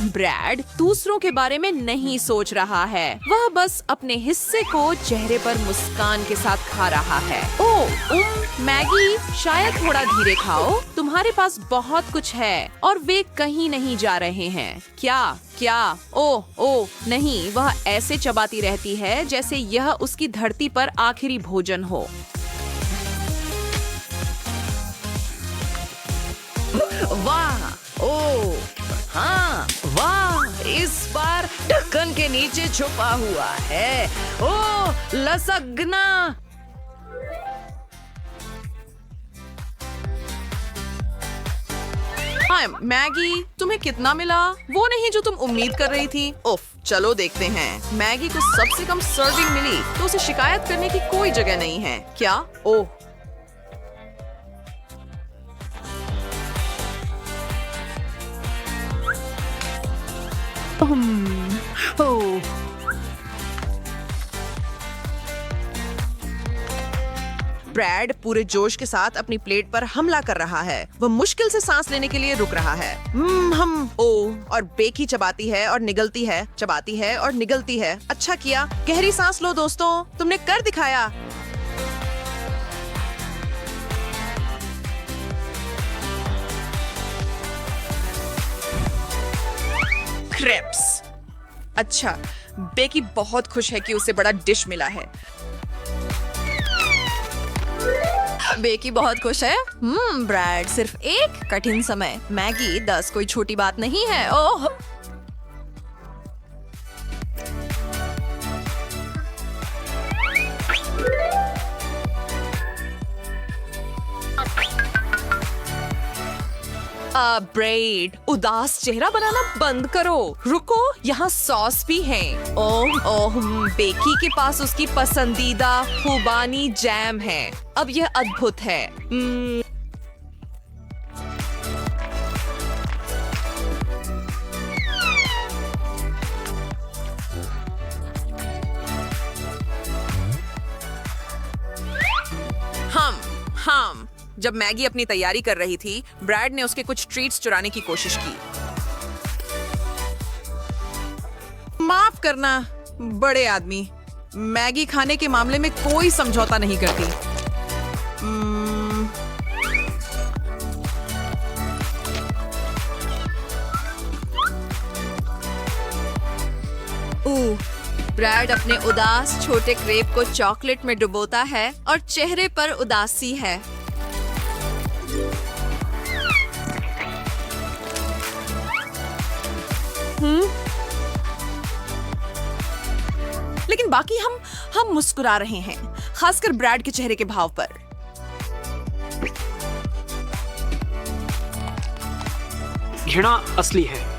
ब्रैड दूसरों के बारे में नहीं सोच रहा है। वह बस अपने हिस्से को चेहरे पर मुस्कान के साथ खा रहा है। मैगी, शायद थोड़ा धीरे खाओ। तुम्हारे पास बहुत कुछ है और वे कहीं नहीं जा रहे हैं। क्या? ओह नहीं, वह ऐसे चबाती रहती है जैसे यह उसकी धरती पर आखिरी भोजन हो। वाह, ओह हाँ, वाह, इस बार ढक्कन के नीचे छुपा हुआ है। ओह, लसगना। हाय मैगी, तुम्हें कितना मिला? वो नहीं जो तुम उम्मीद कर रही थी। उफ, चलो देखते हैं। मैगी को सबसे कम सर्विंग मिली तो उसे शिकायत करने की कोई जगह नहीं है। क्या? ओह, ब्रैड पूरे जोश के साथ अपनी प्लेट पर हमला कर रहा है। वह मुश्किल से सांस लेने के लिए रुक रहा है। और बेकी चबाती है और निगलती है, चबाती है और निगलती है। अच्छा किया। गहरी सांस लो दोस्तों, तुमने कर दिखाया। क्रेप्स। अच्छा, बेकी बहुत खुश है कि उसे बड़ा डिश मिला है। बेकी बहुत खुश है। ब्रैड सिर्फ एक कठिन समय। मैगी 10 कोई छोटी बात नहीं है। ओह ब्रेड, उदास चेहरा बनाना बंद करो। रुको, यहाँ सॉस भी है। ओह ओह, बेकी के पास उसकी पसंदीदा खुबानी जैम है। अब यह अद्भुत है। हम जब मैगी अपनी तैयारी कर रही थी, ब्रैड ने उसके कुछ ट्रीट्स चुराने की कोशिश की। माफ करना बड़े आदमी, मैगी खाने के मामले में कोई समझौता नहीं करती। ब्रैड अपने उदास छोटे क्रेप को चॉकलेट में डुबोता है और चेहरे पर उदासी है। लेकिन बाकी हम मुस्कुरा रहे हैं, खासकर ब्रैड के चेहरे के भाव पर। घृणा असली है।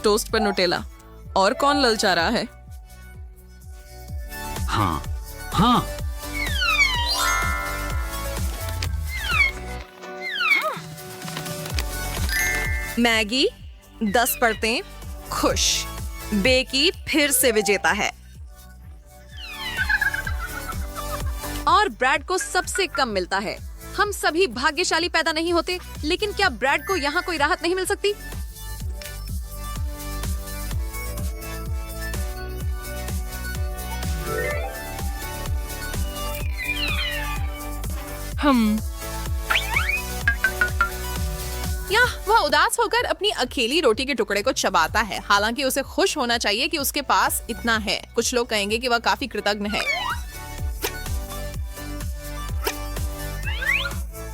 टोस्ट पर नुटेला। और कौन ललचा रहा है? हाँ। मैगी 10 परतें, खुश। बेकी फिर से विजेता है। और ब्रैड को सबसे कम मिलता है। हम सभी भाग्यशाली पैदा नहीं होते, लेकिन क्या ब्रैड को यहाँ कोई राहत नहीं मिल सकती? वह उदास होकर अपनी अकेली रोटी के टुकड़े को चबाता है। हालांकि उसे खुश होना चाहिए कि उसके पास इतना है। कुछ लोग कहेंगे कि वह काफी कृतज्ञ है।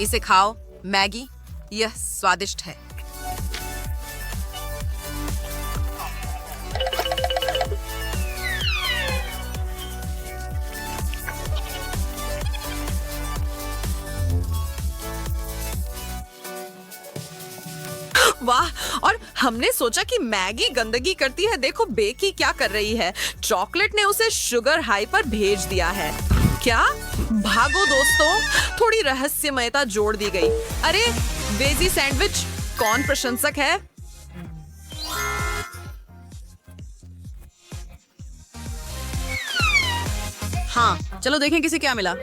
इसे खाओ मैगी, यह स्वादिष्ट है। वाह, और हमने सोचा कि मैगी गंदगी करती है। देखो बेकी क्या कर रही है। चॉकलेट ने उसे शुगर हाई पर भेज दिया है। क्या? भागो दोस्तों, थोड़ी रहस्यमयता जोड़ दी गई। अरे वेजी सैंडविच, कौन प्रशंसक है? हाँ, चलो देखें किसे क्या मिला।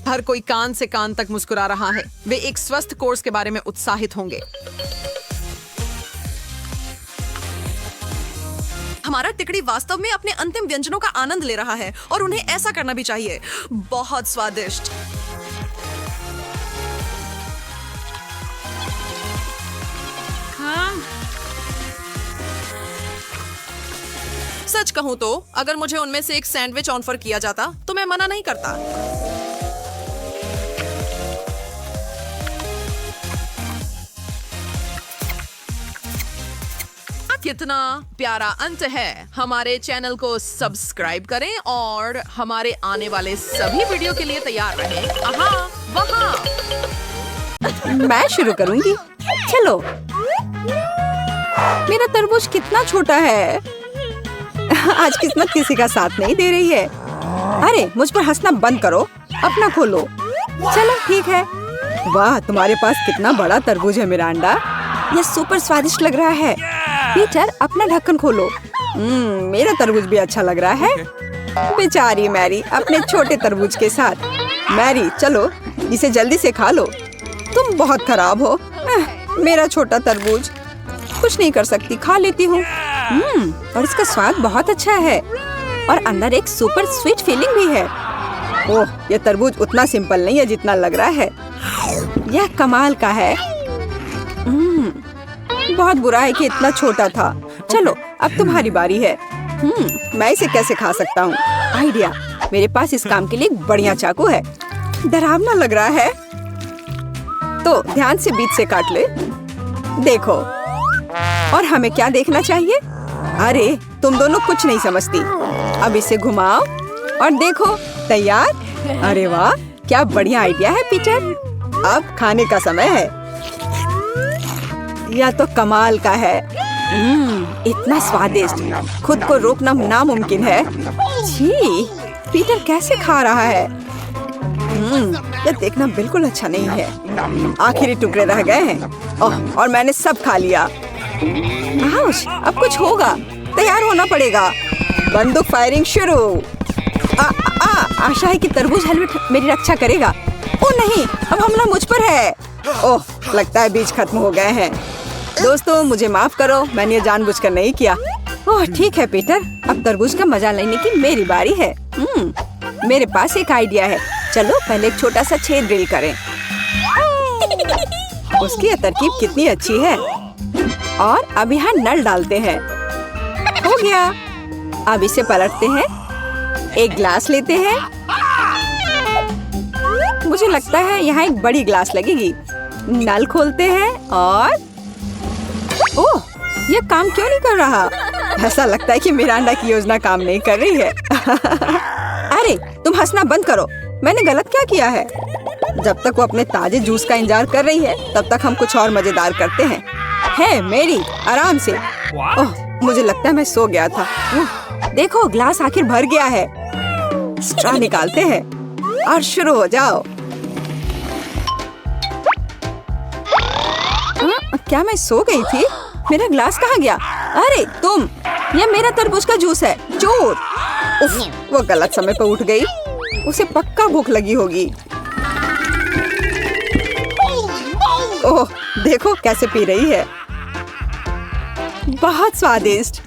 हर कोई कान से कान तक मुस्कुरा रहा है। वे एक स्वस्थ कोर्स के बारे में उत्साहित होंगे। हमारा तिकड़ी वास्तव में अपने अंतिम व्यंजनों का आनंद ले रहा है और उन्हें ऐसा करना भी चाहिए। बहुत स्वादिष्ट। सच कहूं तो अगर मुझे उनमें से एक सैंडविच ऑफर किया जाता तो मैं मना नहीं करता। कितना प्यारा अंत है। हमारे चैनल को सब्सक्राइब करें और हमारे आने वाले सभी वीडियो के लिए तैयार रहें। वहाँ मैं शुरू करूंगी। चलो, मेरा तरबूज कितना छोटा है। आज किस्मत किसी का साथ नहीं दे रही है। अरे मुझ पर हंसना बंद करो, अपना खोलो। चलो ठीक है। वाह, तुम्हारे पास कितना बड़ा तरबूज है मिरांडा। यह सुपर स्वादिष्ट लग रहा है। पीटर, अपना ढक्कन खोलो। मेरा तरबूज भी अच्छा लग रहा है। बेचारी मैरी अपने छोटे तरबूज के साथ। मैरी चलो, इसे जल्दी से खा लो। तुम बहुत खराब हो। मेरा छोटा तरबूज। कुछ नहीं कर सकती, खा लेती हूँ। और इसका स्वाद बहुत अच्छा है और अंदर एक सुपर स्वीट फीलिंग भी है। ओह, ये तरबूज उतना सिंपल नहीं है जितना लग रहा है। यह कमाल का है। बहुत बुरा है कि इतना छोटा था। चलो अब तुम्हारी बारी है। मैं इसे कैसे खा सकता हूँ? आइडिया, मेरे पास इस काम के लिए एक बढ़िया चाकू है। डरावना लग रहा है, तो ध्यान से बीच से काट ले। देखो, और हमें क्या देखना चाहिए? अरे तुम दोनों कुछ नहीं समझती। अब इसे घुमाओ और देखो, तैयार। अरे वाह, क्या बढ़िया आइडिया है पीटर। अब खाने का समय है। यह तो कमाल का है। इतना स्वादिष्ट, खुद को रोकना नामुमकिन है। छी, पीटर कैसे खा रहा है? यह देखना बिल्कुल अच्छा नहीं है। आखिरी टुकड़े रह गए हैं। ओह, और मैंने सब खा लिया। आउश, अब कुछ होगा। तैयार होना पड़ेगा। बंदूक फायरिंग शुरू। आशा है कि तरबूज हेलमेट मेरी रक्षा करेगा। ओ नहीं, अब हमला मुझ पर है। ओह, लगता है बीज खत्म हो गए हैं। दोस्तों, मुझे माफ करो, मैंने ये जानबूझकर नहीं किया। ओह ठीक है पीटर, अब तरबूज का मजा लेने की मेरी बारी है। मेरे पास एक आइडिया है। चलो पहले एक छोटा सा छेद ड्रिल करें। उसकी यह तरकीब कितनी अच्छी है। और अब यहाँ नल डालते हैं। हो गया। अब इसे पलटते हैं। एक ग्लास लेते हैं। मुझे लगता है यहाँ एक बड़ी ग्लास लगेगी। नल खोलते हैं और ओह, ये काम क्यों नहीं कर रहा? ऐसा लगता है कि मिरांडा की योजना काम नहीं कर रही है। अरे तुम हंसना बंद करो। मैंने गलत क्या किया है? जब तक वो अपने ताजे जूस का इंतजार कर रही है, तब तक हम कुछ और मजेदार करते हैं। है मेरी, आराम से। ओह, मुझे लगता है मैं सो गया था। देखो, ग्लास आखिर भर गया है। स्ट्रॉ निकालते हैं और शुरू हो जाओ। क्या मैं सो गई थी? मेरा ग्लास कहाँ गया? अरे तुम, यह मेरा तरबूज का जूस है, चोर। उफ, वो गलत समय पर उठ गई। उसे पक्का भूख लगी होगी। ओह, देखो कैसे पी रही है। बहुत स्वादिष्ट।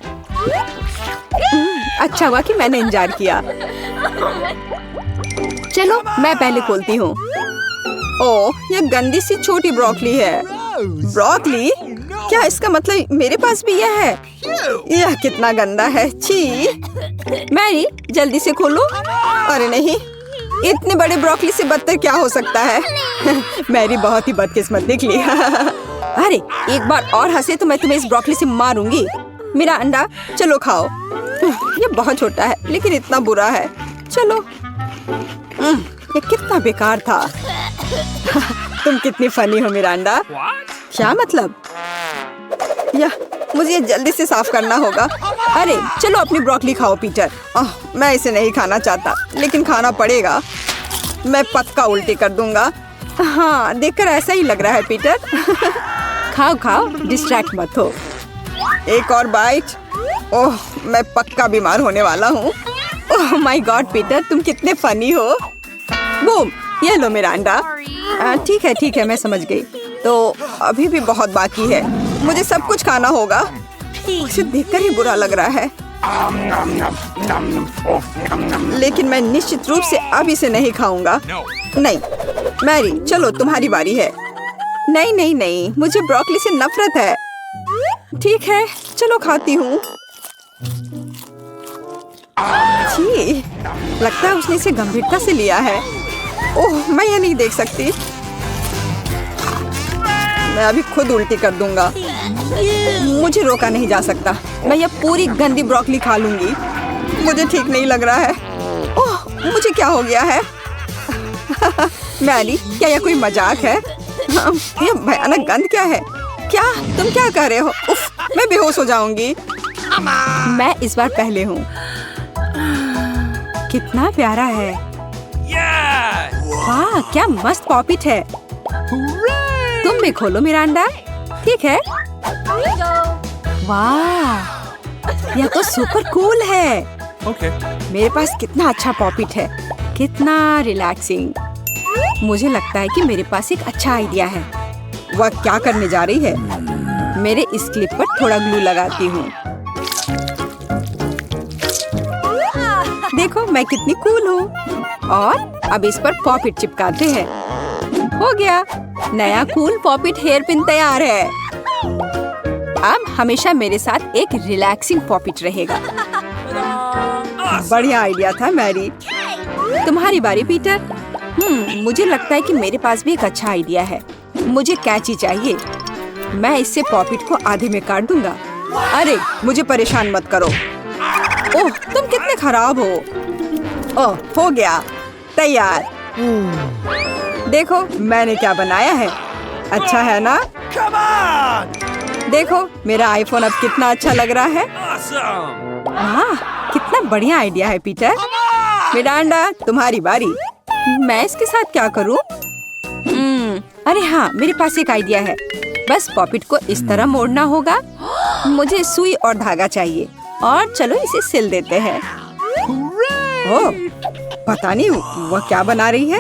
अच्छा हुआ कि मैंने इंतजार किया। चलो मैं पहले खोलती हूँ। ओह, यह गंदी सी छोटी ब्रोकली है। ब्रोकली? क्या इसका मतलब मेरे पास भी यह है? यह कितना गंदा है। छी। मैरी, जल्दी से खोलो। अरे नहीं, इतने बड़े ब्रोकली से बदतर क्या हो सकता है? मैरी बहुत ही बदकिस्मत निकली। अरे एक बार और हंसे तो मैं तुम्हें इस ब्रोकली से मारूंगी। मेरा अंडा, चलो खाओ। ये बहुत छोटा है लेकिन इतना बुरा है। चलो। ये कितना बेकार था। तुम कितनी फनी हो मिरांडा। क्या मतलब? मुझे ये जल्दी से साफ करना होगा। अरे चलो अपनी ब्रोकली खाओ पीटर। मैं इसे नहीं खाना चाहता लेकिन खाना पड़ेगा। मैं पक्का उल्टी कर दूंगा। हाँ, देखकर ऐसा ही लग रहा है पीटर। खाओ खाओ, डिस्ट्रैक्ट मत हो। एक और बाइट। ओह, मैं पक्का बीमार होने वाला हूँ। ओह माय गॉड पीटर, तुम कितने फनी हो। बूम, ये लो मिरांडा। ठीक है, मैं समझ गई। तो अभी भी बहुत बाकी है। मुझे सब कुछ खाना होगा। उसे देखकर ही बुरा लग रहा है। लेकिन मैं निश्चित रूप से अब इसे नहीं खाऊंगा। नहीं, मैरी, चलो तुम्हारी बारी है। नहीं, मुझे ब्रोकली से नफरत है। ठीक है, चलो खाती हूँ। जी, लगता है उसने इसे गंभीरता से लिया है। ओह, मैं ये नहीं देख सकती। मैं अभी खुद उल्टी कर दूंगा। मुझे रोका नहीं जा सकता। मैं ये पूरी गंदी ब्रोकली खा लूंगी। मुझे ठीक नहीं लग रहा है। ओह, मुझे क्या हो गया है? मैरी, क्या यह कोई मजाक है? ये भयानक गंध क्या है? क्या तुम क्या कर रहे हो? उफ, मैं बेहोश हो जाऊंगी। मैं इस बार पहले हूँ। कितना प्यारा है। वाह, क्या मस्त पॉपिट है। तुम भी खोलो मिरांडा। ठीक है। वाह, यह तो सुपर कूल है। मेरे पास कितना अच्छा पॉपिट है। कितना रिलैक्सिंग। मुझे लगता है कि मेरे पास एक अच्छा आइडिया है। वह क्या करने जा रही है? मेरे इस क्लिप पर थोड़ा ग्लू लगाती हूँ। देखो मैं कितनी कूल हूँ। और अब इस पर पॉपिट चिपकाते हैं। हो गया, नया कूल पॉपिट हेयर पिन तैयार है। अब हमेशा मेरे साथ एक रिलैक्सिंग पॉपिट रहेगा। बढ़िया आइडिया था मैरी। तुम्हारी बारी पीटर। मुझे लगता है कि मेरे पास भी एक अच्छा आइडिया है। मुझे कैंची चाहिए। मैं इससे पॉपिट को आधे में काट दूंगा। अरे मुझे परेशान मत करो। ओह तुम कितने खराब हो। ओह हो गया, तैयार। देखो मैंने क्या बनाया है, अच्छा है ना? देखो मेरा आईफोन अब कितना अच्छा लग रहा है। कितना बढ़िया आइडिया है पीटर। मिरांडा तुम्हारी बारी। मैं इसके साथ क्या करूं? अरे हाँ, मेरे पास एक आइडिया है। बस पॉपिट को इस तरह मोड़ना होगा। मुझे सुई और धागा चाहिए और चलो इसे सिल देते हैं। ओह, पता नहीं वह क्या बना रही है।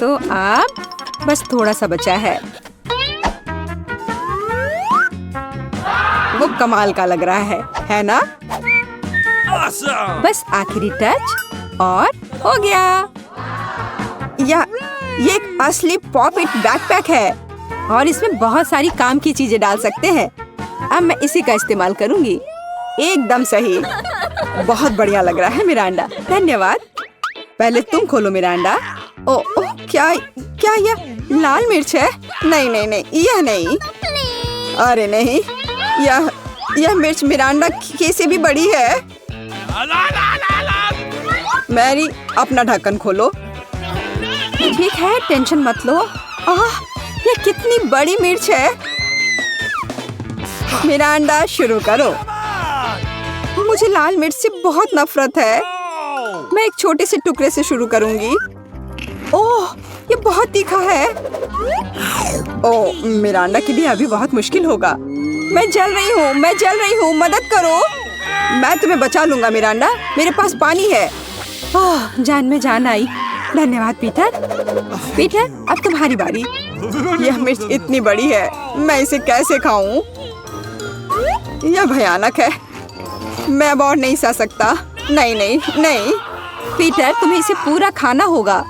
तो अब बस थोड़ा सा बचा है। वो कमाल का लग रहा है ना? बस आखिरी टच और हो गया। ये एक असली पॉपिट बैकपैक है और इसमें बहुत सारी काम की चीजें डाल सकते हैं। अब मैं इसी का इस्तेमाल करूंगी। एकदम सही, बहुत बढ़िया लग रहा है मिरांडा। धन्यवाद। पहले तुम खोलो मिरांडा। ओह क्या यह लाल मिर्च है? नहीं नहीं नहीं, यह नहीं। अरे नहीं, यह मिर्च मिरांडा की से भी बड़ी है। मैरी अपना ढक्कन खोलो। ठीक है, टेंशन मत लो। यह कितनी बड़ी मिर्च है। मिरांडा शुरू करो। मुझे लाल मिर्च से बहुत नफरत है। मैं एक छोटे से टुकड़े से शुरू करूंगी। ओह ये बहुत तीखा है। ओह मिरांडा के लिए अभी बहुत मुश्किल होगा। मैं जल रही हूँ, मदद करो। मैं तुम्हें बचा लूंगा मिरांडा, मेरे पास पानी है। ओह जान में जान आई। धन्यवाद पीटर। पीटर अब तुम्हारी बारी। यह मिर्च इतनी बड़ी है, मैं इसे कैसे खाऊं? यह भयानक है, मैं अब और नहीं सह सकता। नहीं नहीं नहीं पीटर, तुम्हें इसे पूरा खाना होगा।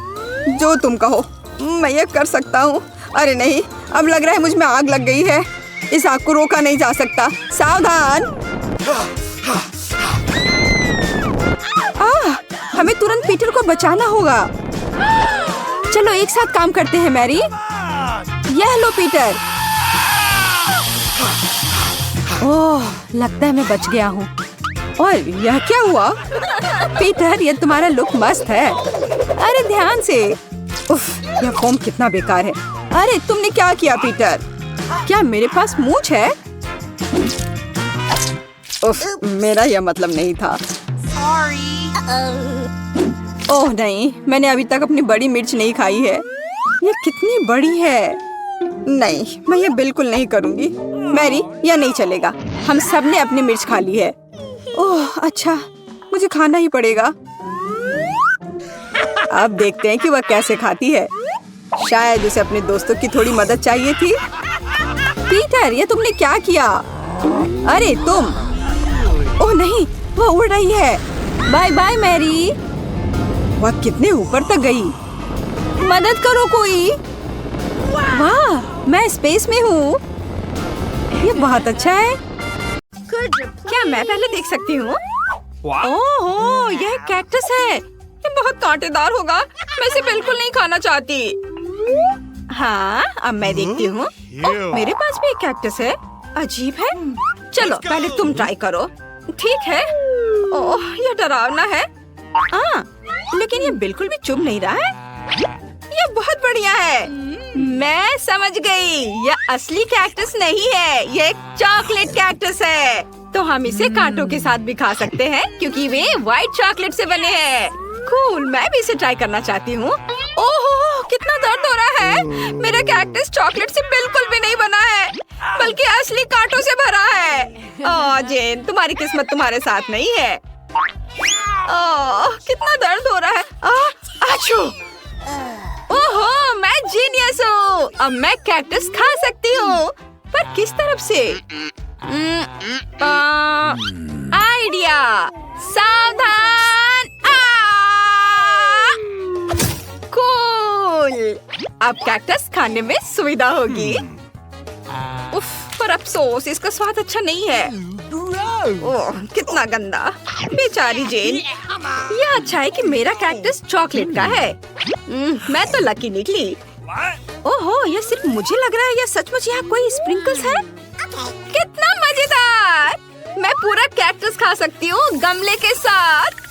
जो तुम कहो, मैं ये कर सकता हूँ। अरे नहीं, अब लग रहा है मुझ में आग लग गई है। इस आग को रोका नहीं जा सकता। सावधान। हमें तुरंत पीटर को बचाना होगा। चलो एक साथ काम करते हैं मैरी। यह लो पीटर। ओह लगता है मैं बच गया हूँ। और यह क्या हुआ? पीटर ये तुम्हारा लुक मस्त है। अरे ध्यान से। उफ, यह फोम कितना बेकार है। अरे तुमने क्या किया पीटर? क्या मेरे पास मूंछ है? उफ, मेरा यह मतलब नहीं था। ओह नहीं, मैंने अभी तक अपनी बड़ी मिर्च नहीं खाई है। ये कितनी बड़ी है। नहीं, मैं ये बिल्कुल नहीं करूँगी। मैरी यह नहीं चलेगा। हम सब ने अपनी मिर्च खा ली है। ओह अच्छा, मुझे खाना ही पड़ेगा। अब देखते हैं कि वह कैसे खाती है। शायद उसे अपने दोस्तों की थोड़ी मदद चाहिए थी। पीटर ये तुमने क्या किया? अरे तुम। ओह नहीं, वह उड़ रही है। Bye bye Mary. वह कितने ऊपर तक गई? मदद करो कोई। वाह, मैं स्पेस में हूँ। ये बहुत अच्छा है। क्या मैं पहले देख सकती हूँ? ओह यह कैक्टस है। ये बहुत कांटेदार होगा। मैं इसे बिल्कुल नहीं खाना चाहती। हाँ अब मैं देखती हूँ। मेरे पास भी एक कैक्टस है। अजीब है। चलो पहले तुम ट्राई करो। ठीक है। ओह यह डरावना है। लेकिन ये बिल्कुल भी चुभ नहीं रहा है। ये बहुत बढ़िया है। मैं समझ गई, यह असली कैक्टस नहीं है, यह एक चॉकलेट कैक्टस है। तो हम इसे कांटों के साथ भी खा सकते हैं क्योंकि वे व्हाइट चॉकलेट से बने हैं। कूल, मैं भी इसे ट्राई करना चाहती हूँ। ओहो कितना दर्द हो रहा है। मेरा कैक्टस चॉकलेट से बिल्कुल भी नहीं बना है, बल्कि असली कांटों से भरा है। ओह जेन, तुम्हारी किस्मत तुम्हारे साथ नहीं है। ओह कितना दर्द हो रहा है। आछू। ओहो मैं जीनियस हूँ। अब मैं कैक्टस खा सकती हूँ, पर किस तरफ से? आइडिया। सावधान। अब कैक्टस खाने में सुविधा होगी। उफ, पर अफसोस इसका स्वाद अच्छा नहीं है। ओह, कितना गंदा। बेचारी जेन। यह अच्छा है कि मेरा कैक्टस चॉकलेट का है। मैं तो लकी निकली। ओहो, यह सिर्फ मुझे लग रहा है या सचमुच यहाँ कोई स्प्रिंकल्स है? कितना मजेदार। मैं पूरा कैक्टस खा सकती हूँ गमले के साथ।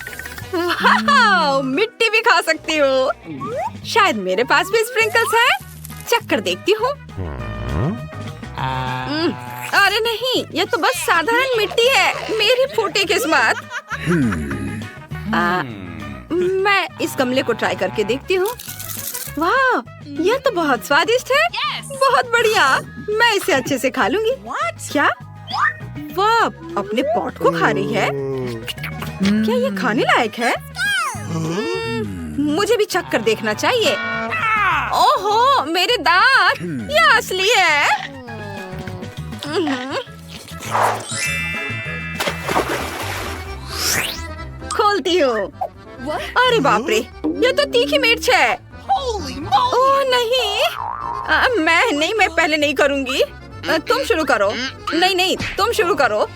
वाह, मिट्टी भी खा सकती हूँ। शायद मेरे पास भी स्प्रिंकल्स है। चक्कर देखती हूँ। अरे नहीं, ये तो बस साधारण मिट्टी है। मेरी फूटी किस्मत। मैं इस गमले को ट्राई करके देखती हूँ। वाह, यह तो बहुत स्वादिष्ट है। बहुत बढ़िया। मैं इसे अच्छे से खा लूंगी। क्या? वाह, अपने पॉट को खा रही है। क्या ये खाने लायक है? मुझे भी चक्कर देखना चाहिए। ओहो, मेरे दांत। यह असली है। खोलती हूँ। अरे बाप रे, ये तो तीखी मिर्च है। ओह नहीं, मैं पहले नहीं करूँगी। तुम शुरू करो। नहीं, तुम शुरू करो।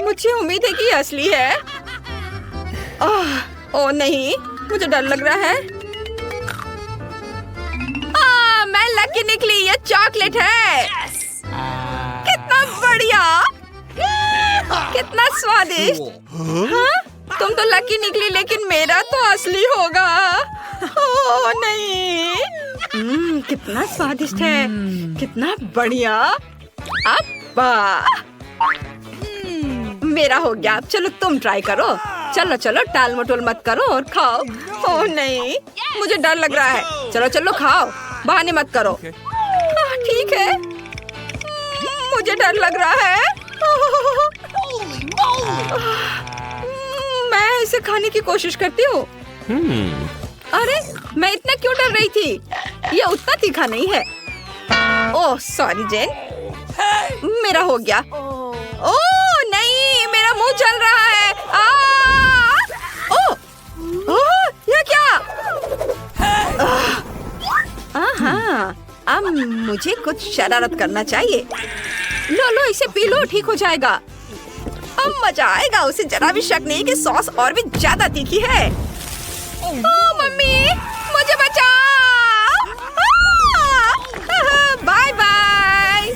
मुझे उम्मीद है कि ये असली है। ओह नहीं, मुझे डर लग रहा है। मैं लकी निकली। ये चॉकलेट है। कितना बढ़िया, कितना स्वादिष्ट। हाँ? तुम तो लकी निकली, लेकिन मेरा तो असली होगा। ओह नहीं। कितना स्वादिष्ट है। कितना बढ़िया। अब मेरा हो गया। चलो तुम ट्राई करो। चलो टाल मटोल मत करो और खाओ। ओह नहीं, मुझे डर लग रहा है। चलो खाओ, बहाने मत करो। ठीक है, मुझे डर लग रहा है। मैं इसे खाने की कोशिश करती हूँ। अरे, मैं इतना क्यों डर रही थी? ये उतना तीखा नहीं है। ओह सॉरी जेन, मेरा हो गया। ओह नहीं, मेरा मुंह जल रहा है। ओह, ये क्या? हाँ, अब मुझे कुछ शरारत करना चाहिए। लो, इसे पी लो, ठीक हो जाएगा। अब मजा आएगा। उसे जरा भी शक नहीं कि सॉस और भी ज्यादा तीखी है। ओह मम्मी, मुझे बचाओ। Bye bye.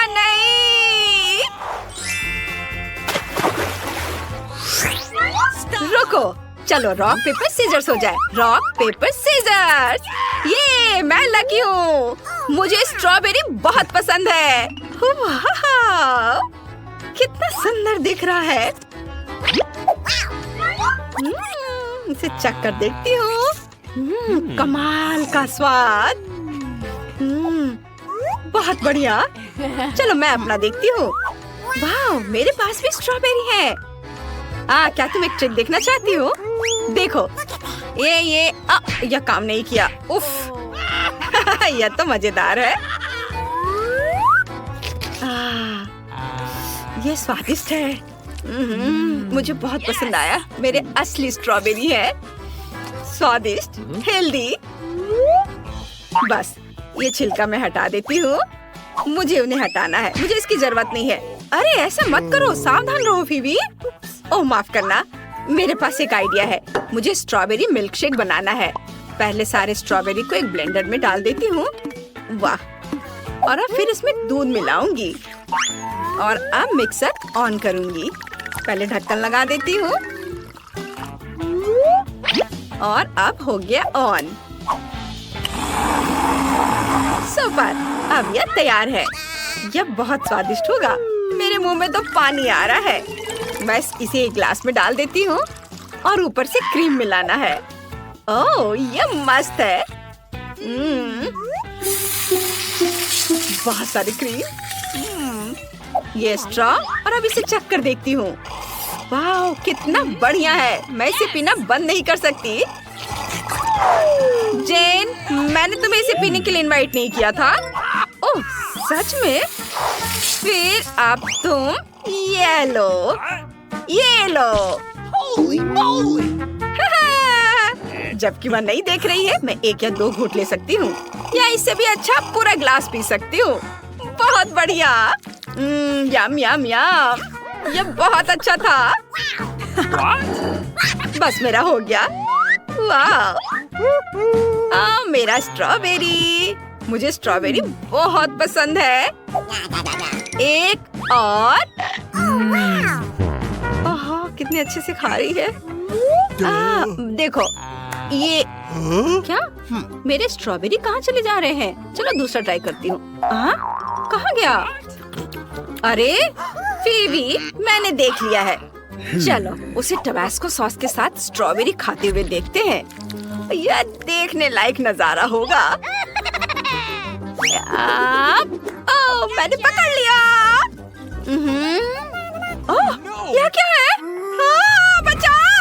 नहीं, रुको। चलो रॉक पेपर सीजर्स हो जाए। Rock paper scissors. ये मैं लकी हूँ। मुझे स्ट्रॉबेरी बहुत पसंद है। वाह, कितना सुंदर दिख रहा है। इसे चक्कर देखती हूँ। कमाल का स्वाद। बहुत बढ़िया। चलो मैं अपना देखती हूँ। वाह, मेरे पास भी स्ट्रॉबेरी है। क्या तुम एक ट्रिक देखना चाहती हो? देखो, यह काम नहीं किया। उफ। यह तो मजेदार है। ये स्वादिष्ट है। मुझे बहुत पसंद आया। मेरे असली स्ट्रॉबेरी है। स्वादिष्ट, हेल्दी। बस ये छिलका मैं हटा देती हूँ। मुझे उन्हें हटाना है। मुझे इसकी जरूरत नहीं है। अरे ऐसा मत करो, सावधान रहो फीबी। ओह माफ करना, मेरे पास एक आइडिया है। मुझे स्ट्रॉबेरी मिल्क शेक बनाना है। पहले सारे स्ट्रॉबेरी को एक ब्लेंडर में डाल देती हूँ। वाह, और अब फिर इसमें दूध मिलाऊंगी और अब मिक्सर ऑन करूंगी। पहले ढक्कन लगा देती हूँ और अब हो गया ऑन। सुपर, अब यह तैयार है। यह बहुत स्वादिष्ट होगा। मेरे मुंह में तो पानी आ रहा है। बस इसे एक ग्लास में डाल देती हूँ और ऊपर से क्रीम मिलाना है। ओह यह मस्त है। बहुत सारी क्रीम। ये स्ट्रॉ और अब इसे चख कर देखती हूँ। वाह कितना बढ़िया है। मैं इसे पीना बंद नहीं कर सकती। जेन, मैंने तुम्हें इसे पीने के लिए इनवाइट नहीं किया था। ओह सच में? फिर अब तुम ये लो। ये लो। जबकि वह नहीं देख रही है, मैं 1 या 2 घूंट ले सकती हूँ, या इससे भी अच्छा पूरा ग्लास पी सकती हूँ। बहुत बढ़िया। यम यम यम, ये बहुत अच्छा था। बस मेरा हो गया। वाह, मेरा स्ट्रॉबेरी। मुझे स्ट्रॉबेरी बहुत पसंद है। एक और। कितने अच्छे से खा रही है। देखो ये क्या, मेरे स्ट्रॉबेरी कहाँ चले जा रहे हैं? चलो दूसरा ट्राई करती हूँ। कहाँ गया? अरे फीबी, मैंने देख लिया है। चलो उसे टबास्को सॉस के साथ स्ट्रॉबेरी खाते हुए देखते हैं। यह देखने लायक नजारा होगा। मैंने पकड़ लिया। यह क्या है? बचाओ!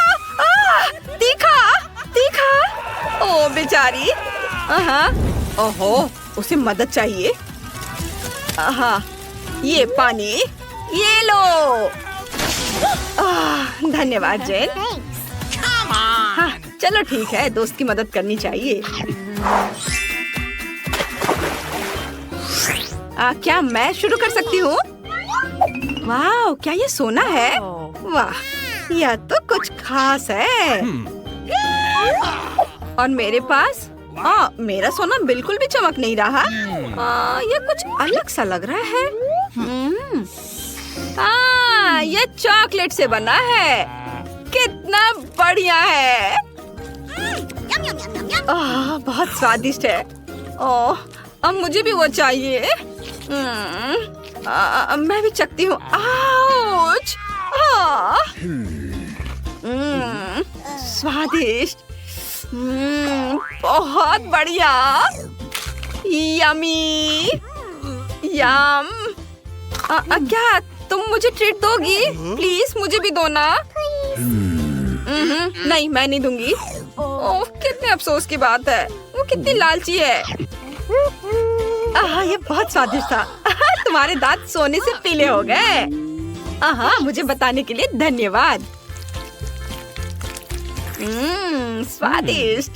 तीखा तीखा। ओ बेचारी। ओहो, उसे मदद चाहिए। ये पानी, ये लो। धन्यवाद जेन। हाँ, चलो ठीक है, दोस्त की मदद करनी चाहिए। क्या मैं शुरू कर सकती हूँ? वाह, क्या ये सोना है? वाह, यह तो कुछ खास है। और मेरे पास मेरा सोना बिल्कुल भी चमक नहीं रहा। यह कुछ अलग सा लग रहा है। यह चॉकलेट से बना है। कितना बढ़िया है। बहुत स्वादिष्ट है। अब मुझे भी वो चाहिए। मैं भी चखती हूँ। आउच! स्वादिष्ट। बहुत बढ़िया। यमी। यम। क्या तुम मुझे ट्रीट दोगी? प्लीज मुझे भी दो ना। नहीं, मैं नहीं दूंगी। ओह, कितने अफसोस की बात है। वो कितनी लालची है। ये बहुत स्वादिष्ट था। तुम्हारे दांत सोने से पीले हो गए। मुझे बताने के लिए धन्यवाद। स्वादिष्ट।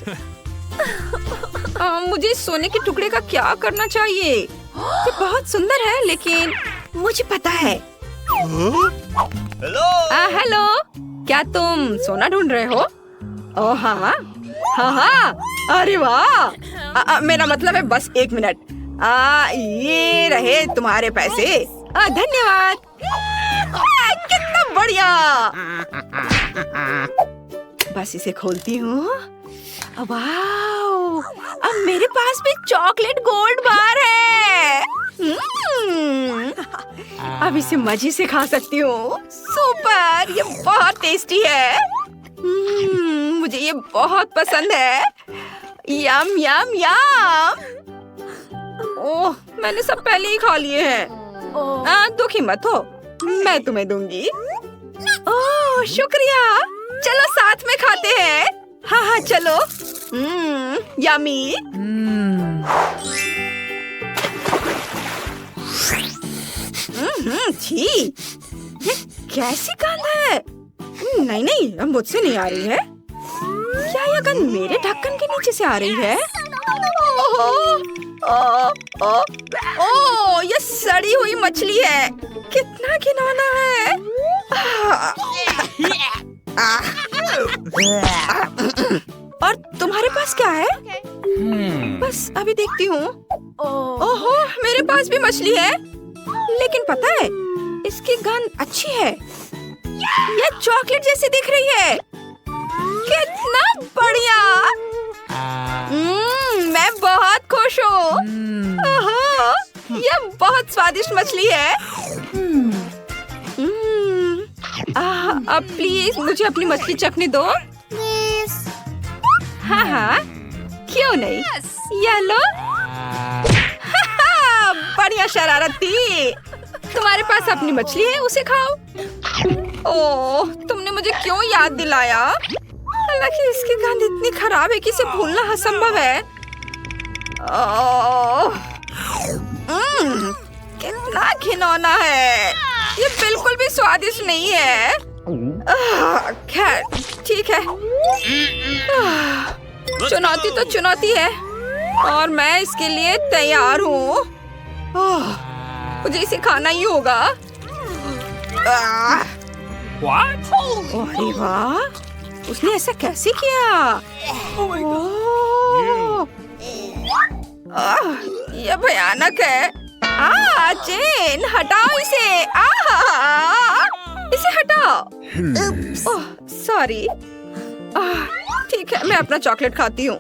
मुझे सोने के टुकड़े का क्या करना चाहिए? ये बहुत सुंदर है, लेकिन मुझे पता है। हेलो, क्या तुम सोना ढूंढ रहे हो? ओह हाँ। अरे वाह, मेरा मतलब है बस 1 मिनट। ये रहे तुम्हारे पैसे। धन्यवाद। कितना बढ़िया। बस इसे खोलती हूँ। वाह, अब मेरे पास भी चॉकलेट गोल्ड बार है। अब इसे मजे से खा सकती हूँ। सुपर, ये बहुत टेस्टी है। मुझे ये बहुत पसंद है। यम यम यम। ओह, मैंने सब पहले ही खा लिए हैं। दुखी मत हो, मैं तुम्हें दूंगी। ओह, शुक्रिया। चलो साथ में खाते हैं। हाँ, चलो। यमी। छी, ये कैसी गंध है? नहीं, मुझसे नहीं आ रही है। क्या यह गंध मेरे ढक्कन के नीचे से आ रही है? ओह, ये सड़ी हुई मछली है। कितना घिनौना है। और तुम्हारे पास क्या है? बस अभी देखती हूँ। ओहो, मेरे पास भी मछली है, लेकिन पता है, इसकी गंध अच्छी है। ये चॉकलेट जैसी दिख रही है। कितना बढ़िया। मैं बहुत खुश हूँ। यह बहुत स्वादिष्ट मछली है। अब प्लीज मुझे अपनी मछली चखने दो। हाँ, क्यों नहीं। ये लो। बढ़िया शरारत थी। तुम्हारे पास अपनी मछली है, उसे खाओ। ओह, तुमने मुझे क्यों याद दिलाया? हालांकि इसकी गंध इतनी खराब है कि इसे भूलना असंभव है। कितना घिनौना है। ये बिल्कुल भी स्वादिष्ट नहीं है। खैर ठीक है। चुनौती तो चुनौती है और मैं इसके लिए तैयार हूँ। मुझे इसे खाना ही होगा। अरे वाह, उसने ऐसा कैसे किया? यह भयानक है। चेन हटाओ इसे। इसे हटाओ। सॉरी। ठीक है, मैं अपना चॉकलेट खाती हूँ।